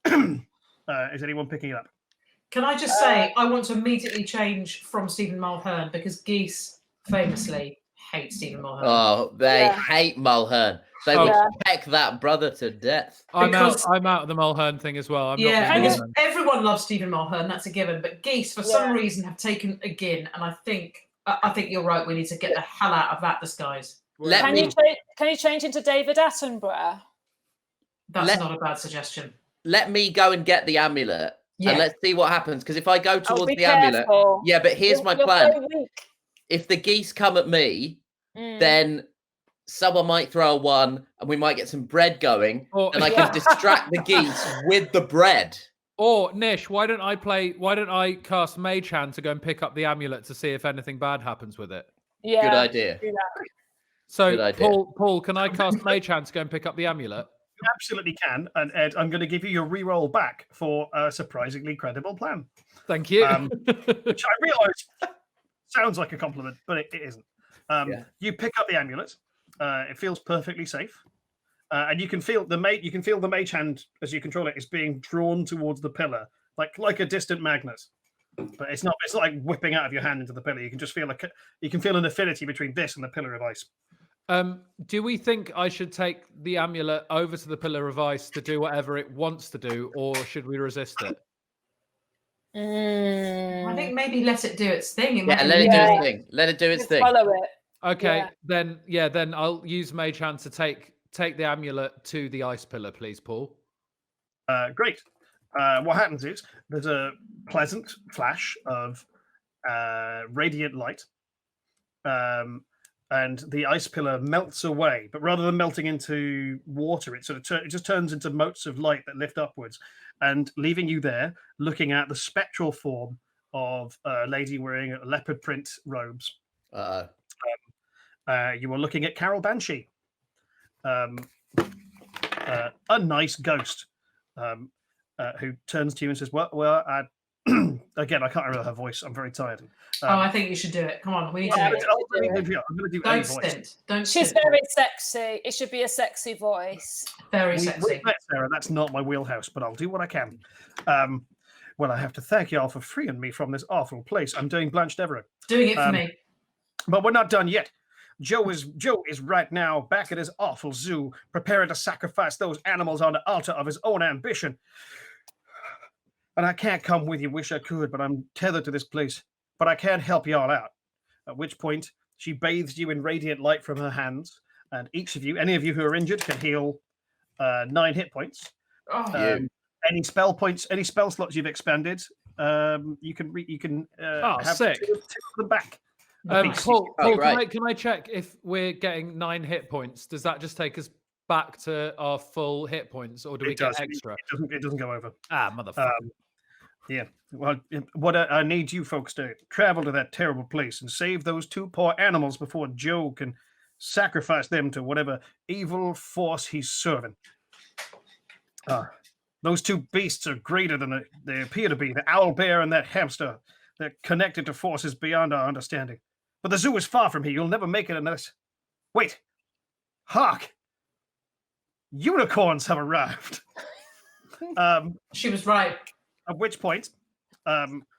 Is anyone picking it up? Can I just say, I want to immediately change from Stephen Mulhern because geese famously hate Stephen Mulhern. Oh, they hate Mulhern. They will peck that brother to death. I'm out of the Mulhern thing as well. I'm not because everyone loves Stephen Mulhern, that's a given. But geese, for some reason, have taken a gin, and I think you're right. We need to get the hell out of that disguise. Can you change into David Attenborough? That's not a bad suggestion. Let me go and get the amulet, and let's see what happens. Because if I go towards the amulet, but here's my plan. So if the geese come at me, then someone might throw a 1, and we might get some bread going, and I can distract the geese with the bread. Or Nish, why don't I cast Mage Hand to go and pick up the amulet to see if anything bad happens with it? Yeah. Good idea. Do that. So, Paul, can I cast Mage Hand to go and pick up the amulet? You absolutely can. And Ed, I'm going to give you your reroll back for a surprisingly credible plan. Thank you. Which I realise sounds like a compliment, but it isn't. You pick up the amulet. It feels perfectly safe, and you can feel the mage hand as you control it is being drawn towards the pillar, like a distant magnet. But it's not like whipping out of your hand into the pillar. You can just feel an affinity between this and the pillar of ice. Do we think I should take the amulet over to the pillar of ice to do whatever it wants to do, or should we resist it? I think maybe let it do its thing. Let it do its thing. Let it do its thing. Follow it. Okay, then I'll use Mage Hand to take the amulet to the ice pillar, please, Paul. Great. What happens is there's a pleasant flash of radiant light, and the ice pillar melts away. But rather than melting into water, it it just turns into motes of light that lift upwards, and leaving you there looking at the spectral form of a lady wearing leopard print robes. You were looking at Carol Banshee, a nice ghost, who turns to you and says, "Well, again, I can't remember her voice. I'm very tired." I think you should do it. Come on, we need to do it. I'm going to do any voice. She's very sexy. It should be a sexy voice. Very sexy. Sarah, that's not my wheelhouse, but I'll do what I can. Well, I have to thank you all for freeing me from this awful place. I'm doing Blanche Devereaux. Doing it for me. But we're not done yet. Joe is right now back at his awful zoo, preparing to sacrifice those animals on the altar of his own ambition. And I can't come with you. Wish I could, but I'm tethered to this place. But I can't help you all out. At which point, she bathes you in radiant light from her hands, and each of you, any of you who are injured, can heal 9 hit points. Any spell points, any spell slots you've expended, you can have sick. two of them back. Paul, can I check if we're getting 9 hit points? Does that just take us back to our full hit points, or do we get extra? It doesn't go over. Motherfucker. Yeah. Well, what I need you folks to travel to that terrible place and save those 2 poor animals before Joe can sacrifice them to whatever evil force he's serving. Those 2 beasts are greater than they appear to be. The owl bear and that hamster. They're connected to forces beyond our understanding. But the zoo is far from here. You'll never make it unless... Wait. Hark! Unicorns have arrived. She was right. At which point...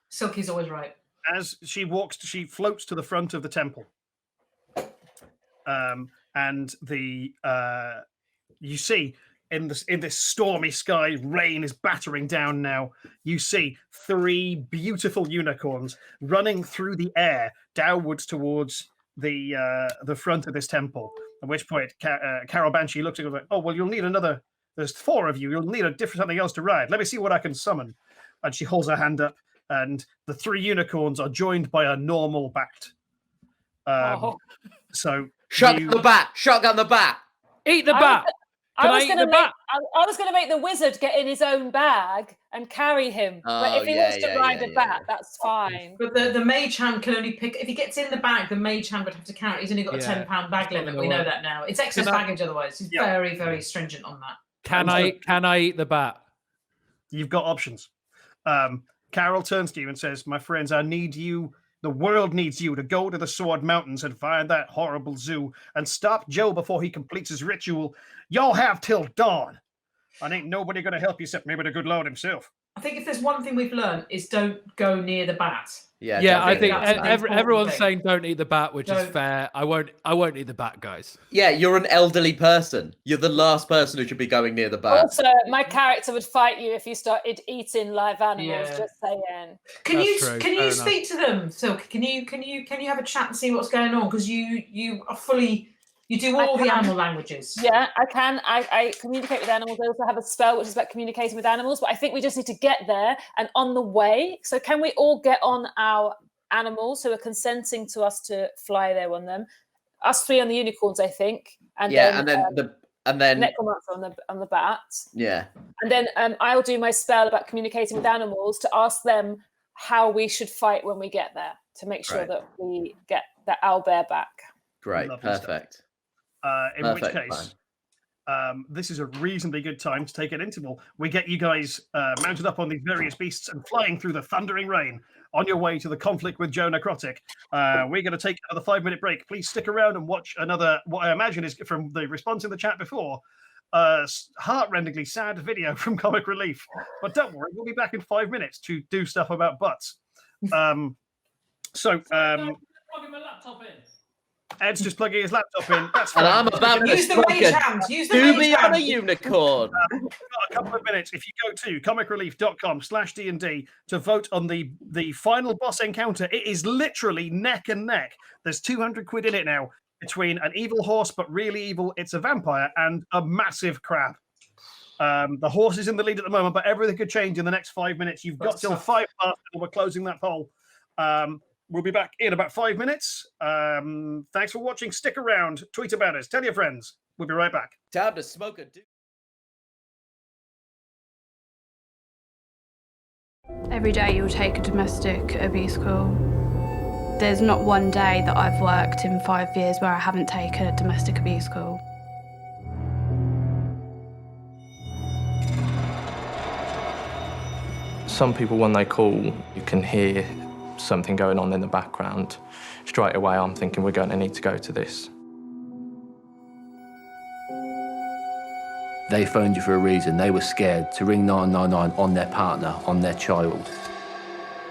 Silky's always right. As she walks, she floats to the front of the temple. And you see... In this stormy sky, rain is battering down now. You see 3 beautiful unicorns running through the air downwards towards the front of this temple. At which point, Carol Banshee looks at her like, "Oh well, you'll need another. There's 4 of you. You'll need a different something else to ride. Let me see what I can summon." And she holds her hand up, and the 3 unicorns are joined by a normal bat. So Shotgun the bat. Shotgun the bat. Eat the bat. I was going to make the wizard get in his own bag and carry him. But if he wants to ride a bat, that's fine. But the mage hand can only pick if he gets in the bag. The mage hand would have to count. He's only got a £10 bag limit. We know that now. It's excess baggage otherwise. He's very, very stringent on that. Can I eat the bat? You've got options. Carol turns to you and says, "My friends, I need you. The world needs you to go to the Sword Mountains and find that horrible zoo and stop Joe before he completes his ritual. Y'all have till dawn. And ain't nobody going to help you except maybe the good Lord himself." I think if there's one thing we've learned is don't go near the bat. Yeah, I think everyone's saying don't eat the bat, which is fair. I won't eat the bat, guys. Yeah, you're an elderly person. You're the last person who should be going near the bat. Also, my character would fight you if you started eating live animals. Just saying. Can you speak to them, Silk? Can you have a chat and see what's going on? Because you are fully. You do all the animal languages. Yeah, I can. I communicate with animals. I also have a spell which is about communicating with animals. But I think we just need to get there and on the way. So can we all get on our animals who are consenting to us to fly there on them? Us 3 on the unicorns, I think. And then necromancer on the bat. Yeah. And then I'll do my spell about communicating with animals to ask them how we should fight when we get there to make sure that we get the owlbear back. Great. Lovely Perfect. Stuff. In which case, this is a reasonably good time to take an interval. We get you guys mounted up on these various beasts and flying through the thundering rain on your way to the conflict with Joe Necrotic. We're going to take another 5-minute break. Please stick around and watch another, what I imagine is from the response in the chat before, heart-rendingly sad video from Comic Relief. But don't worry, we'll be back in 5 minutes to do stuff about butts. Plugging my laptop in. Ed's just plugging his laptop in. That's and fine. I'm about to use the mage hand. Use the do mage me hand. on a unicorn. We've got a couple of minutes. If you go to comicrelief.com/D&D to vote on the final boss encounter, it is literally neck and neck. There's 200 quid in it now between an evil horse, but really evil, it's a vampire, and a massive crab. The horse is in the lead at the moment, but everything could change in the next 5 minutes. You've got till 5 past, and we're closing that poll. We'll be back in about 5 minutes. Thanks for watching. Stick around. Tweet about us. Tell your friends. We'll be right back. Time to smoke a Every day you'll take a domestic abuse call. There's not one day that I've worked in 5 years where I haven't taken a domestic abuse call. Some people, when they call, you can hear something going on in the background. Straight away, I'm thinking we're going to need to go to this. They phoned you for a reason. They were scared to ring 999 on their partner, on their child.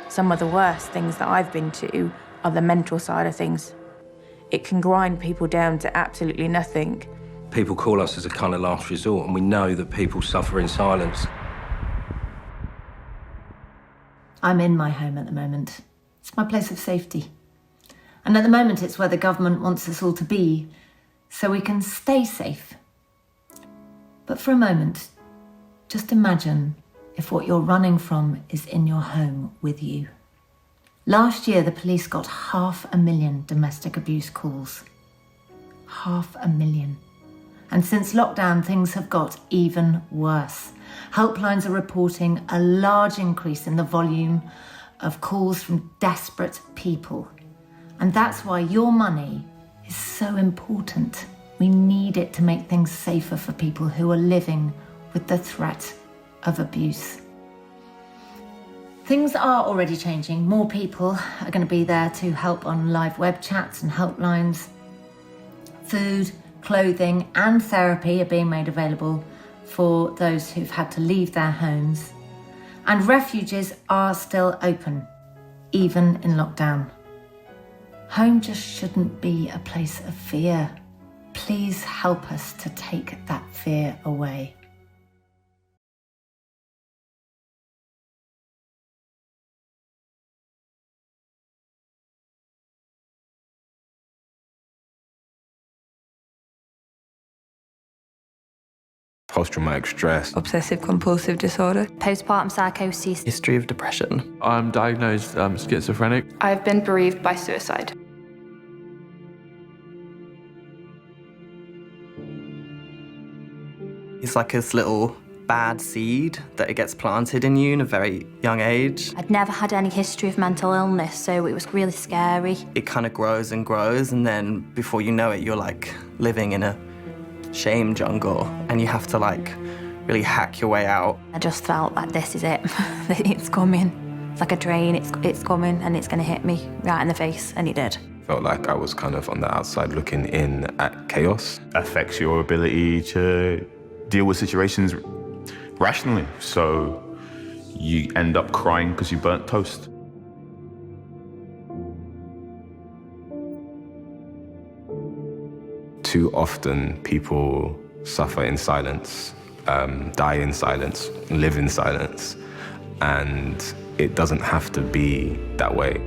Some of the worst things that I've been to are the mental side of things. It can grind people down to absolutely nothing. People call us as a kind of last resort, and we know that people suffer in silence. I'm in my home at the moment. It's my place of safety. And at the moment, it's where the government wants us all to be, so we can stay safe. But for a moment, just imagine if what you're running from is in your home with you. Last year, the police got 500,000 domestic abuse calls. 500,000. And since lockdown, things have got even worse. Helplines are reporting a large increase in the volume of calls from desperate people. And that's why your money is so important. We need it to make things safer for people who are living with the threat of abuse. Things are already changing. More people are going to be there to help on live web chats and helplines. Food, clothing and therapy are being made available for those who've had to leave their homes. And refuges are still open, even in lockdown. Home just shouldn't be a place of fear. Please help us to take that fear away. post-traumatic stress, obsessive compulsive disorder, postpartum psychosis, history of depression. I'm diagnosed schizophrenic. I've been bereaved by suicide. It's like this little bad seed that it gets planted in you in a very young age. I'd never had any history of mental illness, so it was really scary. It kind of grows and grows, and then before you know it, you're like living in a shame jungle, and you have to like really hack your way out. I just felt like this is it. It's coming. It's like a train, it's coming, and it's going to hit me right in the face, and it did. Felt like I was kind of on the outside looking in at chaos. Affects your ability to deal with situations rationally. So you end up crying because you burnt toast. Too often people suffer in silence, die in silence, live in silence, and it doesn't have to be that way.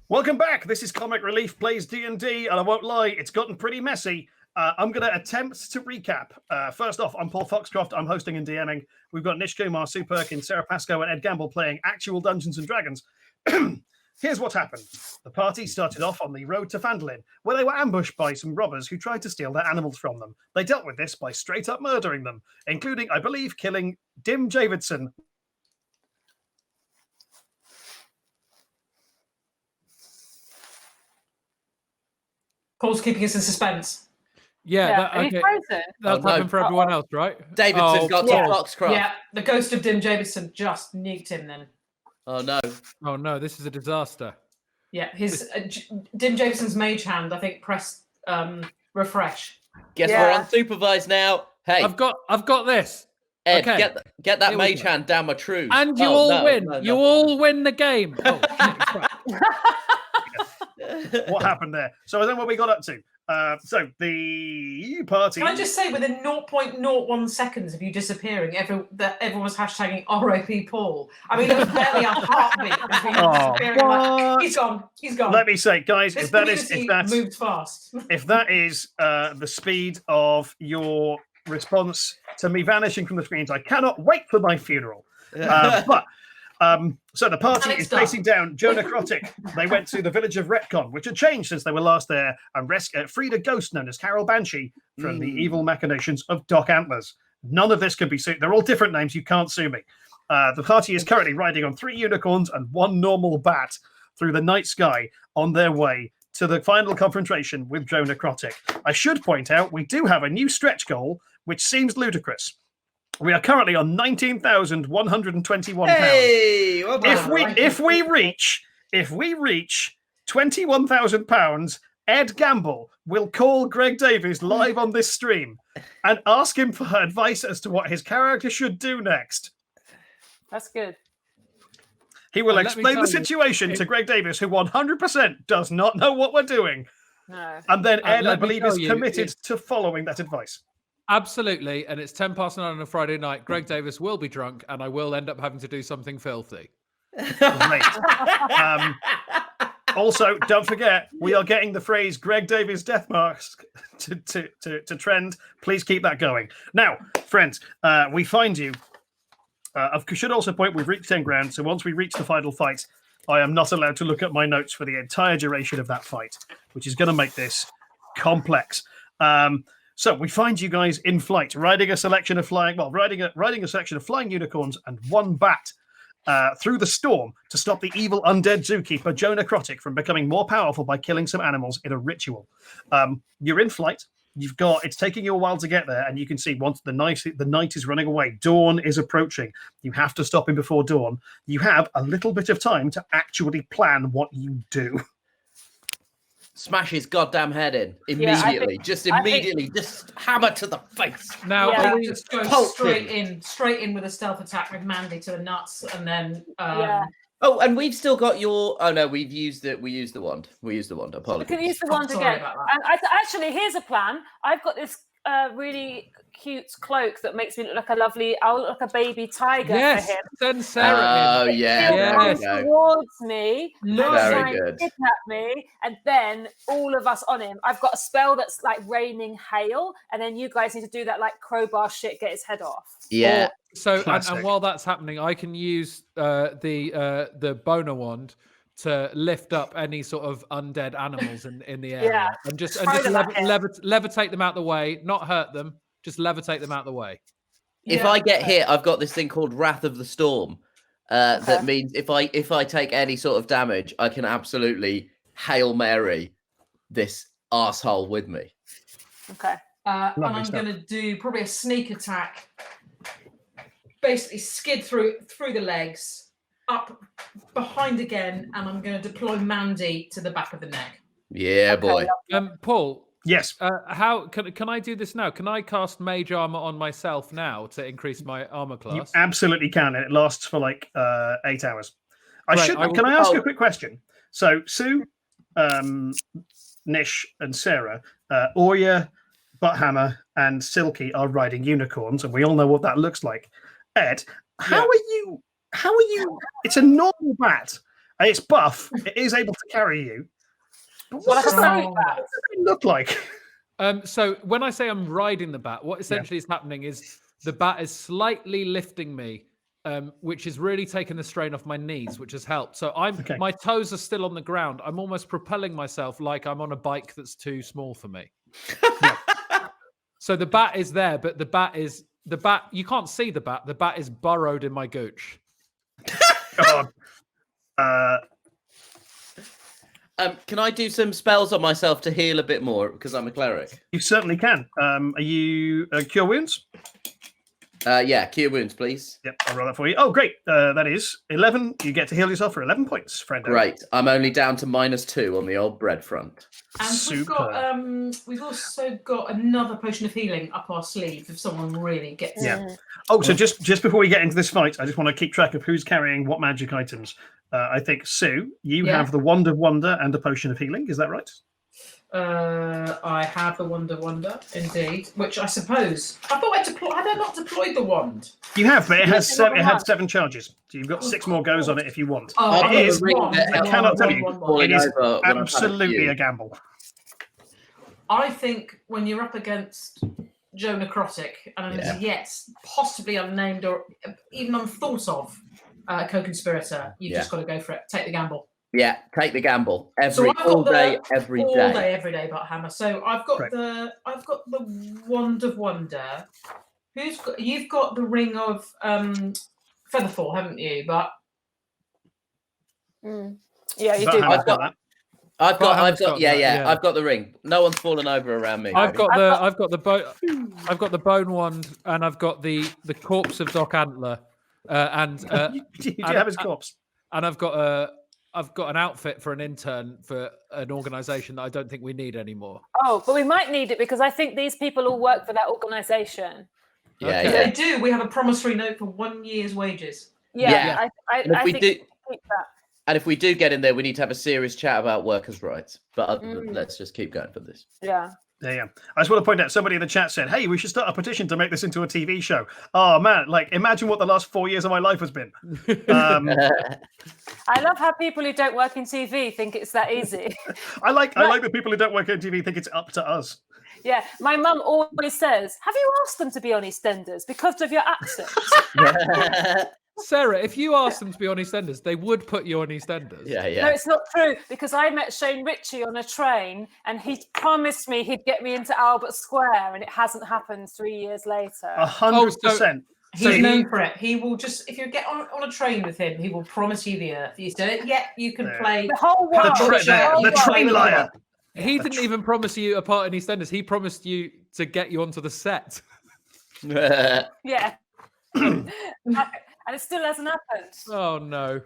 Welcome back. This is Comic Relief Plays D&D, and I won't lie, it's gotten pretty messy. I'm going to attempt to recap. First off, I'm Paul Foxcroft. I'm hosting and DMing. We've got Nish Kumar, Sue Perkins, Sara, Pascoe, and Ed Gamble playing actual Dungeons & Dragons. Here's what happened. The party started off on the road to Phandalin, where they were ambushed by some robbers who tried to steal their animals from them. They dealt with this by straight up murdering them, including, I believe, killing Dim Davidson. Paul's keeping us in suspense. Yeah, Are you okay. frozen? That's happened for everyone else, right? Davidson got to Foxcroft. Yeah, the ghost of Dim Davidson just nuked him then. Oh no. Oh no, this is a disaster. Yeah, his Dim Davidson's mage hand, I think, pressed refresh. Guess we're unsupervised now. Hey, I've got this. Ed, Okay. get that Here we mage go. hand down my trues. And you you all win the game. Oh, What happened there? So then what we got up to. So the party. Can I just say, within 0.01 seconds of you disappearing, everyone was hashtagging RIP Paul. I mean, it was barely a heartbeat between you disappearing. Like, he's gone. He's gone. Let me say, guys, This if that's moved fast. if that is the speed of your response to me vanishing from the screens, I cannot wait for my funeral. So the party is facing down Joe Necrotic. They went to the village of Retcon, which had changed since they were last there, and freed a ghost known as Carol Banshee from the evil machinations of Doc Antlers. None of this could be sued. They're all different names. You can't sue me. The party is currently riding on 3 unicorns and 1 normal bat through the night sky on their way to the final confrontation with Joe Necrotic. I should point out we do have a new stretch goal, which seems ludicrous. We are currently on £19,121. Hey, well done. If we reach £21,000, Ed Gamble will call Greg Davies live on this stream and ask him for advice as to what his character should do next. That's good. He will Let me explain the tell you, situation to Greg Davies, who 100% does not know what we're doing. No. And then Ed, I let me believe, tell is you, committed to following that advice. Absolutely, and it's 9:10 on a Friday night. Greg Davis will be drunk, and I will end up having to do something filthy. Great. Also, don't forget, we are getting the phrase Greg Davies death mask to trend. Please keep that going. Now, friends, we find you. I should also point we've reached 10 grand, so once we reach the final fight, I am not allowed to look at my notes for the entire duration of that fight, which is going to make this complex. So we find you guys in flight, riding a selection of flying unicorns and 1 bat through the storm to stop the evil undead zookeeper Joe Necrotic from becoming more powerful by killing some animals in a ritual. You're in flight. It's taking you a while to get there, and you can see once the night is running away, dawn is approaching. You have to stop him before dawn. You have a little bit of time to actually plan what you do. Smash his goddamn head in immediately. Just hammer to the face. Now, just go straight in with a stealth attack with Mandy to the nuts, and then. Oh, and we've still got your. Oh no, we've used it. We used the wand. Apologies. We can use the wand again. And actually, here's a plan. I've got this really cute cloak that makes me look like a lovely. I'll look like a baby tiger for him. Send Sarah. Oh yeah, comes towards me, very good. Kidnap me, and then all of us on him. I've got a spell that's like raining hail, and then you guys need to do that like crowbar shit, get his head off. Yeah. So and while that's happening, I can use the boner wand to lift up any sort of undead animals in the area, and just levitate them out the way, not hurt them, just levitate them out the way. If I get hit, I've got this thing called Wrath of the Storm. That means if I take any sort of damage, I can absolutely Hail Mary this arsehole with me. Okay. And I'm going to do probably a sneak attack. Basically skid through the legs, up behind again, and I'm going to deploy Mandy to the back of the neck. Yeah, boy. Paul. Yes. How can I do this now? Can I cast Mage Armor on myself now to increase my armor class? You absolutely can. It lasts for like 8 hours. Can I ask you a quick question? So Sue, Nish, and Sarah, Oya, Butthammer, and Silky are riding unicorns, and we all know what that looks like. Ed, how are you? It's a normal bat, And it's buff. It is able to carry you. But what does it look like? So when I say I'm riding the bat, what essentially is happening is the bat is slightly lifting me, which is really taking the strain off my knees, which has helped. So my toes are still on the ground. I'm almost propelling myself like I'm on a bike that's too small for me. So the bat is there, but the bat you can't see the bat. The bat is burrowed in my gooch. God. Can I do some spells on myself to heal a bit more because I'm a cleric? You certainly can. Are you cure wounds? Yeah, cure wounds, please. Yep, I'll roll that for you. Oh, great. That is 11. You get to heal yourself for 11 points, friend. Great. I'm only down to -2 on the old bread front. And we've also got another potion of healing up our sleeve if someone really gets it. Yeah. Oh, so just before we get into this fight, I just want to keep track of who's carrying what magic items. I think, Sue, you have the Wand of Wonder and a potion of healing. Is that right? I have the Wand of Wonder, indeed, which I suppose... I thought had I not deployed the wand? You have, but it has 7 charges. So you've got 6 more goes on it if you want. Oh, it is. I cannot tell you. It is absolutely a gamble. I think when you're up against Joe Necrotic and possibly unnamed or even unthought of co-conspirator, you've just got to go for it. Take the gamble. Yeah, take the gamble. Every day, every day, but hammer. So I've got the Wand of Wonder. You've got the Ring of Featherfall, haven't you? But yeah, you do. I've got I've got the ring. No one's fallen over around me. I've got the bone wand, and I've got the corpse of Doc Antler, you have his corpse, and I've got an outfit for an intern for an organisation that I don't think we need anymore. Oh, but we might need it because I think these people all work for that organisation. Yeah, they do. We have a promissory note for 1 year's wages. I think keep that. And if we do get in there, we need to have a serious chat about workers' rights. But let's just keep going for this. Yeah. Yeah. I just want to point out, somebody in the chat said, hey, we should start a petition to make this into a TV show. Oh, man, imagine what the last 4 years of my life has been. I love how people who don't work in TV think it's that easy. I like that people who don't work in TV think it's up to us. Yeah, my mum always says, have you asked them to be on EastEnders because of your accent? Sarah, if you asked them to be on EastEnders, they would put you on EastEnders. Yeah. No, it's not true, because I met Shane Ritchie on a train and he promised me he'd get me into Albert Square, and it hasn't happened 3 years later. 100%. He's known for it. He will just, if you get on a train with him, he will promise you the earth. He's done it. Yeah, you can play the whole world. The train liar. He didn't even promise you a part in EastEnders. He promised you to get you onto the set. Yeah. And it still hasn't happened. Oh no.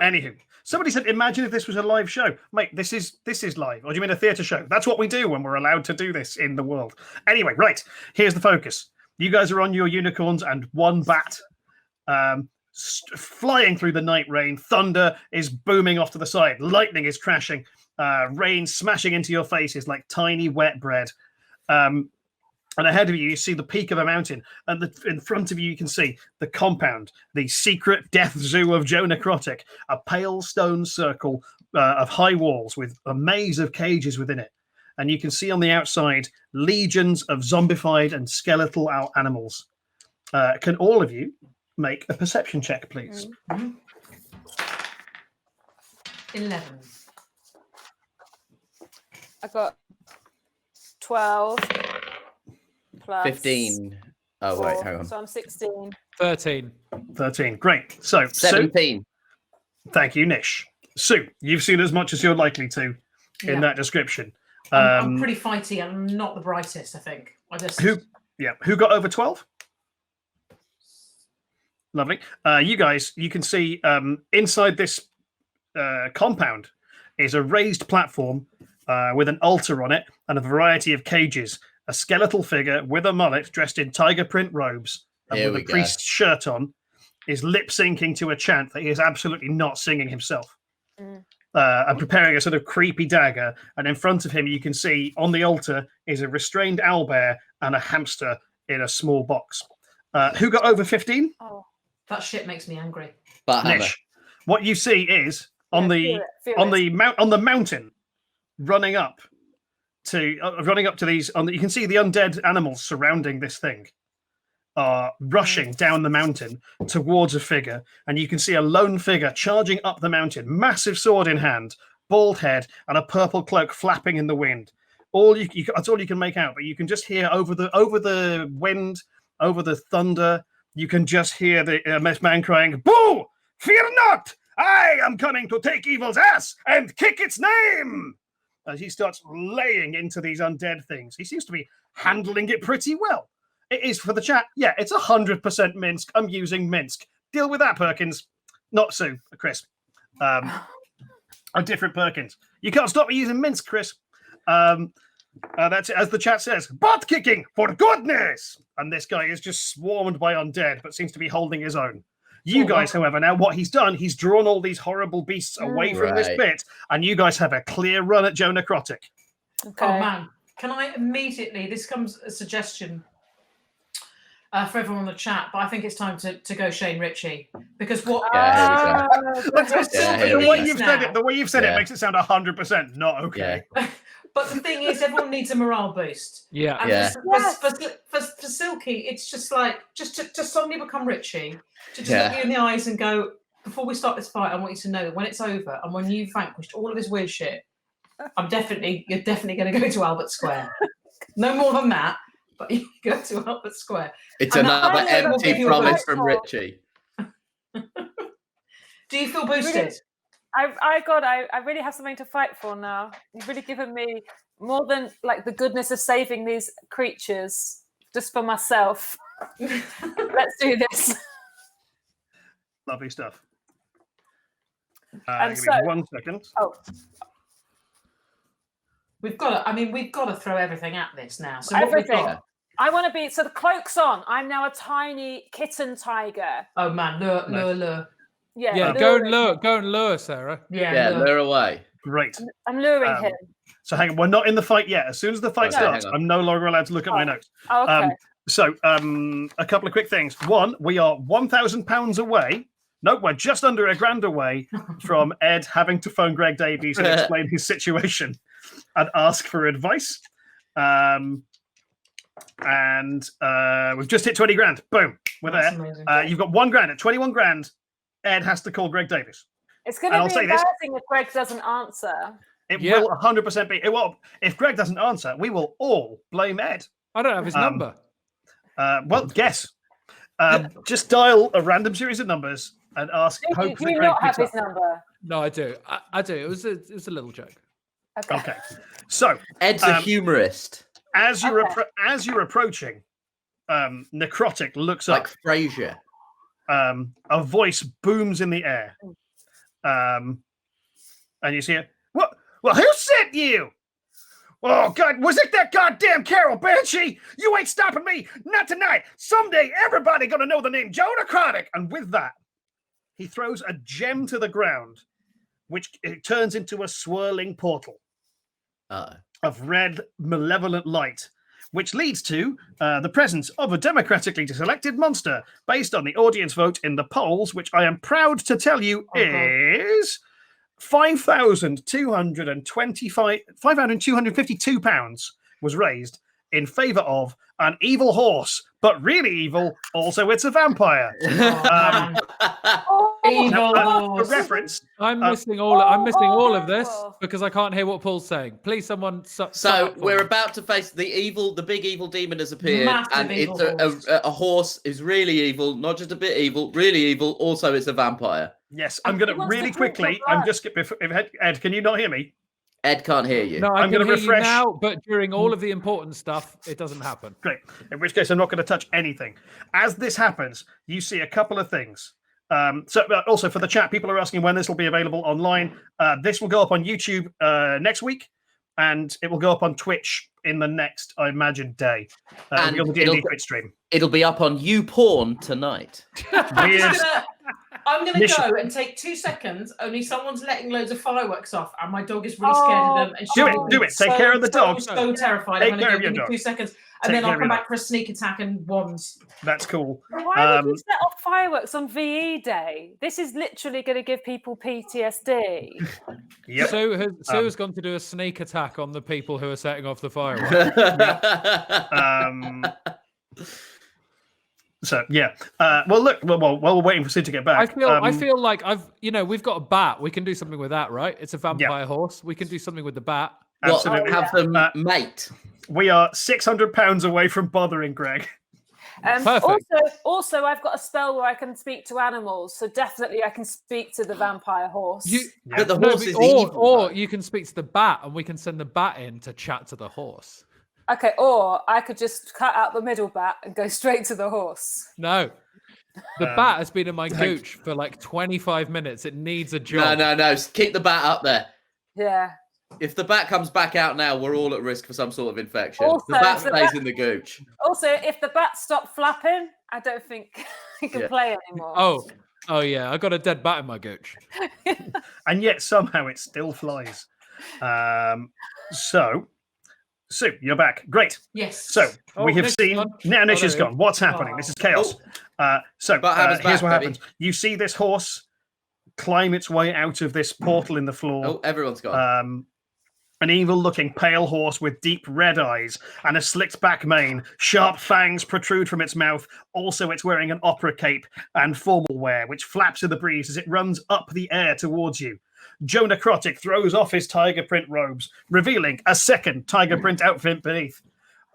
Anywho, somebody said, imagine if this was a live show. Mate, this is live. Or do you mean a theatre show? That's what we do when we're allowed to do this in the world. Anyway, right. Here's the focus. You guys are on your unicorns and one bat flying through the night rain. Thunder is booming off to the side. Lightning is crashing. Rain smashing into your faces like tiny wet bread. And ahead of you, you see the peak of a mountain. And in front of you, you can see the compound, the secret death zoo of Joe Necrotic, a pale stone circle of high walls with a maze of cages within it. And you can see on the outside legions of zombified and skeletal animals. Can all of you make a perception check, please? 11. I got 12. Plus 15. Oh, 4, wait, hang on. So I'm 16. 13. Great. So 17. Sue, thank you, Nish. Sue, you've seen as much as you're likely to in that description. I'm pretty fighty. I'm not the brightest, I think. Who got over 12? Lovely. You guys, you can see inside this compound is a raised platform with an altar on it and a variety of cages. A skeletal figure with a mullet dressed in tiger print robes and with a priest's shirt on is lip syncing to a chant that he is absolutely not singing himself. And preparing a sort of creepy dagger. And in front of him, you can see on the altar is a restrained owlbear and a hamster in a small box. Who got over 15? Oh, that shit makes me angry. Nish. what you see is on the mountain, running up to these. You can see the undead animals surrounding this thing, rushing down the mountain towards a figure, and you can see a lone figure charging up the mountain, massive sword in hand, bald head, and a purple cloak flapping in the wind. That's all you can make out, but you can just hear over the wind, over the thunder. You can just hear the man crying, "Boo! Fear not! I am coming to take evil's ass and kick its name!" As he starts laying into these undead things. He seems to be handling it pretty well. It is for the chat. Yeah, it's 100% Minsk. I'm using Minsk. Deal with that, Perkins. Not Sue, Chris. A different Perkins. You can't stop me using Minsk, Chris. That's it, as the chat says. Butt kicking, for goodness! And this guy is just swarmed by undead, but seems to be holding his own. You guys, however, now what he's done, he's drawn all these horrible beasts away from this bit, and you guys have a clear run at Joe Necrotic. Okay. Oh, man. Can I immediately, this comes a suggestion for everyone on the chat, but I think it's time to go Shane Ritchie. Because what... The way you've said it makes it sound 100% not okay. Yeah. But the thing is, everyone needs a morale boost. Yeah. And for Silky, it's just like, just to suddenly become Richie, to just look you in the eyes and go, before we start this fight, I want you to know that when it's over and when you've vanquished all of this weird shit, you're definitely going to go to Albert Square. No more than that, but you go to Albert Square. It's another empty promise from Richie. Do you feel boosted? I really have something to fight for now. You've really given me more than like the goodness of saving these creatures just for myself. Let's do this. Lovely stuff. And give me 1 second. Oh. We've got to throw everything at this now. So everything. I want to be, so the cloak's on. I'm now a tiny kitten tiger. Oh man, lure. Yeah, go and lure, Sarah. Yeah, lure away. Great. I'm luring him. So hang on, we're not in the fight yet. As soon as the fight starts, I'm no longer allowed to look at my notes. Oh, okay. So a couple of quick things. One, we are £1,000 away. No, we're just under £1,000 away from Ed having to phone Greg Davies and explain his situation and ask for advice. And we've just hit 20 grand. Boom, we're there. Amazing. You've got £1,000 at 21 grand. Ed has to call Greg Davies. It's going to be embarrassing if Greg doesn't answer. It will 100% be. If Greg doesn't answer, we will all blame Ed. I don't have his number. Well, guess. Just dial a random series of numbers and ask. Do you not have his number? No, I do. I do. It was a little joke. Okay. So Ed's a humorist. As you're approaching, Necrotic looks like up. Frasier. A voice booms in the air, and you see it. What? Well, who sent you? Oh God, was it that goddamn Carol Banshee? You ain't stopping me, not tonight. Someday, everybody gonna know the name Joe Necrotic. And with that, he throws a gem to the ground, which it turns into a swirling portal of red, malevolent light, which leads to the presence of a democratically selected monster based on the audience vote in the polls, which I am proud to tell you is £5,252 was raised in favour of an evil horse, but really evil. Also, it's a vampire. For reference, I'm missing all of this because I can't hear what Paul's saying. Please, someone. So we're about to face the big evil demon has appeared, and it's a horse is really evil, not just a bit evil, really evil. Also, it's a vampire. Yes, I'm going to really quickly. I'm just Ed. Can you not hear me? Ed can't hear you. No, I'm going to refresh you now, but during all of the important stuff, it doesn't happen. Great. In which case, I'm not going to touch anything. As this happens, you see a couple of things. Also for the chat, people are asking when this will be available online. This will go up on YouTube next week, and it will go up on Twitch in the next, I imagine, day. And it'll be on the Twitch stream. It'll be up on YouPorn tonight. Weird. I'm going to Nish- go and take 2 seconds. Only someone's letting loads of fireworks off, and my dog is really scared of them. And Do she it, will do be it. Take care of the dog. So terrified. Take I'm care going of to your go. Give me dog. 2 seconds, Take and then care I'll of come your back for a sneak attack and wands. That's cool. Why would you set off fireworks on VE Day? This is literally going to give people PTSD. Yep. Sue has gone to do a sneak attack on the people who are setting off the fireworks. So yeah. Well, look. Well, while we're waiting for Sue to get back, I feel like we've got a bat. We can do something with that, right? It's a vampire horse. We can do something with the bat. Absolutely. Have them mate. We are £600 away from bothering Greg. Perfect. Also, I've got a spell where I can speak to animals, so definitely I can speak to the vampire horse. But the horse is evil. Or you can speak to the bat, and we can send the bat in to chat to the horse. Okay, or I could just cut out the middle bat and go straight to the horse. No. The bat has been in my gooch for like 25 minutes. It needs a job. No. Keep the bat up there. Yeah. If the bat comes back out now, we're all at risk for some sort of infection. Also, the bat if the stays bat- in the gooch. Also, if the bat stopped flapping, I don't think he can play anymore. Oh yeah, I got a dead bat in my gooch. And yet somehow it still flies. So, Sue, you're back. Great. Yes. So we have Nish is seen gone. now. Nish is there he gone. What's happening? This is chaos. So But happens here's back, what baby. happens. You see this horse climb its way out of this portal in the floor. Oh, everyone's gone. An evil-looking pale horse with deep red eyes and a slicked-back mane. Sharp fangs protrude from its mouth. Also, it's wearing an opera cape and formal wear, which flaps in the breeze as it runs up the air towards you. Joe Necrotic throws off his tiger print robes, revealing a second tiger print outfit beneath.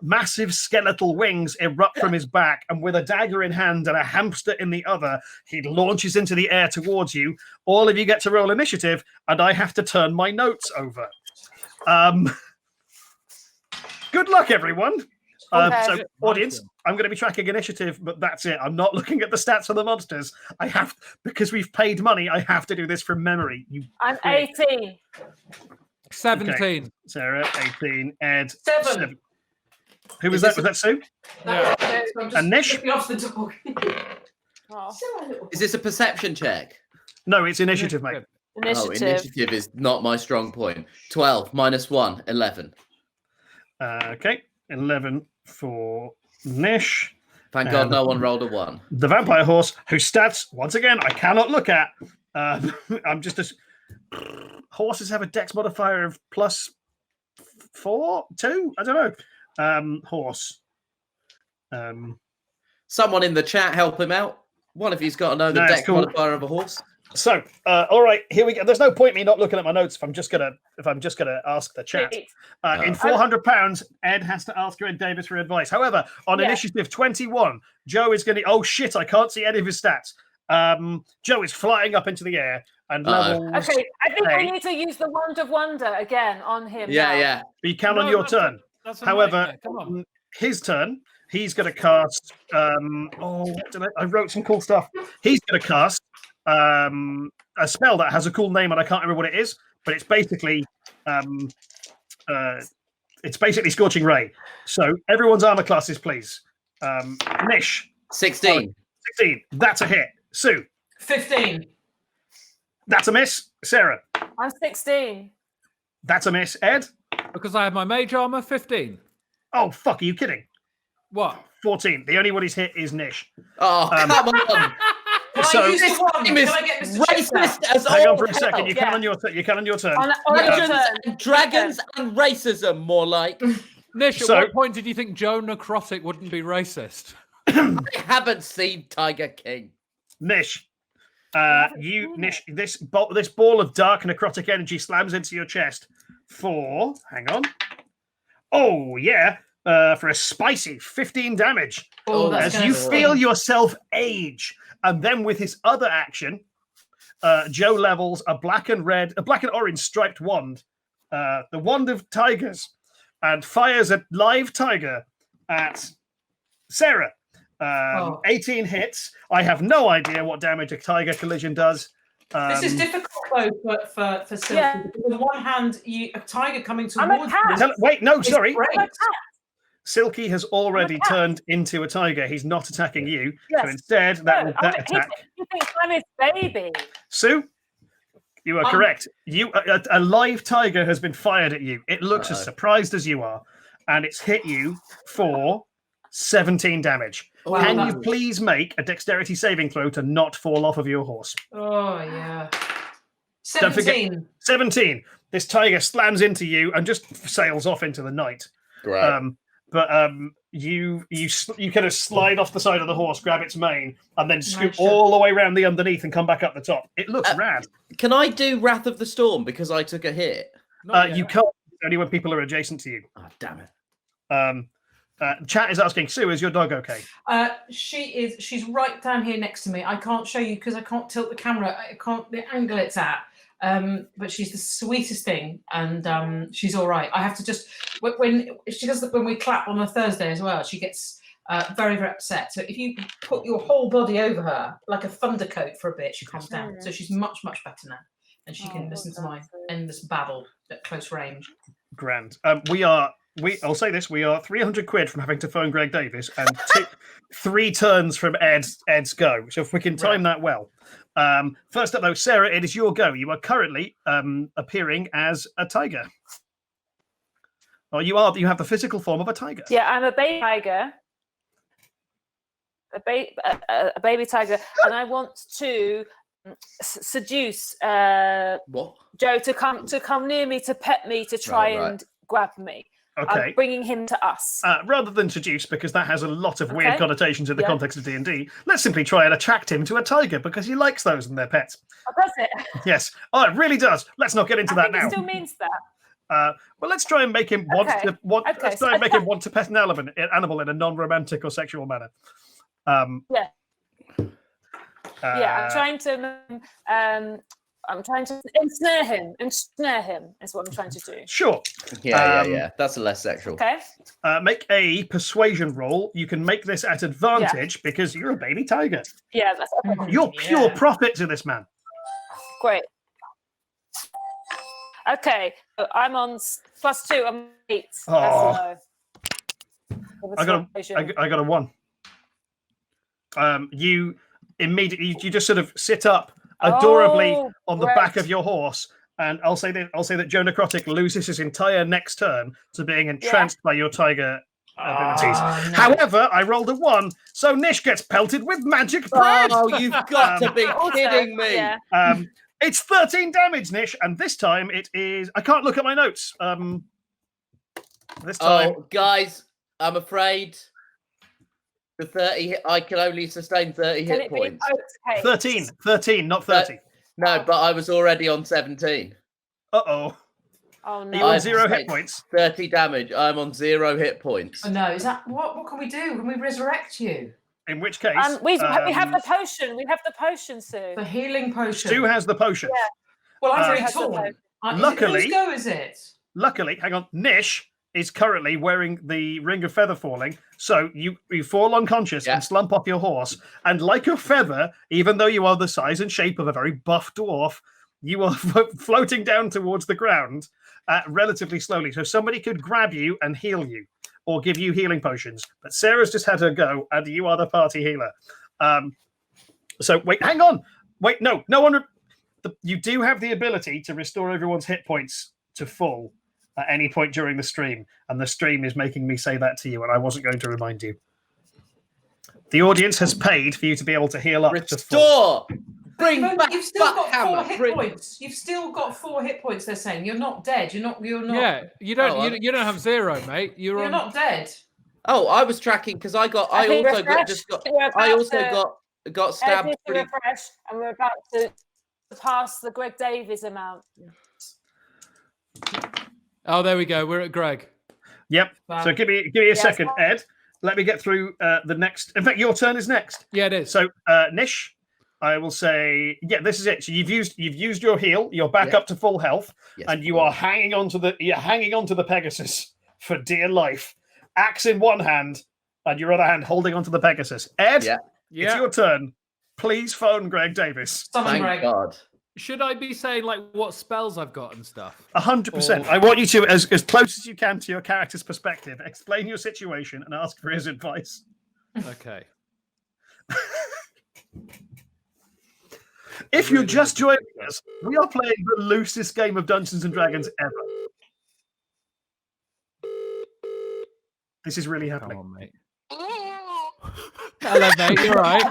Massive skeletal wings erupt from his back, and with a dagger in hand and a hamster in the other, he launches into the air towards you. All of you get to roll initiative, and I have to turn my notes over. Good luck, everyone. So, audience, I'm going to be tracking initiative, but that's it. I'm not looking at the stats for the monsters. I have, because we've paid money, I have to do this from memory. I'm 18. 17. Okay. Sarah, 18. Ed, 7. Who was that? Was that Sue? And Nish? Off the dog. Is this a perception check? No, it's initiative, mate. Oh, initiative is not my strong point. 12 minus 1, 11. Okay, 11 for Nish. Thank God no one rolled a 1. The vampire horse, whose stats, once again, I cannot look at. I'm just a... Horses have a dex modifier of plus 4, 2? I don't know. Horse. Someone in the chat help him out. One of you's got to know the dex modifier of a horse. So, all right, here we go. There's no point me not looking at my notes if I'm just gonna ask the chat. In £400, Ed has to ask Ed Davis for advice. However, on initiative 21, Joe is going to. Oh shit! I can't see any of his stats. Joe is flying up into the air and levels. Okay, I think we need to use the wand of wonder again on him. Yeah. But you can on your turn. However, on his turn, he's going to cast. I wrote some cool stuff. He's going to cast a spell that has a cool name and I can't remember what it is, but it's basically Scorching Ray. So everyone's armor classes, please. Nish, 16. 16. That's a hit. Sue, 15. That's a miss. Sarah, I'm 16. That's a miss. Ed, because I have my mage armor, 15. Oh fuck! Are you kidding? What? 14. The only one he's hit is Nish. Oh come on! So this game is racist as all hang on for a hell. second. You can on your turn. You can on your turn. Dragons and racism, more like. Nish, So- at what point did you think Joe Necrotic wouldn't be racist? I haven't seen Tiger King. Nish, Nish, this ball of dark necrotic energy slams into your chest for. Hang on. Oh yeah, for a spicy 15 damage. Oh, that's as you gonna feel sting. yourself age, and then with his other action, Joe levels a black and orange striped wand, the wand of tigers, and fires a live tiger at Sarah. 18 hits. I have no idea what damage a tiger collision does. This is difficult though for Silky. Yeah. Because on one hand, a tiger coming I'm a towards cat. you. Wait, no, is sorry. great. Silky has already turned into a tiger. He's not attacking you. Yes. So instead, that attack. He thinks I'm his baby. Sue, you are correct. A live tiger has been fired at you. It looks as surprised as you are, and it's hit you for 17 damage. Wow, Can you please make a dexterity saving throw to not fall off of your horse? Oh, yeah. Don't forget, 17. 17. This tiger slams into you and just sails off into the night. Great. You kind of slide off the side of the horse, grab its mane, and then scoop all the way around the underneath and come back up the top. It looks rad. Can I do Wrath of the Storm because I took a hit? You can't, only when people are adjacent to you. Oh, damn it. Chat is asking, Sue, is your dog okay? She's right down here next to me. I can't show you because I can't tilt the camera. I can't the angle it's at. But she's the sweetest thing, and she's all right. I have to just when she does when we clap on a Thursday as well. She gets very, very upset. So if you put your whole body over her like a thunder coat for a bit, she calms down. So she's much, much better now, and she can listen to my endless babble at close range. Grand. I'll say this: we are 300 quid from having to phone Greg Davis, and 3 turns from Ed's go. So if we can time that well. First up, though, Sarah, it is your go. You are currently appearing as a tiger. Oh, you have the physical form of a tiger. Yeah, I'm a baby tiger. A baby tiger, and I want to seduce Joe to come near me, to pet me, to try and grab me. Okay. I'm bringing him to us. Rather than seduce, because that has a lot of weird connotations in the context of D&D, let's simply try and attract him to a tiger because he likes those and their pets. Oh, does it? Yes. Oh, it really does. Let's not get into that now. It still means that. Well, let's try and make him want to pet an animal in a non-romantic or sexual manner. I'm trying to ensnare him. Ensnare him is what I'm trying to do. Sure. Yeah. That's a less sexual. Okay. Make a persuasion roll. You can make this at advantage because you're a baby tiger. Yeah, that's You're pure profit to this man. Great. Okay, I'm on +2. I'm 8. Oh. I got a 1. You immediately you just sort of sit up adorably on the back of your horse, and I'll say that Joe Necrotic loses his entire next turn to being entranced by your tiger abilities. No. However, I rolled a 1, so Nish gets pelted with magic bread. Oh, you've got to be kidding me! Yeah. It's 13 damage, Nish, and this time it is. I can't look at my notes. This time, guys, I'm afraid. The 30, I can only sustain 30 hit points. 13, not 30. No, but I was already on 17. Oh no! Are you on 0 hit points? 30 damage. I'm on 0 hit points. Oh no! Is that what can we do? Can we resurrect you? In which case, we have the potion. We have the potion, Sue. The healing potion. Stu has the potion. Yeah. Well, I'm very torn. Luckily, whose go is it? Luckily, hang on. Nish is currently wearing the ring of feather falling, so you fall unconscious and slump off your horse, and like a feather, even though you are the size and shape of a very buff dwarf, you are floating down towards the ground relatively slowly. So somebody could grab you and heal you, or give you healing potions. But Sarah's just had her go, and you are the party healer. So wait, hang on. Wait, no one. You do have the ability to restore everyone's hit points to full at any point during the stream, and the stream is making me say that to you, and I wasn't going to remind you. The audience has paid for you to be able to heal up to full. Bring back You've still got hammer. 4 hit points. You've still got 4 hit points. They're saying you're not dead. You're not. Yeah, you don't. You don't have 0, mate. You're not dead. Oh, I was tracking because I also got stabbed. Pretty... refresh, and we're about to pass the Greg Davies amount. Oh, there we go. We're at Greg. Yep. Wow. So give me a second, Ed. Let me get through the next. In fact, your turn is next. Yeah, it is. So Nish, I will say, this is it. So you've used your heal. You're back up to full health, and you are hanging onto the Pegasus for dear life. Axe in one hand, and your other hand holding onto the Pegasus. Ed, it's your turn. Please phone Greg Davis. Thank God. Should I be saying like what spells I've got and stuff? 100%. Or- I want you to, as close as you can to your character's perspective, explain your situation and ask for his advice. Okay. If you're just joining us, we are playing the loosest game of Dungeons and Dragons ever. This is really happening. Come on, mate. Hello, mate. You're right.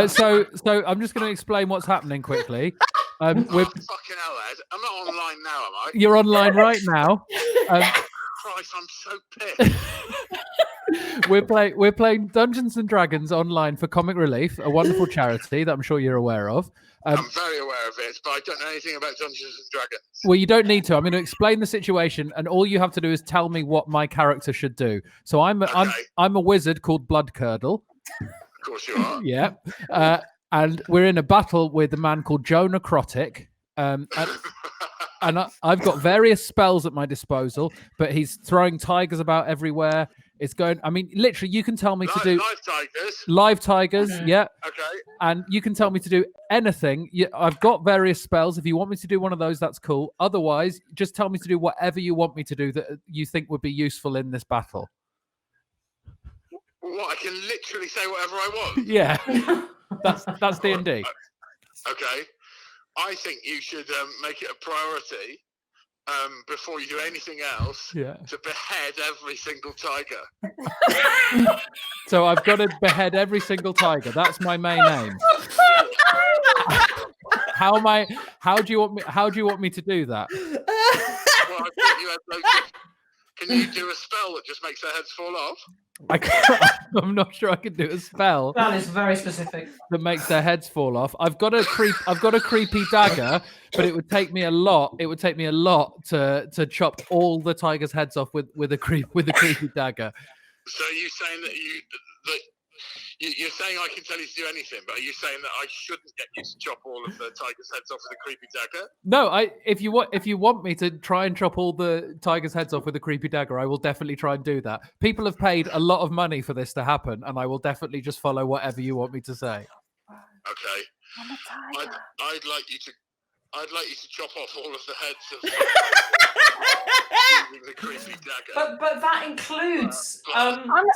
So I'm just going to explain what's happening quickly. We're Fucking hell, Ed. I'm not online now, am I? You're online right now. Christ, I'm so pissed. We're playing Dungeons and Dragons online for Comic Relief, a wonderful charity that I'm sure you're aware of. I'm very aware of it, but I don't know anything about Dungeons and Dragons. Well, you don't need to. I'm going to explain the situation, and all you have to do is tell me what my character should do. So I'm a wizard called Blood Curdle. Of course you are. Yeah, and we're in a battle with a man called Joe Necrotic. And I've got various spells at my disposal, but he's throwing tigers about everywhere. It's going. I mean, literally, you can tell me to do live tigers. Live tigers, yeah. Okay. And you can tell me to do anything. I've got various spells. If you want me to do one of those, that's cool. Otherwise, just tell me to do whatever you want me to do that you think would be useful in this battle. What? I can literally say whatever I want. Yeah, that's D&D. Okay. I think you should make it a priority before you do anything else to behead every single tiger. So I've got to behead every single tiger. That's my main aim. How do you want me to do that? Well, I thought you had loads of... Can you do a spell that just makes their heads fall off? I'm not sure I can do a spell. That is very specific. That makes their heads fall off. I've got a creepy dagger, but it would take me a lot. It would take me a lot to chop all the tiger's heads off with a creepy dagger. So are you saying that you're saying I can tell you to do anything, but are you saying that I shouldn't get you to chop all of the tiger's heads off with a creepy dagger? No, if you want me to try and chop all the tiger's heads off with a creepy dagger, I will definitely try and do that. People have paid a lot of money for this to happen, and I will definitely just follow whatever you want me to say. Okay. I'd like you to chop off all of the heads of using the creepy dagger. But that includes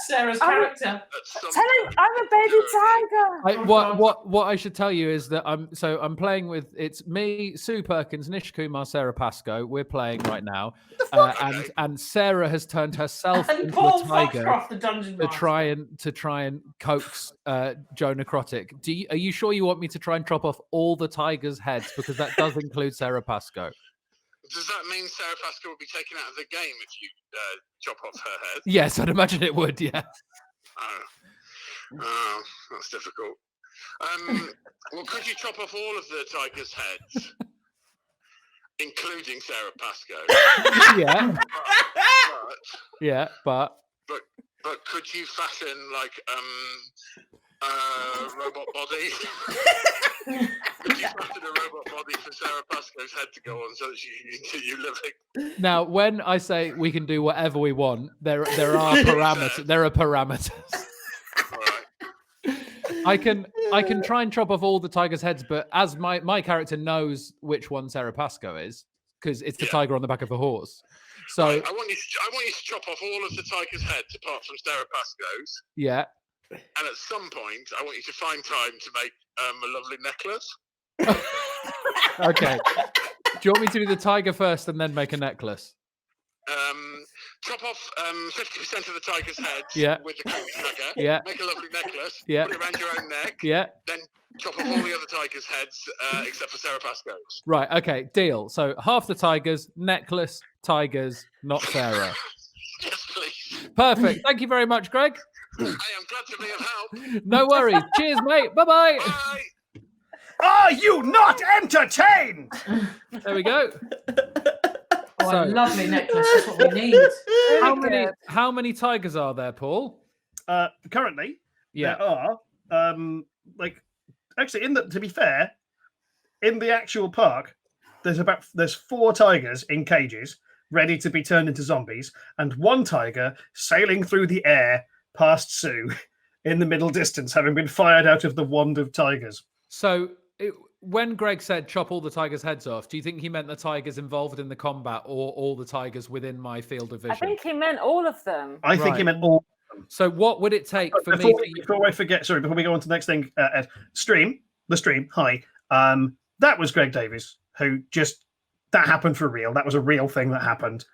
Sarah's character. Tell him I'm a baby tiger. What I should tell you is that I'm playing with, it's me, Sue Perkins, Nish Kumar, Sara Pascoe. We're playing right now, and Sarah has turned herself into Paul a tiger Foxcroft, the dungeon to try and coax Joe Necrotic. Are you sure you want me to try and chop off all the tigers' heads, because that does include Sara Pascoe? Does that mean Sara Pascoe will be taken out of the game if you chop off her head? Yes, I'd imagine it would. Yeah. Oh, that's difficult. Well, could you chop off all of the tigers' heads, including Sara Pascoe? Yeah. But could you fashion like robot body? Could you fashion a robot body for Sara Pascoe's head to go on so that she can continue living? Now, when I say we can do whatever we want, there are parameters. There are parameters. I can try and chop off all the tiger's heads, but as my character knows which one Sara Pascoe is, because it's the tiger on the back of a horse. So I want you to chop off all of the tiger's heads apart from Sara Pascoe's. Yeah. And at some point, I want you to find time to make a lovely necklace. Okay. Do you want me to do the tiger first and then make a necklace? Chop off 50% of the tiger's heads with the creepy dagger. Yeah. Make a lovely necklace. Yeah. Put it around your own neck. Yeah. Then chop off all the other tiger's heads except for Sara Pascoe's. Right. Okay. Deal. So half the tigers, necklace, tigers, not Sarah. Yes, please. Perfect. Thank you very much, Greg. Hey, I'm glad to be of help. No worries. Cheers, mate. Bye-bye. Bye. Are you not entertained? There we go. A lovely necklace. That's what we need. How many tigers are there, Paul? Currently, there are actually to be fair, in the actual park, there's 4 tigers in cages ready to be turned into zombies, and 1 tiger sailing through the air past Sue in the middle distance, having been fired out of the wand of tigers. So when Greg said chop all the tigers' heads off, do you think he meant the tigers involved in the combat or all the tigers within my field of vision? I think he meant all of them. I think he meant all of them. So what would it take for before me? Before I forget, sorry, before we go on to the next thing, Ed, the stream, hi. That was Greg Davies, who that happened for real. That was a real thing that happened.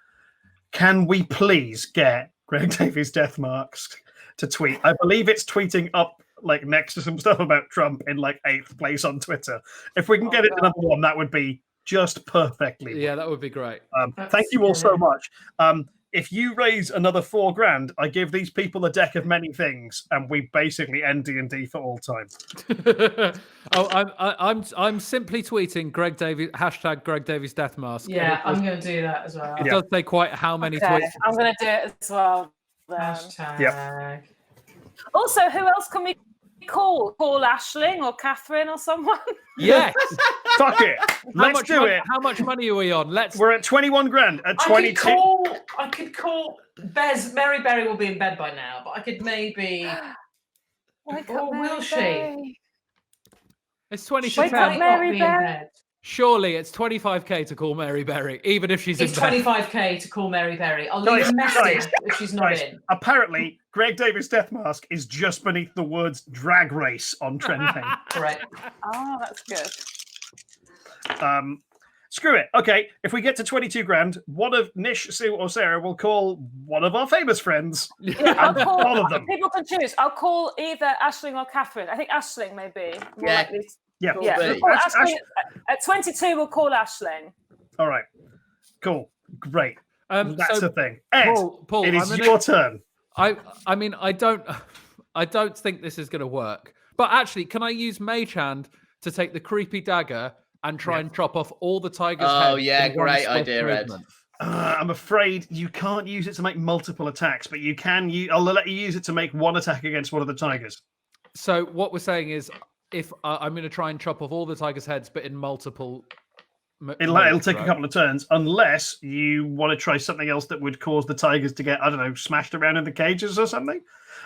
Can we please get Greg Davies' death marks to tweet? I believe it's tweeting up like next to some stuff about Trump in like 8th place on Twitter. If we can get it to number 1, that would be just perfectly. Yeah, that would be great. Thank you all so much. If you raise another $4,000, I give these people a deck of many things, and we basically end D&D for all time. I'm simply tweeting Greg Davies #Greg Davies death mask. Yeah, I'm going to do that as well. It does say quite how many tweets. I'm going to do it as well. Hashtag. Also, who else can we call? Call Aisling or Catherine or someone? Yes. Fuck it. Let's do it. How much money are we on? We're at 21 grand. At 22. I could call Bez. Mary Berry will be in bed by now, but I could maybe. Or will she? It's 20 She might not be in bed. Surely it's 25k to call Mary Berry, even if she's It's in bed. 25k to call Mary Berry. I'll leave a message if she's not in. Apparently, Greg Davies' death mask is just beneath the words drag race on trending. Right. Oh, that's good. Screw it. Okay, if we get to 22 grand, one of Nish, Sue, or Sarah will call one of our famous friends. Yeah, I'll and call, all of them. people can choose. I'll call either Aisling or Catherine. I think Aisling may be more likely. Yeah. We'll call Aisling. At 22, we'll call Aisling. All right. Cool. Great. That's so the thing. Ed, Paul, it is your turn. I mean, I don't think this is going to work. But actually, can I use Mage Hand to take the creepy dagger and try and chop off all the tigers' heads? Oh, yeah, great idea, Ed. I'm afraid you can't use it to make multiple attacks, but you can. I'll let you use it to make one attack against one of the tigers. So what we're saying is, if I'm going to try and chop off all the tigers' heads, but in multiple. It'll take a couple of turns, unless you want to try something else that would cause the tigers to get, I don't know, smashed around in the cages or something.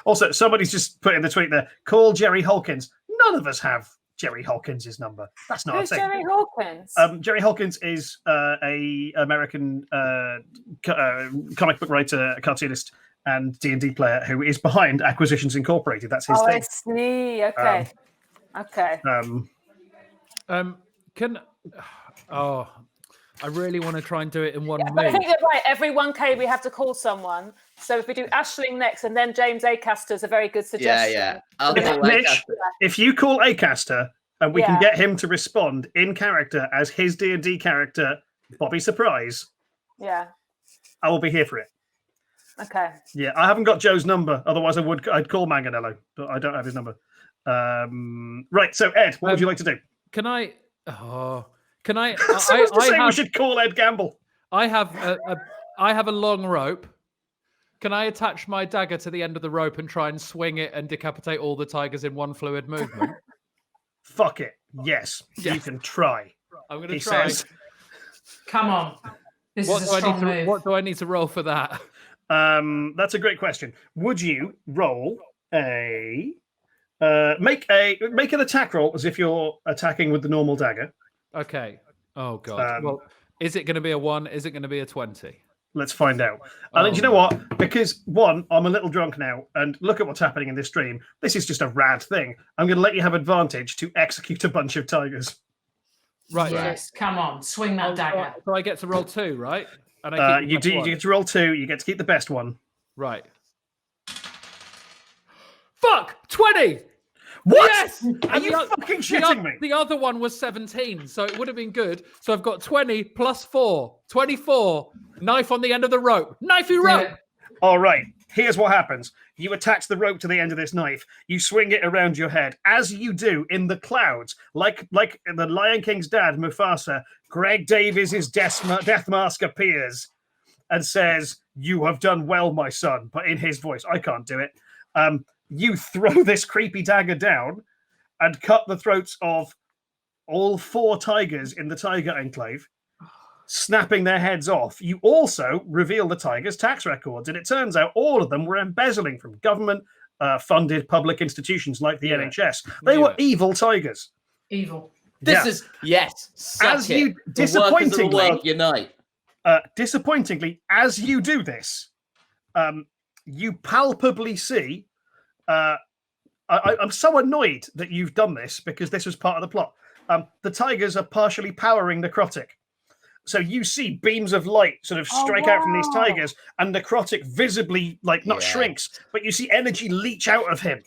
Also, somebody's just put in the tweet there, call Jerry Hawkins. None of us have Jerry Hawkins' number. That's not Who's a thing. Jerry Hawkins? Jerry Hawkins is a American comic book writer, cartoonist, and D&D player who is behind Acquisitions Incorporated. That's his thing. I see. Okay. I really want to try and do it in one But move. I think you're right. Every 1K we have to call someone. So if we do Aisling next and then James Acaster is a very good suggestion. Mitch, if you call Acaster and we can get him to respond in character as his D&D character, Bobby Surprise, Yeah. I will be here for it. Okay. Yeah, I haven't got Joe's number. Otherwise, I'd call Manganello, but I don't have his number. Right. So Ed, what would you like to do? Can I? Someone's just saying we should call Ed Gamble. I have a long rope. Can I attach my dagger to the end of the rope and try and swing it and decapitate all the tigers in one fluid movement? Fuck it. Yes, you can try. I'm going to try. Says. Come on. This is a strong move. What do I need to roll for that? That's a great question. Would you roll a make an attack roll as if you're attacking with the normal dagger? Okay. Oh god. Well, is it going to be a 1? Is it going to be a 20? Let's find out. And you know what? Because one, I'm a little drunk now, and look at what's happening in this stream. This is just a rad thing. I'm going to let you have advantage to execute a bunch of tigers. Right. Yes. Come on. Swing that dagger. So I get to roll 2, right? And you do. You get to roll 2. You get to keep the best one. Right. Fuck! 20! What? Yes! Are you fucking shitting me? The other one was 17, so it would have been good. So I've got 20 plus 4. 24. Knife on the end of the rope. Knifey rope! Yeah. All right. Here's what happens. You attach the rope to the end of this knife. You swing it around your head. As you do, in the clouds, like the Lion King's dad, Mufasa, Greg Davies' death mask appears and says, "You have done well, my son." But in his voice, I can't do it. You throw this creepy dagger down and cut the throats of all 4 tigers in the Tiger Enclave, snapping their heads off. You also reveal the tigers' tax records, and it turns out all of them were embezzling from government-funded public institutions like the NHS. They were evil tigers. Evil. This is suck as it. you The workers of the disappointingly world unite. Disappointingly, as you do this, you palpably see. I'm so annoyed that you've done this because this was part of the plot. The tigers are partially powering necrotic. So you see beams of light sort of strike out from these tigers, and necrotic visibly, like, not shrinks, but you see energy leach out of him.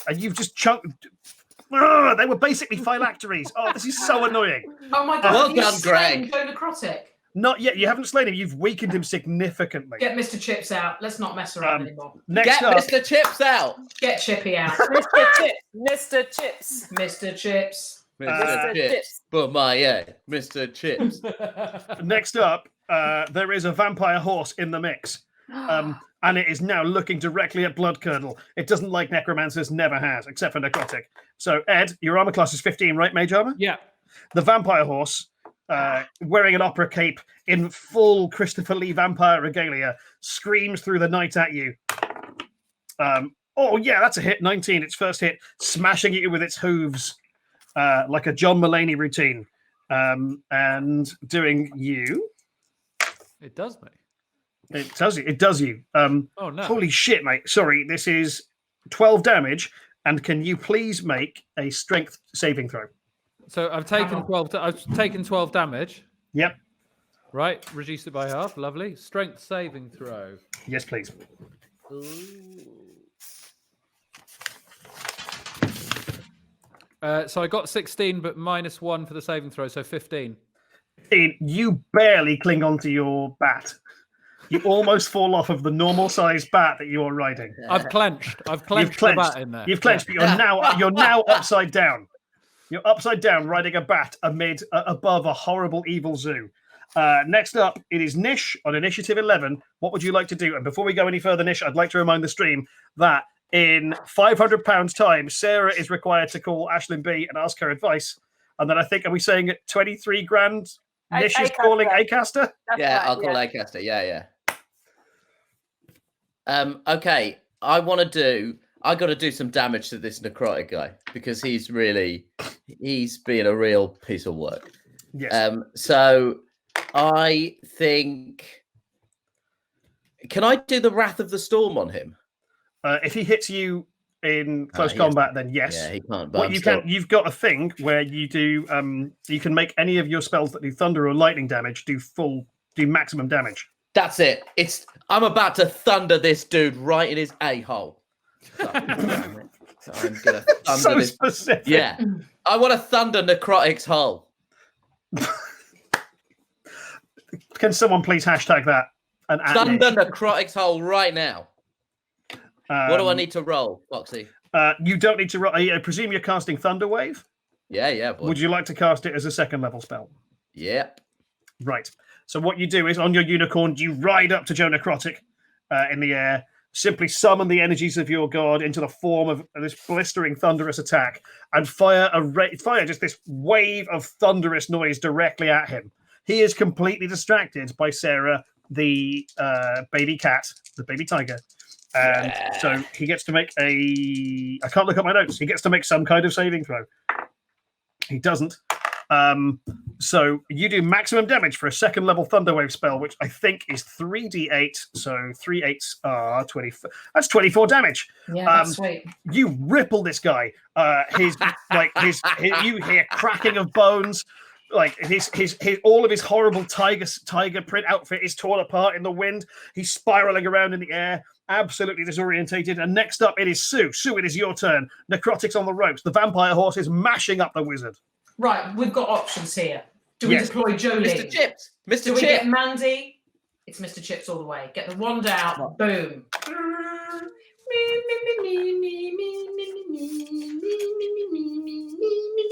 And you've just chunked. Ugh, they were basically phylacteries. Oh, this is so annoying. Oh my god! Well have you done, slain Greg. Joe Necrotic? Not yet. You haven't slain him. You've weakened him significantly. Get Mr. Chips out. Let's not mess around anymore. Next Get up, Mr. Chips out. Get Chippy out. Mr. Chips. Mr. Chips. Mr. Chips. Mr. Chips. But Mr. Chips. Next up, there is a vampire horse in the mix. And it is now looking directly at Bloodcurdle. It doesn't like necromancers, never has, except for necrotic. So, Ed, your armor class is 15, right, mage armor? Yeah. The vampire horse, wearing an opera cape in full Christopher Lee vampire regalia, screams through the night at you. Oh, yeah, that's a hit. 19, its first hit, smashing at you with its hooves like a John Mulaney routine. And doing you. It does me. It does you. It does you. Oh, no. Holy shit, mate. Sorry, this is 12 damage. And can you please make a strength saving throw? So I've taken 12. I've taken 12 damage. Yep. Right, reduced it by half. Lovely. Strength saving throw. Yes, please. So I got 16, but -1 for the saving throw, so 15. You barely cling onto your bat. You almost fall off of the normal sized bat that you are riding. I've clenched. I've clenched the bat in there. You've clenched, but you're now upside down. You're upside down riding a bat above a horrible evil zoo. Next up, it is Nish on initiative 11. What would you like to do? And before we go any further, Nish, I'd like to remind the stream that in £500 time, Sarah is required to call Ashlyn B and ask her advice. And then I think, are we saying at 23 grand, Nish is calling Acaster? I'll call Acaster. Yeah. Okay, I got to do some damage to this necrotic guy because he's being a real piece of work. Yes. So I think, can I do the Wrath of the Storm on him? If he hits you in close combat, then yes. Yeah, he can't. What you can, you've got a thing where you do, you can make any of your spells that do thunder or lightning damage do maximum damage. That's it. I'm about to thunder this dude right in his a-hole. So I'm gonna thunder So this. specific. Yeah, I want to thunder Necrotic's hole. Can someone please hashtag that? And Thunder Necrotic's hole right now. What do I need to roll, Foxy? You don't need to roll. I presume you're casting Thunder Wave? Yeah. Boy. Would you like to cast it as a second level spell? Yep. Right. So what you do is on your unicorn, you ride up to Joe Necrotic in the air, simply summon the energies of your god into the form of this blistering thunderous attack, and fire just this wave of thunderous noise directly at him. He is completely distracted by Sarah, the baby cat, the baby tiger. And so he gets to make I can't look at my notes. He gets to make some kind of saving throw. He doesn't. So you do maximum damage for a second level Thunderwave spell, which I think is 3d8. So 3 8s are 24. That's 24 damage. Yeah, that's sweet. You ripple this guy. His you hear cracking of bones. Like his all of his horrible tiger print outfit is torn apart in the wind. He's spiraling around in the air, absolutely disorientated. And next up, it is Sue. Sue, it is your turn. Necrotic's on the ropes. The vampire horse is mashing up the wizard. Right, we've got options here. Do we deploy Jolene? Mr. Chips. Mr. Do we Chip. get Mandy? It's Mr. Chips all the way. Get the wand out. Boom.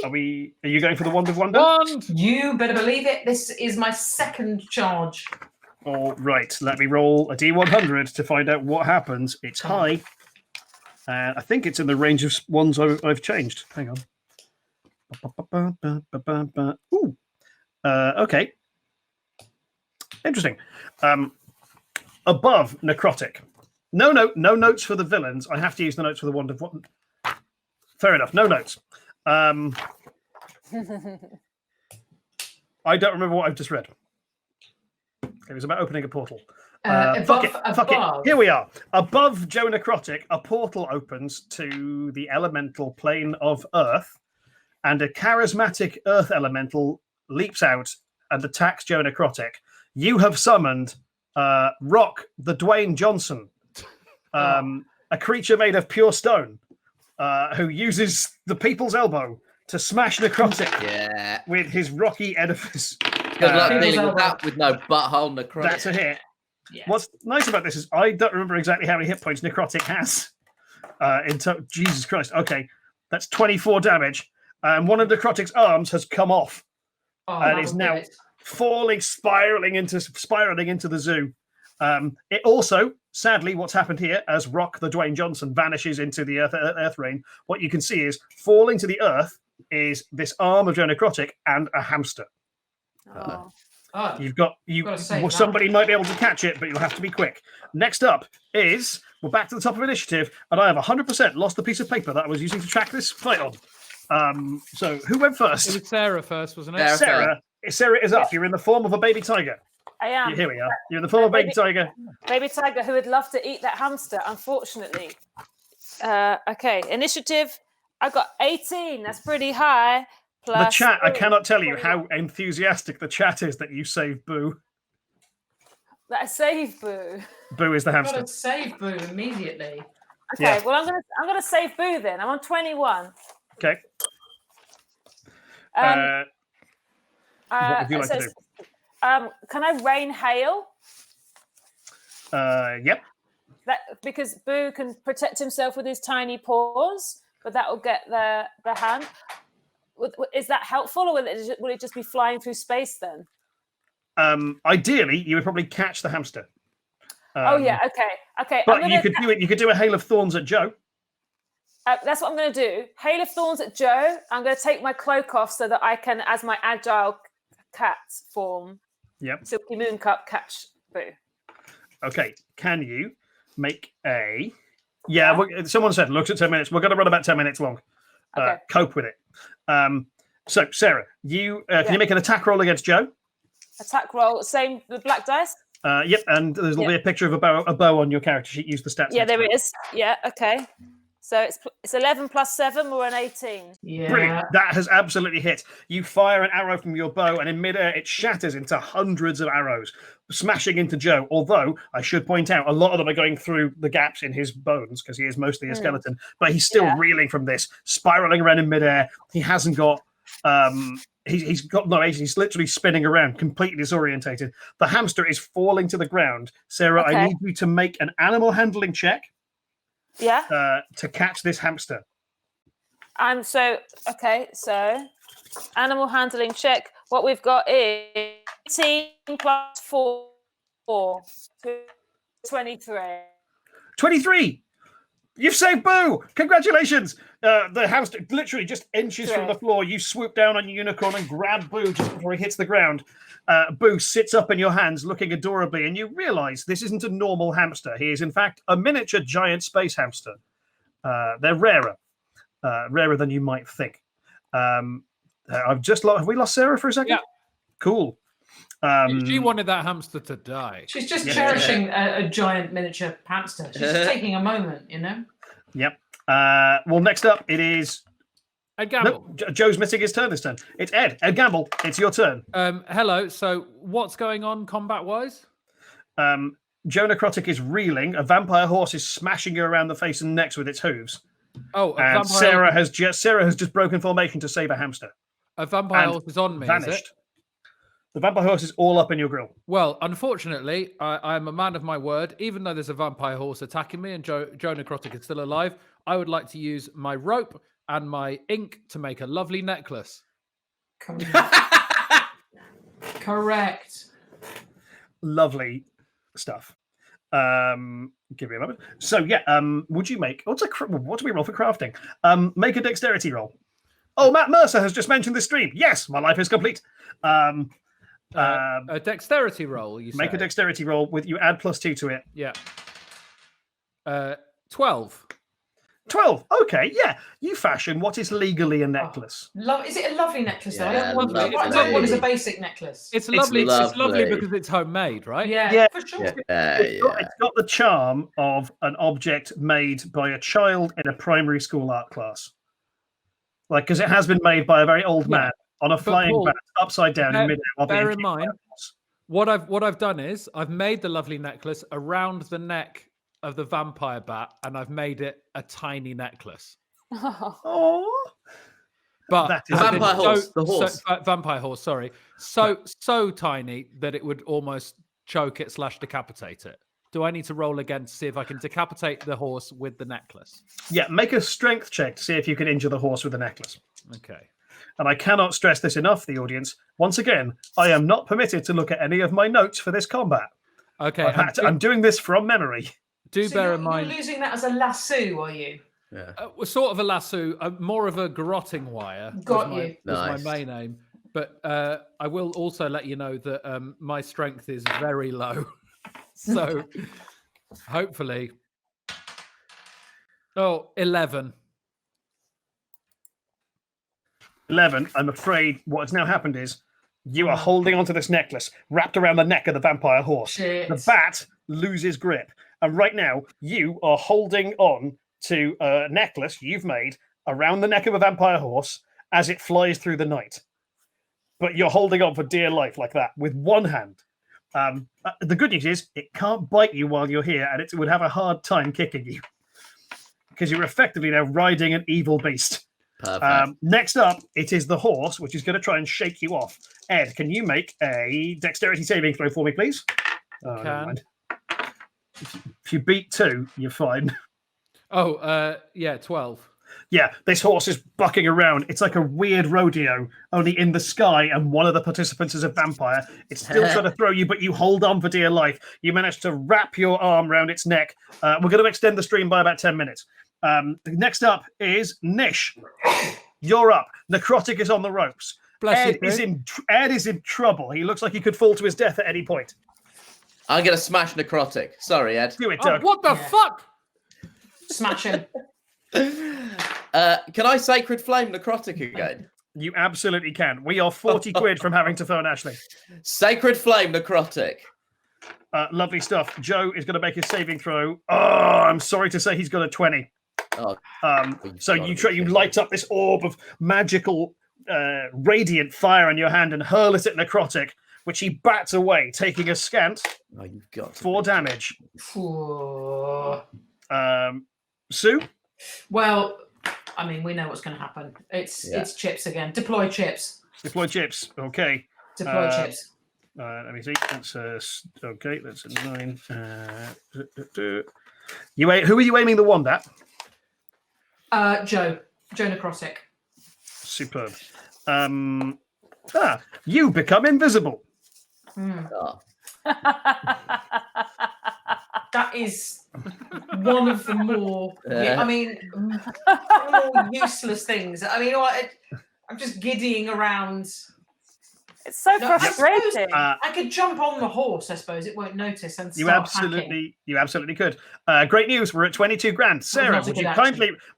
Are you going for the wand of wonder? Wand! You better believe it. This is my second charge. All right, let me roll a D100 to find out what happens. It's high. I think it's in the range of ones I've changed. Hang on. Ooh. Okay. Interesting. Above necrotic. No notes for the villains. I have to use the notes for the wand of what. Fair enough. No notes. I don't remember what I've just read. It was about opening a portal. Fuck it. Here we are. Above Joe Necrotic, a portal opens to the elemental plane of Earth, and a charismatic Earth elemental leaps out and attacks Joe Necrotic. You have summoned Rock the Dwayne Johnson, a creature made of pure stone, who uses the people's elbow to smash Necrotic with his rocky edifice. Good luck dealing with that with no butthole Necrotic. That's a hit. Yeah. What's nice about this is I don't remember exactly how many hit points Necrotic has. Jesus Christ. Okay, that's 24 damage. And one of Necrotic's arms has come off and is now spiraling into the zoo. It also, sadly, what's happened here as Rock the Dwayne Johnson vanishes into the earth rain, what you can see is falling to the earth is this arm of Joe Necrotic and a hamster. Somebody might be able to catch it, but you'll have to be quick. Next up is we're back to the top of initiative, and I have 100% lost the piece of paper that I was using to track this fight on. So who went first? It was Sarah first, wasn't it? Sarah is up. You're in the form of a baby tiger. I am. Here we are. You're in the form of a baby tiger. Baby tiger who would love to eat that hamster, unfortunately. Okay, initiative. I got 18. That's pretty high. The chat, I cannot tell you how enthusiastic the chat is that you saved Boo. That I saved Boo. Boo is the hamster. I've got to save Boo immediately. Okay, well I'm gonna save Boo then. I'm on 21. Okay. What would you like to do? Can I rain hail? Yep. Because Boo can protect himself with his tiny paws, but that will get the hand. Is that helpful, or will it just be flying through space then? Ideally, you would probably catch the hamster. Okay. But you could do it. You could do a hail of thorns at Joe. That's what I'm going to do. Hail of thorns at Joe. I'm going to take my cloak off so that I can, as my agile cat form, Silky Moon Cup, catch Boo. Okay. Can you make a? Yeah. Someone said looks at 10 minutes. We're going to run about 10 minutes long. Cope with it. So Sarah, can you make an attack roll against Joe? Attack roll, same with black dice. Yep, and there'll be a picture of a bow on your character sheet. Use the stats. Yeah, there it is. Yeah, okay. So it's 11 plus 7 or an 18. Yeah. Brilliant. That has absolutely hit. You fire an arrow from your bow, and in midair it shatters into hundreds of arrows, smashing into Joe. Although I should point out, a lot of them are going through the gaps in his bones because he is mostly a skeleton. But he's still reeling from this, spiraling around in midair. He hasn't got. He's got no agency. He's literally spinning around, completely disorientated. The hamster is falling to the ground. Sarah, I need you to make an animal handling check. Yeah. To catch this hamster. So animal handling check. What we've got is 18 plus 4, 23. 23. You've saved Boo! Congratulations! The hamster literally just inches from the floor. You swoop down on your unicorn and grab Boo just before he hits the ground. Boo sits up in your hands looking adorably, and you realise this isn't a normal hamster. He is, in fact, a miniature giant space hamster. They're rarer than you might think. Have we lost Sarah for a second? Yeah. Cool. She wanted that hamster to die. She's just cherishing a giant miniature hamster. She's just taking a moment, you know? Yep. Well, next up it is Ed Gamble. No, Joe's missing his turn this turn. It's Ed. Ed Gamble, it's your turn. Hello. So what's going on combat-wise? Joe Necrotic is reeling. A vampire horse is smashing you around the face and necks with its hooves. Oh, and Sarah has just broken formation to save a hamster. A vampire horse is on me, vanished. is it? The vampire horse is all up in your grill. Well, unfortunately, I'm a man of my word. Even though there's a vampire horse attacking me and Joe Necrotic is still alive, I would like to use my rope and my ink to make a lovely necklace. Correct. Lovely stuff. Give me a moment. So would you make what do we roll for crafting? Make a dexterity roll. Oh, Matt Mercer has just mentioned this stream. Yes, my life is complete. A dexterity roll. You make say? A dexterity roll with you add +2 to it. Yeah. 12. 12. Okay, yeah. You fashion what is legally a necklace. Is it a lovely necklace though? Yeah, I don't want one as a basic necklace. It's lovely. It's lovely because it's homemade, right? Yeah, for sure. It's got the charm of an object made by a child in a primary school art class. Like, because it has been made by a very old man on a flying bat, upside down in midair. Bear in mind, what I've done is I've made the lovely necklace around the neck of the vampire bat, and I've made it a tiny necklace. Oh, but that is vampire horse. The horse, vampire horse. Sorry, so tiny that it would almost choke it / decapitate it. Do I need to roll again to see if I can decapitate the horse with the necklace? Yeah, make a strength check to see if you can injure the horse with the necklace. Okay. And I cannot stress this enough, the audience. Once again, I am not permitted to look at any of my notes for this combat. Okay. I'm doing this from memory. Bear in mind. You're using that as a lasso, are you? Yeah. Sort of a lasso, more of a garroting wire. Got was my main aim. But I will also let you know that my strength is very low. So hopefully. 11. 11. I'm afraid what has now happened is you are holding onto this necklace wrapped around the neck of the vampire horse. Shit. The bat loses grip. And right now, you are holding on to a necklace you've made around the neck of a vampire horse as it flies through the night. But you're holding on for dear life like that with one hand. The good news is it can't bite you while you're here, and it would have a hard time kicking you because you're effectively now riding an evil beast. Perfect. Next up, it is the horse, which is going to try and shake you off. Ed, can you make a dexterity saving throw for me, please? Can. Never mind. If you beat 2, you're fine. 12. Yeah, this horse is bucking around. It's like a weird rodeo, only in the sky, and one of the participants is a vampire. It's still trying to throw you, but you hold on for dear life. You manage to wrap your arm around its neck. We're going to extend the stream by about 10 minutes. Next up is Nish. You're up. Necrotic is on the ropes. Ed is in trouble. He looks like he could fall to his death at any point. I'm going to smash Necrotic. Sorry, Ed. Do it, Doug. What the fuck? Smash him. Can I Sacred Flame Necrotic again? You absolutely can. We are 40 quid from having to phone Ashley. Sacred Flame Necrotic. Lovely stuff. Joe is going to make his saving throw. Oh, I'm sorry to say he's got a 20. So you light up this orb of magical radiant fire in your hand and hurl it at Necrotic, which he bats away, taking a scant 4 damage. Sue? Well, I mean, we know what's going to happen. It's chips again. Deploy chips. Deploy chips. Okay. Deploy chips. Let me see. That's okay. That's a 9. Who are you aiming the wand at? Joe Necrotic. Superb. You become invisible. That is one of the more, more useless things. I mean, I'm just giddying around. It's so frustrating. I could jump on the horse, I suppose. It won't notice and You start absolutely could. Great news. We're at 22 grand. Sarah,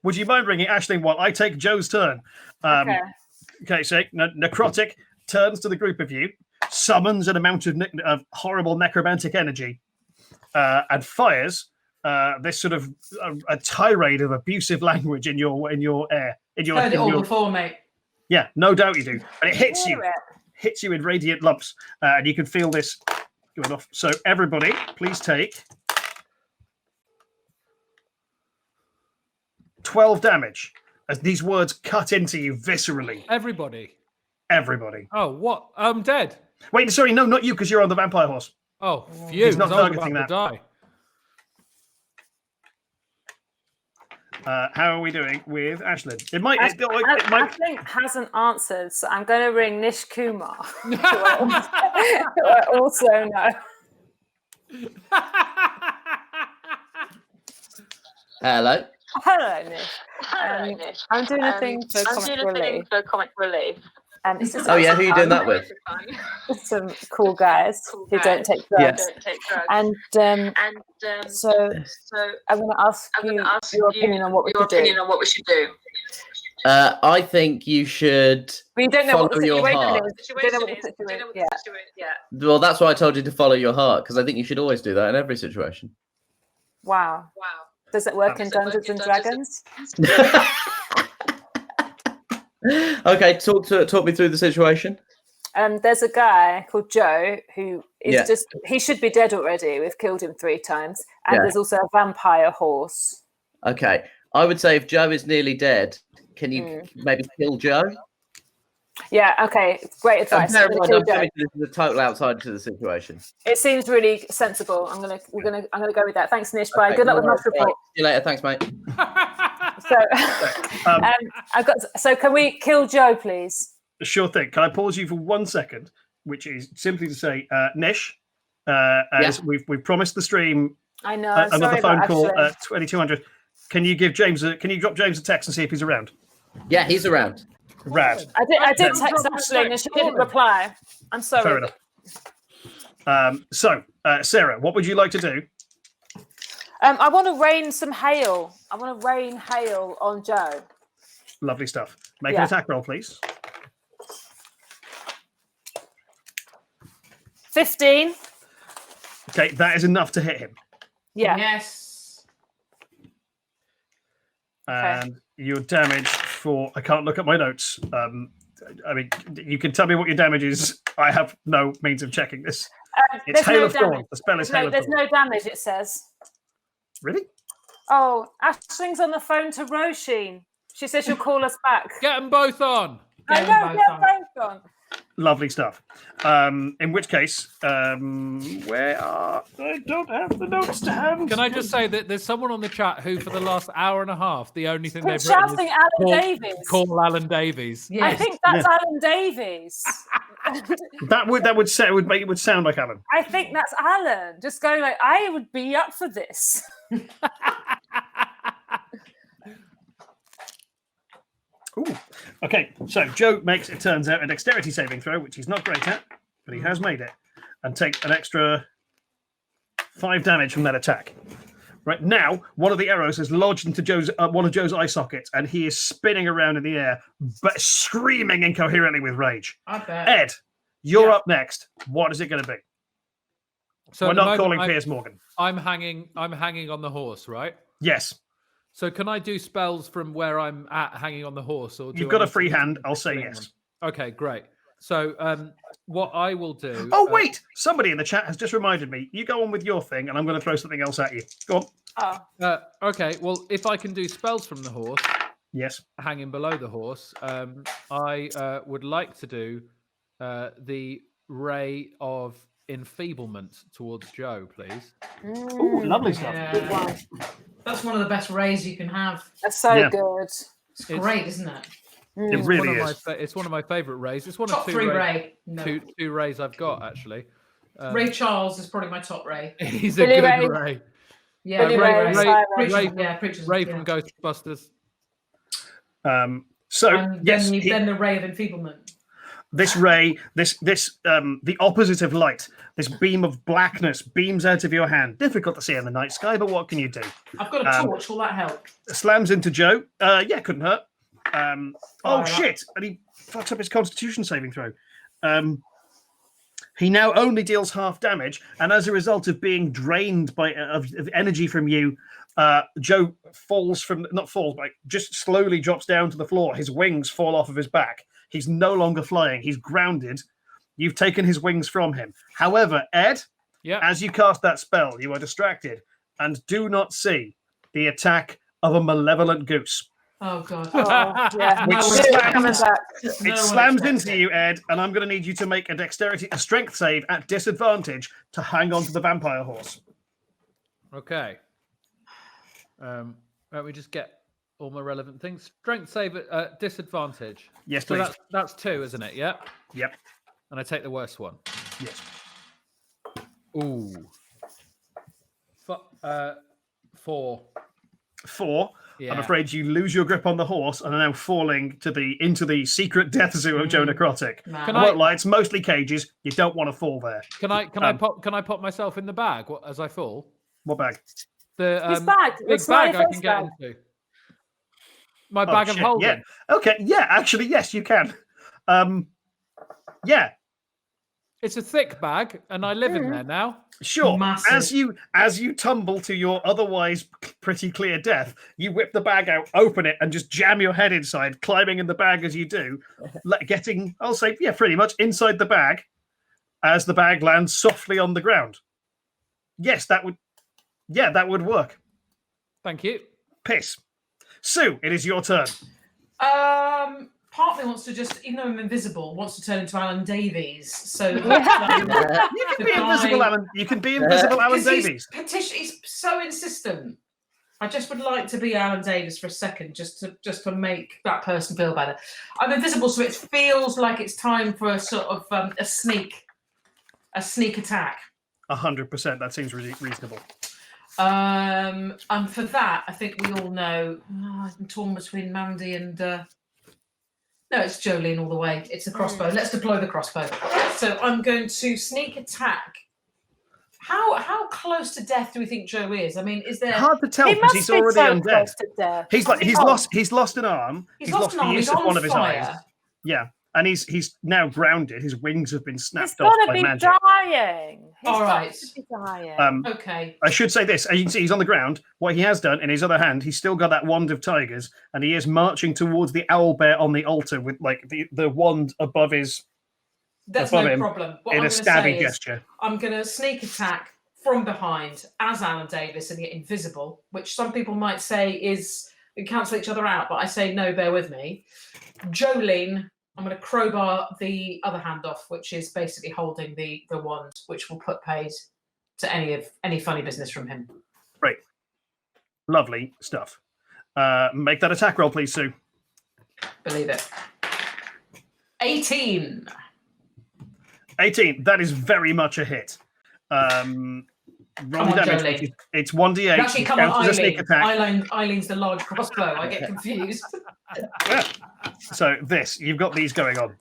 would you mind bringing Aisling while I take Joe's turn? Okay, so Necrotic turns to the group of you, summons an amount of horrible necromantic energy, and fires this sort of a tirade of abusive language in your air. Heard it all before, mate. Yeah, no doubt you do. And it hits you. Hits you in radiant lumps, and you can feel this going off. So everybody, please take 12 damage as these words cut into you viscerally. Everybody. Oh, what? I'm dead. Wait, sorry, no, not you, because you're on the vampire horse. Oh, phew. He's not targeting that. Die. How are we doing with Ashlyn? Ashlyn hasn't answered, so I'm going to ring Nish Kumar, who I also know. Hello. Hello, Nish. I'm doing a thing for comic relief. It's just Oh yeah, who are you doing that with? some cool guys who don't take drugs. And so I'm going to ask you your opinion on what we should do. I think you should But you don't know follow what the your situation heart. is. You don't know what the situation is. Yeah. Well, that's why I told you to follow your heart, because I think you should always do that in every situation. Wow. Does it work in Dungeons and Dragons? Okay, talk me through the situation. There's a guy called Joe who is he should be dead already. We've killed him 3 times. And there's also a vampire horse. Okay, I would say if Joe is nearly dead, can you maybe kill Joe? Yeah, okay, great advice. This is a total outside to the situation. It seems really sensible. I'm gonna go with that. Thanks, Nish. Bye. Good luck with my report. See you later. Thanks, mate. So can we kill Joe, please? Sure thing. Can I pause you for 1 second? Which is simply to say, Nish, as we've promised the stream. I know. Another phone call at 2200. Can you drop James a text and see if he's around? Yeah, he's around. Rad. I did text Ashley and she didn't reply. I'm sorry. Fair enough. So, Sarah, what would you like to do? I want to rain some hail. I want to rain hail on Joe. Lovely stuff. Make an attack roll, please. 15. Okay, that is enough to hit him. Yeah. Yes. And your damage for... I can't look at my notes. I mean, you can tell me what your damage is. I have no means of checking this. It's Hail of Thorn. The spell is Hail of Thorn. There's no damage, it says. Really? Oh, Ashling's on the phone to Roisin. She says she'll call us back. Get them both on. I know, get them both on. Lovely stuff. In which case, where are... I don't have the notes to hand. Can I just say that there's someone on the chat who, for the last hour and a half, the only thing they've shouting Alan Davies. Call Alan Davies. Yes. I think that's Alan Davies. That would sound like Alan. I think that's Alan. Just going like, I would be up for this. Ooh. Okay, so Joe makes, it turns out, a dexterity saving throw, which he's not great at, but he has made it, and take an extra 5 damage from that attack. Right now, one of the arrows has lodged into one of Joe's eye sockets, and he is spinning around in the air, but screaming incoherently with rage. I bet. Ed, you're up next. What is it going to be? So we're not calling Piers Morgan. I'm hanging on the horse, right? Yes. So can I do spells from where I'm at hanging on the horse? Or you've got a free hand, I'll say yes. Okay, great. So what I will do... Oh, wait! Somebody in the chat has just reminded me. You go on with your thing, and I'm going to throw something else at you. Go on. Okay, well, if I can do spells from the horse... Yes. Hanging below the horse, I would like to do the Ray of Enfeeblement towards Joe, please. Ooh, lovely stuff. Yeah. That's one of the best rays you can have. That's so good. It's great, isn't it? It really is. It's one of my favourite rays. It's one top of two ray. Two rays I've got, actually. Ray Charles is probably my top ray. He's a good Ray. Yeah, Ray from Ghostbusters. Then the Ray of Enfeeblement. This ray, the opposite of light, this beam of blackness beams out of your hand. Difficult to see in the night sky, but what can you do? I've got a torch. Will that help? Slams into Joe. Yeah, couldn't hurt. Shit! And he fucks up his Constitution saving throw. He now only deals half damage, and as a result of being drained of energy from you, Joe just slowly drops down to the floor. His wings fall off of his back. He's no longer flying. He's grounded. You've taken his wings from him. However, Ed, as you cast that spell, you are distracted and do not see the attack of a malevolent goose. Oh, God. It slams into you, Ed, and I'm going to need you to make a strength save at disadvantage to hang on to the vampire horse. Okay. Let me just get all my relevant things. Strength save at disadvantage. Yes, please. So that's 2, isn't it? Yeah? Yep. And I take the worst one. Yes. Ooh. 4. 4. I'm afraid you lose your grip on the horse and are now falling into the secret death zoo of Joe Necrotic. I won't lie, it's mostly cages. You don't want to fall there. Can I pop myself in the bag as I fall? What bag? His bag. Big bag I can get into. My bag of holding. Yeah. Okay. Yeah. Actually, yes, you can. Yeah. It's a thick bag, and I live in there now. Sure. Massive. As you tumble to your otherwise pretty clear death, you whip the bag out, open it, and just jam your head inside, climbing in the bag as you do, getting, I'll say, pretty much inside the bag as the bag lands softly on the ground. Yes, that would work. Thank you. Piss. Sue, it is your turn. Part of me wants to just, even though I'm invisible, wants to turn into Alan Davies. So You can be invisible, Alan. You can be invisible, Alan Davies. He's so insistent. I just would like to be Alan Davies for a second, just to make that person feel better. I'm invisible, so it feels like it's time for a sort of a sneak attack. 100%. That seems reasonable. And for that, I think we all know I'm torn between Mandy and no, it's Jolene all the way. It's a crossbow. Let's deploy the crossbow. So I'm going to sneak attack. How close to death do we think Joe is? I mean, is there hard to tell because he's already undead. He's lost an arm. He's lost the use of one of his eyes. Yeah. And he's now grounded. His wings have been snapped He's off gonna by be magic. dying. All right. Okay. I should say this. As you can see, he's on the ground. What he has done, in his other hand, he's still got that wand of tigers, and he is marching towards the owl bear on the altar with like the wand above his. That's above no him problem. What in I'm a gonna stabby say is gesture. I'm going to sneak attack from behind as Alan Davis and get invisible, which some people might say is we cancel each other out, but I say no. Bear with me, Jolene. I'm going to crowbar the other hand off, which is basically holding the wand, which will put paid to any funny business from him. Great. Lovely stuff. Make that attack roll, please, Sue. Believe it. 18. 18. That is very much a hit. Roll damage. Jolene. It's 1d8. Actually, come on, Counts as a sneak attack. Eileen, the large crossbow. I get confused. So you've got these going on.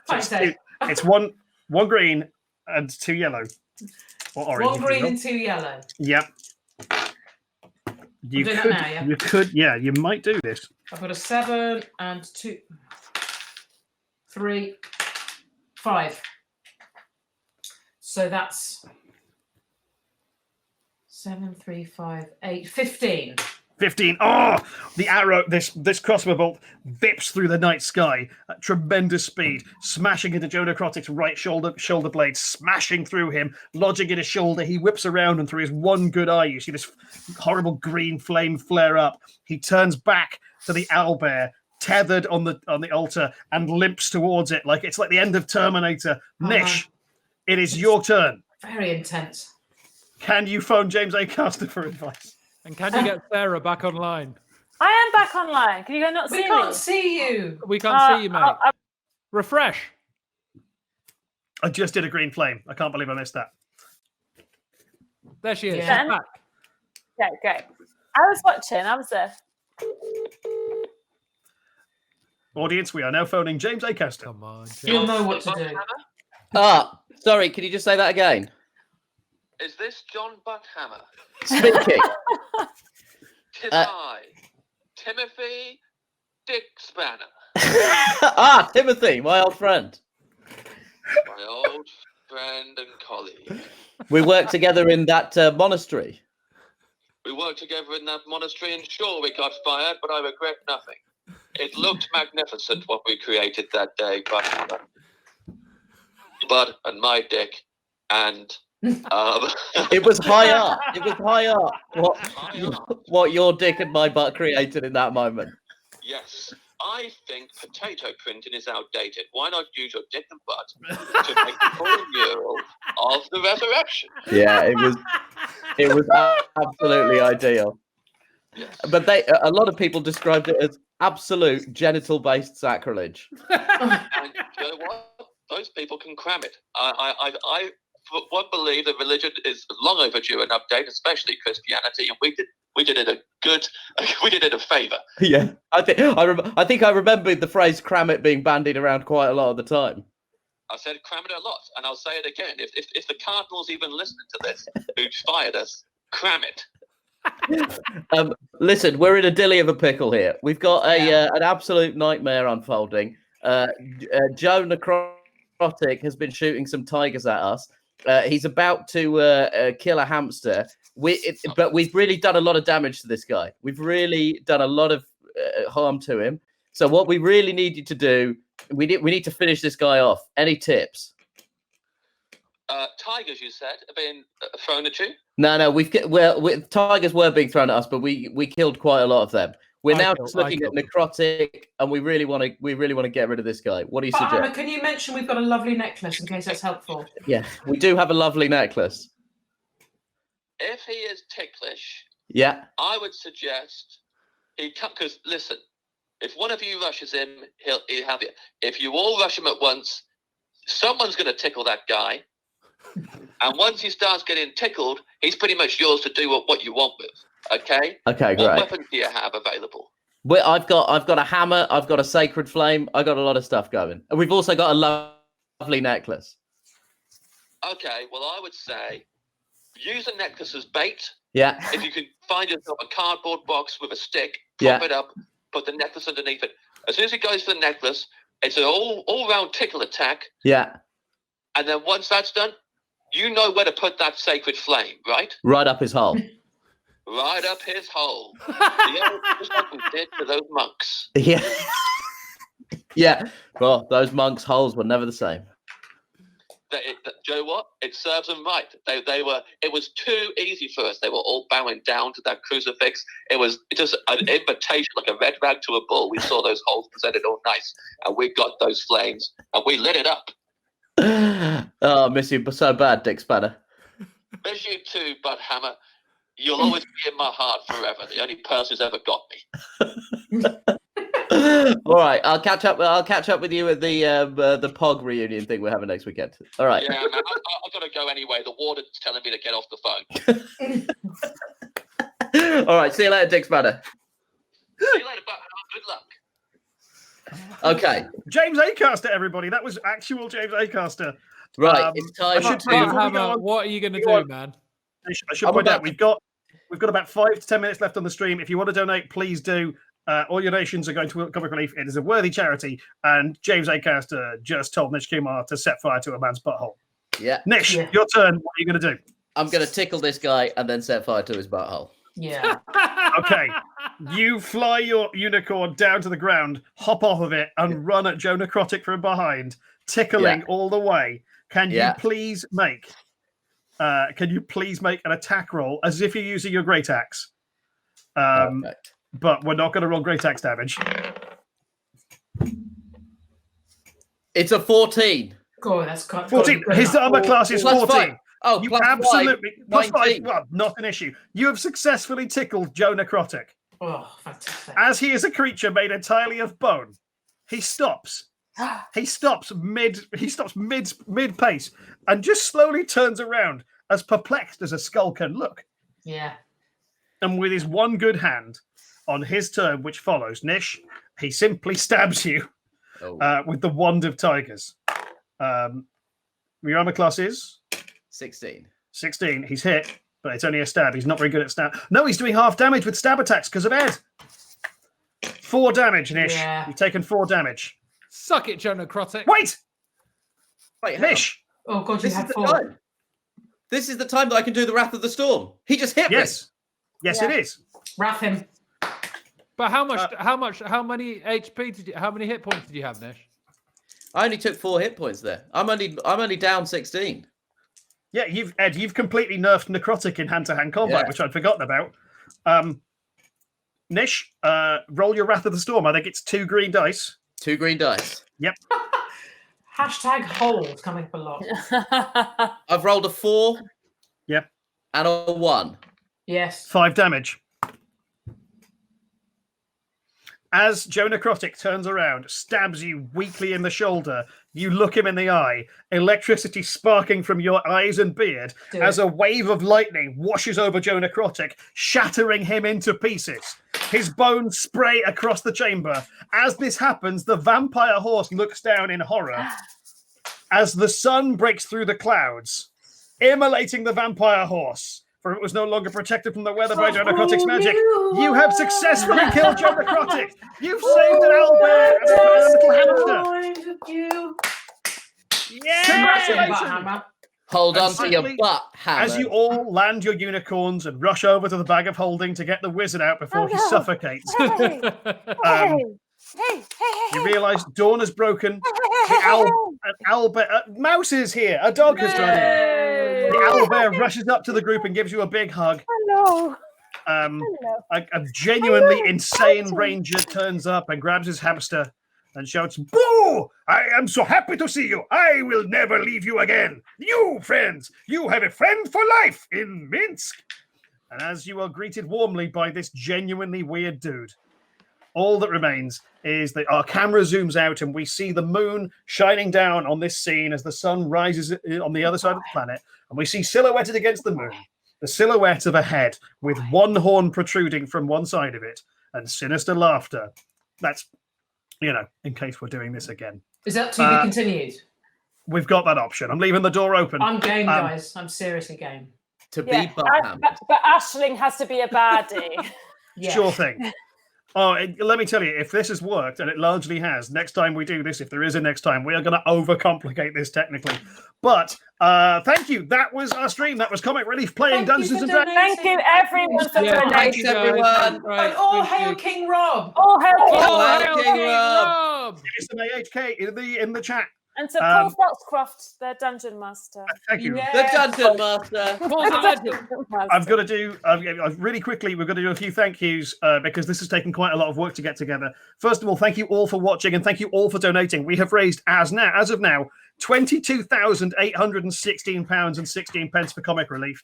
Thanks, Dave. It's one green and 2 yellow. Or orange. One green and 2 yellow. Yep. You doing could. that now, yeah? You could. Yeah, you might do this. I've got a 7 and 2, 3, 5. So that's 7, 3, 5, 8, 15. 15. Oh, the arrow, this crossbow bolt vips through the night sky at tremendous speed, smashing into Joe Necrotic's right shoulder blade, smashing through him, lodging in his shoulder. He whips around, and through his one good eye, you see this horrible green flame flare up. He turns back to the owlbear, tethered on the altar, and limps towards it like it's like the end of Terminator. Nish, it is your turn. Very intense. Can you phone James Acaster for advice? And can you get Sarah back online? I am back online. Can you not see me? We can't see you. We can't see you, mate. Refresh. I just did a green flame. I can't believe I missed that. There she is. Yeah. She's back. Yeah, great. I was watching. I was there. Audience, we are now phoning James Acaster. Come on, James. You'll know what to do. Sorry, can you just say that again? Is this John Buckhammer? Speaking. Tis I, Timothy Dick Spanner. Timothy, my old friend. My old friend and colleague. We worked together in that monastery. We worked together in that monastery, and sure, we got fired, but I regret nothing. It looked magnificent what we created that day, but and my dick, and it was high up. It was high up. What your dick and my butt created in that moment. Yes, I think potato printing is outdated. Why not use your dick and butt to make a full mural of the resurrection? Yeah, it was absolutely ideal. Yes. But a lot of people described it as absolute genital-based sacrilege. And you know what? Those people can cram it. I believe that religion is long overdue an update, especially Christianity, and we we did it a favour. Yeah, I think I remember the phrase "cram it" being bandied around quite a lot of the time. I said cram it a lot, and I'll say it again. If the Cardinals even listening to this, who fired us, cram it. Listen, we're in a dilly of a pickle here. We've got an absolute nightmare unfolding. Joe Necrotic has been shooting some tigers at us. He's about to kill a hamster. But we've really done a lot of damage to this guy. We've really done a lot of harm to him. So what we really need you to do, we need to finish this guy off. Any tips? Tigers, you said, have been thrown at you? No, tigers were being thrown at us, but we killed quite a lot of them. We're now just looking at necrotic, and we really want to get rid of this guy. What do you suggest? Hannah, can you mention we've got a lovely necklace in case that's helpful? Yeah, we do have a lovely necklace. If he is ticklish, yeah, I would suggest he come, because listen, if one of you rushes him, he'll have it. If you all rush him at once, someone's going to tickle that guy, and once he starts getting tickled, he's pretty much yours to do what you want with. Okay. Okay, great. What weapons do you have available? I've got a hammer. I've got a sacred flame. I've got a lot of stuff going, and we've also got a lovely necklace. Okay. Well, I would say use a necklace as bait. Yeah. If you can find yourself a cardboard box with a stick, Yeah. prop it up, put the necklace underneath it. As soon as it goes for the necklace, it's an all-round tickle attack. Yeah. And then once that's done, you know where to put that sacred flame, right? Right up his hole. Right up his hole. Just like we did to those monks. Yeah. Yeah. Well, those monks' holes were never the same. Joe, what? It serves them right. It was too easy for us. They were all bowing down to that crucifix. It was just an invitation, like a red rag to a bull. We saw those holes presented all nice, and we got those flames, and we lit it up. Oh, I miss you so bad, Dick Spanner. Miss you too, Bud Hammer. You'll always be in my heart forever. The only person who's ever got me. All right, I'll catch up with you at the POG reunion thing we're having next weekend. All right. Yeah, man, I've got to go anyway. The warden's telling me to get off the phone. All right, see you later, Dick Spanner. See you later, Bud Hammer. Good luck. Okay. James Acaster, everybody. That was actual James Acaster. Right, it's time what are you going to do, man? I should point out we've got about 5 to 10 minutes left on the stream. If you want to donate, please do. All your donations are going to Comic Relief. It is a worthy charity, and James Acaster just told Nish Kumar to set fire to a man's butthole. Yeah. Nish, your turn. What are you going to do? I'm going to tickle this guy and then set fire to his butthole. Yeah. Okay. You fly your unicorn down to the ground, hop off of it, and run at Joe Necrotic from behind, tickling all the way. Can you please make an attack roll as if you're using your great axe? But we're not going to roll great axe damage. It's a 14. Oh, that's quite 14. His armor class is 14. 5. Oh, you plus absolutely 5, plus 5. Well, not an issue. You have successfully tickled Joe Necrotic. Oh, fantastic. As he is a creature made entirely of bone, he stops. He stops mid pace and just slowly turns around, as perplexed as a skull can look. Yeah. And with his one good hand, on his turn, which follows, Nish, he simply stabs you with the Wand of Tigers. Your armor class is? 16. 16. He's hit, but it's only a stab. He's not very good at stab. No, he's doing half damage with stab attacks because of Ed. 4 damage, Nish. Yeah. You've taken 4 damage. Suck it, Joe Necrotic. Wait, Nish. Oh, God, this is the time. This is the time that I can do the Wrath of the Storm. He just hit me. Yes, it is. Wrath him. But how many HP did you? How many hit points did you have, Nish? I only took 4 hit points there. I'm only down 16. Yeah, you've completely nerfed Necrotic in hand-to-hand combat, which I'd forgotten about. Nish, roll your Wrath of the Storm. I think it's 2 green dice. 2 green dice. Yep. Hashtag hold coming up a lot. I've rolled a 4. Yep. And a 1. Yes. 5 damage. As Joe Necrotic turns around, stabs you weakly in the shoulder, you look him in the eye, electricity sparking from your eyes and beard, as a wave of lightning washes over Joe Necrotic, shattering him into pieces. His bones spray across the chamber. As this happens, the vampire horse looks down in horror as the sun breaks through the clouds, immolating the vampire horse. For it was no longer protected from the weather by Joe Necrotic's magic. You have successfully killed Joe Necrotic. You've saved an owlbear and a little hamster. Congratulations! Hold on to your butt, Hammer. As you all land your unicorns and rush over to the bag of holding to get the wizard out before he suffocates, you realise dawn has broken. Mouse is here. A dog has run in. The owlbear rushes up to the group and gives you a big hug. Hello. A genuinely insane ranger turns up and grabs his hamster and shouts, "Boo! I am so happy to see you. I will never leave you again. You, friends, you have a friend for life in Minsk." And as you are greeted warmly by this genuinely weird dude, all that remains is that our camera zooms out and we see the moon shining down on this scene as the sun rises on the other side of the planet. And we see silhouetted against the moon, the silhouette of a head with one horn protruding from one side of it and sinister laughter. That's, in case we're doing this again. Is that to be continued? We've got that option. I'm leaving the door open. I'm game, guys. I'm seriously game. But Aisling has to be a baddie. Sure thing. Oh, let me tell you, if this has worked, and it largely has, next time we do this, if there is a next time, we are going to overcomplicate this technically. But thank you. That was our stream. That was Comic Relief playing Dungeons and Dragons. Thank you, everyone, for donating. Thanks, everyone. And all hail King Rob. All hail King Rob. King Rob. Give me some AHK in the chat. And to Paul Foxcroft, the Dungeon Master. Thank you. The Dungeon Master. I've got to do, really quickly, we're going to do a few thank yous because this has taken quite a lot of work to get together. First of all, thank you all for watching and thank you all for donating. We have raised, as of now, £22,816.16 for Comic Relief.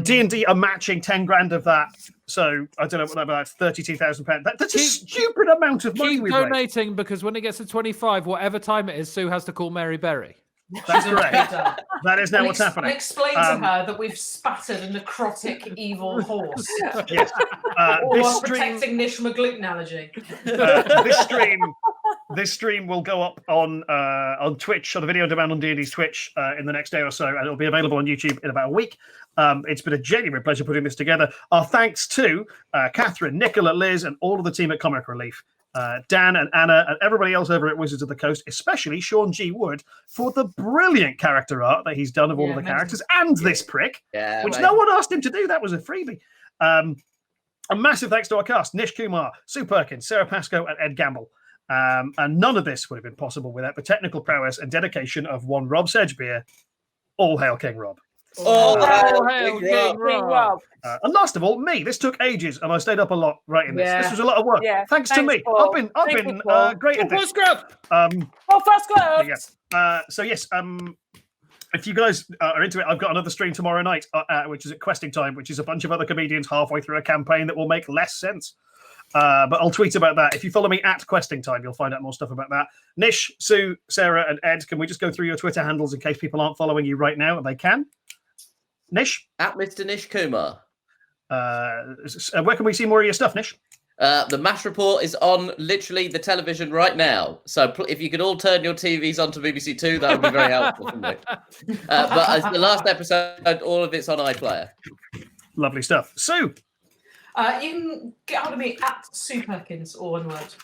D&D are matching 10 grand of that. So I don't know what that's £32,000. That's a stupid amount of money. Keep donating because when it gets to 25, whatever time it is, Sue has to call Mary Berry. That's correct. That is now what's happening. Explain to her that we've spattered a necrotic evil horse. Yes. Or protecting Nish McGluten allergy. This stream will go up on Twitch, on the video on demand on D&D's Twitch in the next day or so, and it'll be available on YouTube in about a week. It's been a genuine pleasure putting this together. Our thanks to Catherine, Nicola, Liz, and all of the team at Comic Relief. Dan and Anna and everybody else over at Wizards of the Coast, especially Sean G. Wood, for the brilliant character art that he's done of all of the characters and this prick, which no one asked him to do. That was a freebie. A massive thanks to our cast, Nish Kumar, Sue Perkins, Sarah Pascoe, and Ed Gamble. And none of this would have been possible without the technical prowess and dedication of one Rob Sedgebeer. All hail King Rob. All hail King Rob. And last of all, me. This took ages, and I stayed up a lot writing this. Yeah. This was a lot of work. Yeah. Thanks to me. Paul. I've been great at this. Foxcroft. So yes, if you guys are into it, I've got another stream tomorrow night, which is at Questing Time, which is a bunch of other comedians halfway through a campaign that will make less sense. But I'll tweet about that. If you follow me at Questing Time, you'll find out more stuff about that. Nish, Sue, Sarah, and Ed, can we just go through your Twitter handles in case people aren't following you right now? And they can. Nish? At Mr. Nish Kumar. Where can we see more of your stuff, Nish? The MASH report is on literally the television right now. So if you could all turn your TVs onto BBC Two, that would be very helpful for me. But as the last episode, all of it's on iPlayer. Lovely stuff. Sue? You can get hold of me at Sue Perkins, all one word.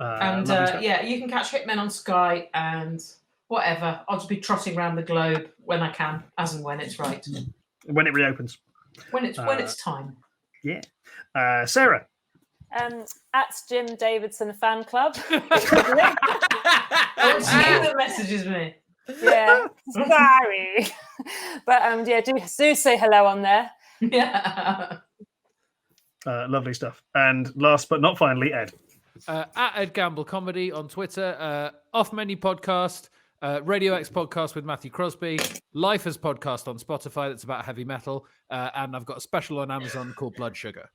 You can catch Hitmen on Sky and whatever. I'll just be trotting around the globe when I can, as and when it's right. When it reopens. When it's time. Yeah. Sarah? At Jim Davidson Fan Club. It's you that messages me. Yeah, sorry. But do say hello on there. Yeah. Lovely stuff. And last but not finally, Ed. At Ed Gamble Comedy on Twitter, Off Menu Podcast, Radio X Podcast with Matthew Crosby, Lifers Podcast on Spotify that's about heavy metal, and I've got a special on Amazon called Blood Sugar.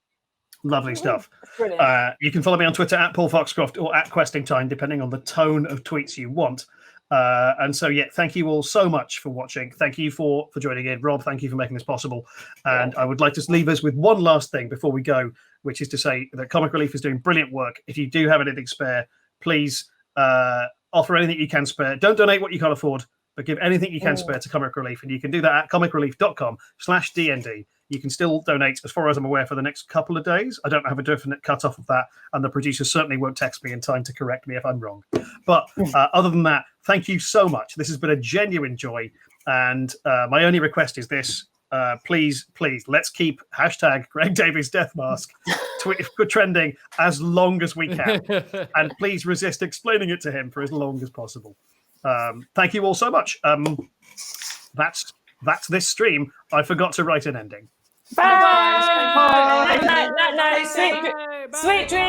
Lovely stuff. Brilliant. You can follow me on Twitter at Paul Foxcroft or at Questing Time, depending on the tone of tweets you want. And so, yeah, thank you all so much for watching. Thank you for joining in. Rob, thank you for making this possible. And I would like to leave us with one last thing before we go, which is to say that Comic Relief is doing brilliant work. If you do have anything spare, please offer anything you can spare. Don't donate what you can't afford, but give anything you can spare to Comic Relief. And you can do that at comicrelief.com/DND. You can still donate, as far as I'm aware, for the next couple of days. I don't have a definite cut-off of that, and the producer certainly won't text me in time to correct me if I'm wrong. But other than that, thank you so much. This has been a genuine joy, and my only request is this. Please, let's keep #Greg Davies Death Mask trending as long as we can. And please resist explaining it to him for as long as possible. Thank you all so much. That's this stream. I forgot to write an ending. Bye. Night. Sweet dreams.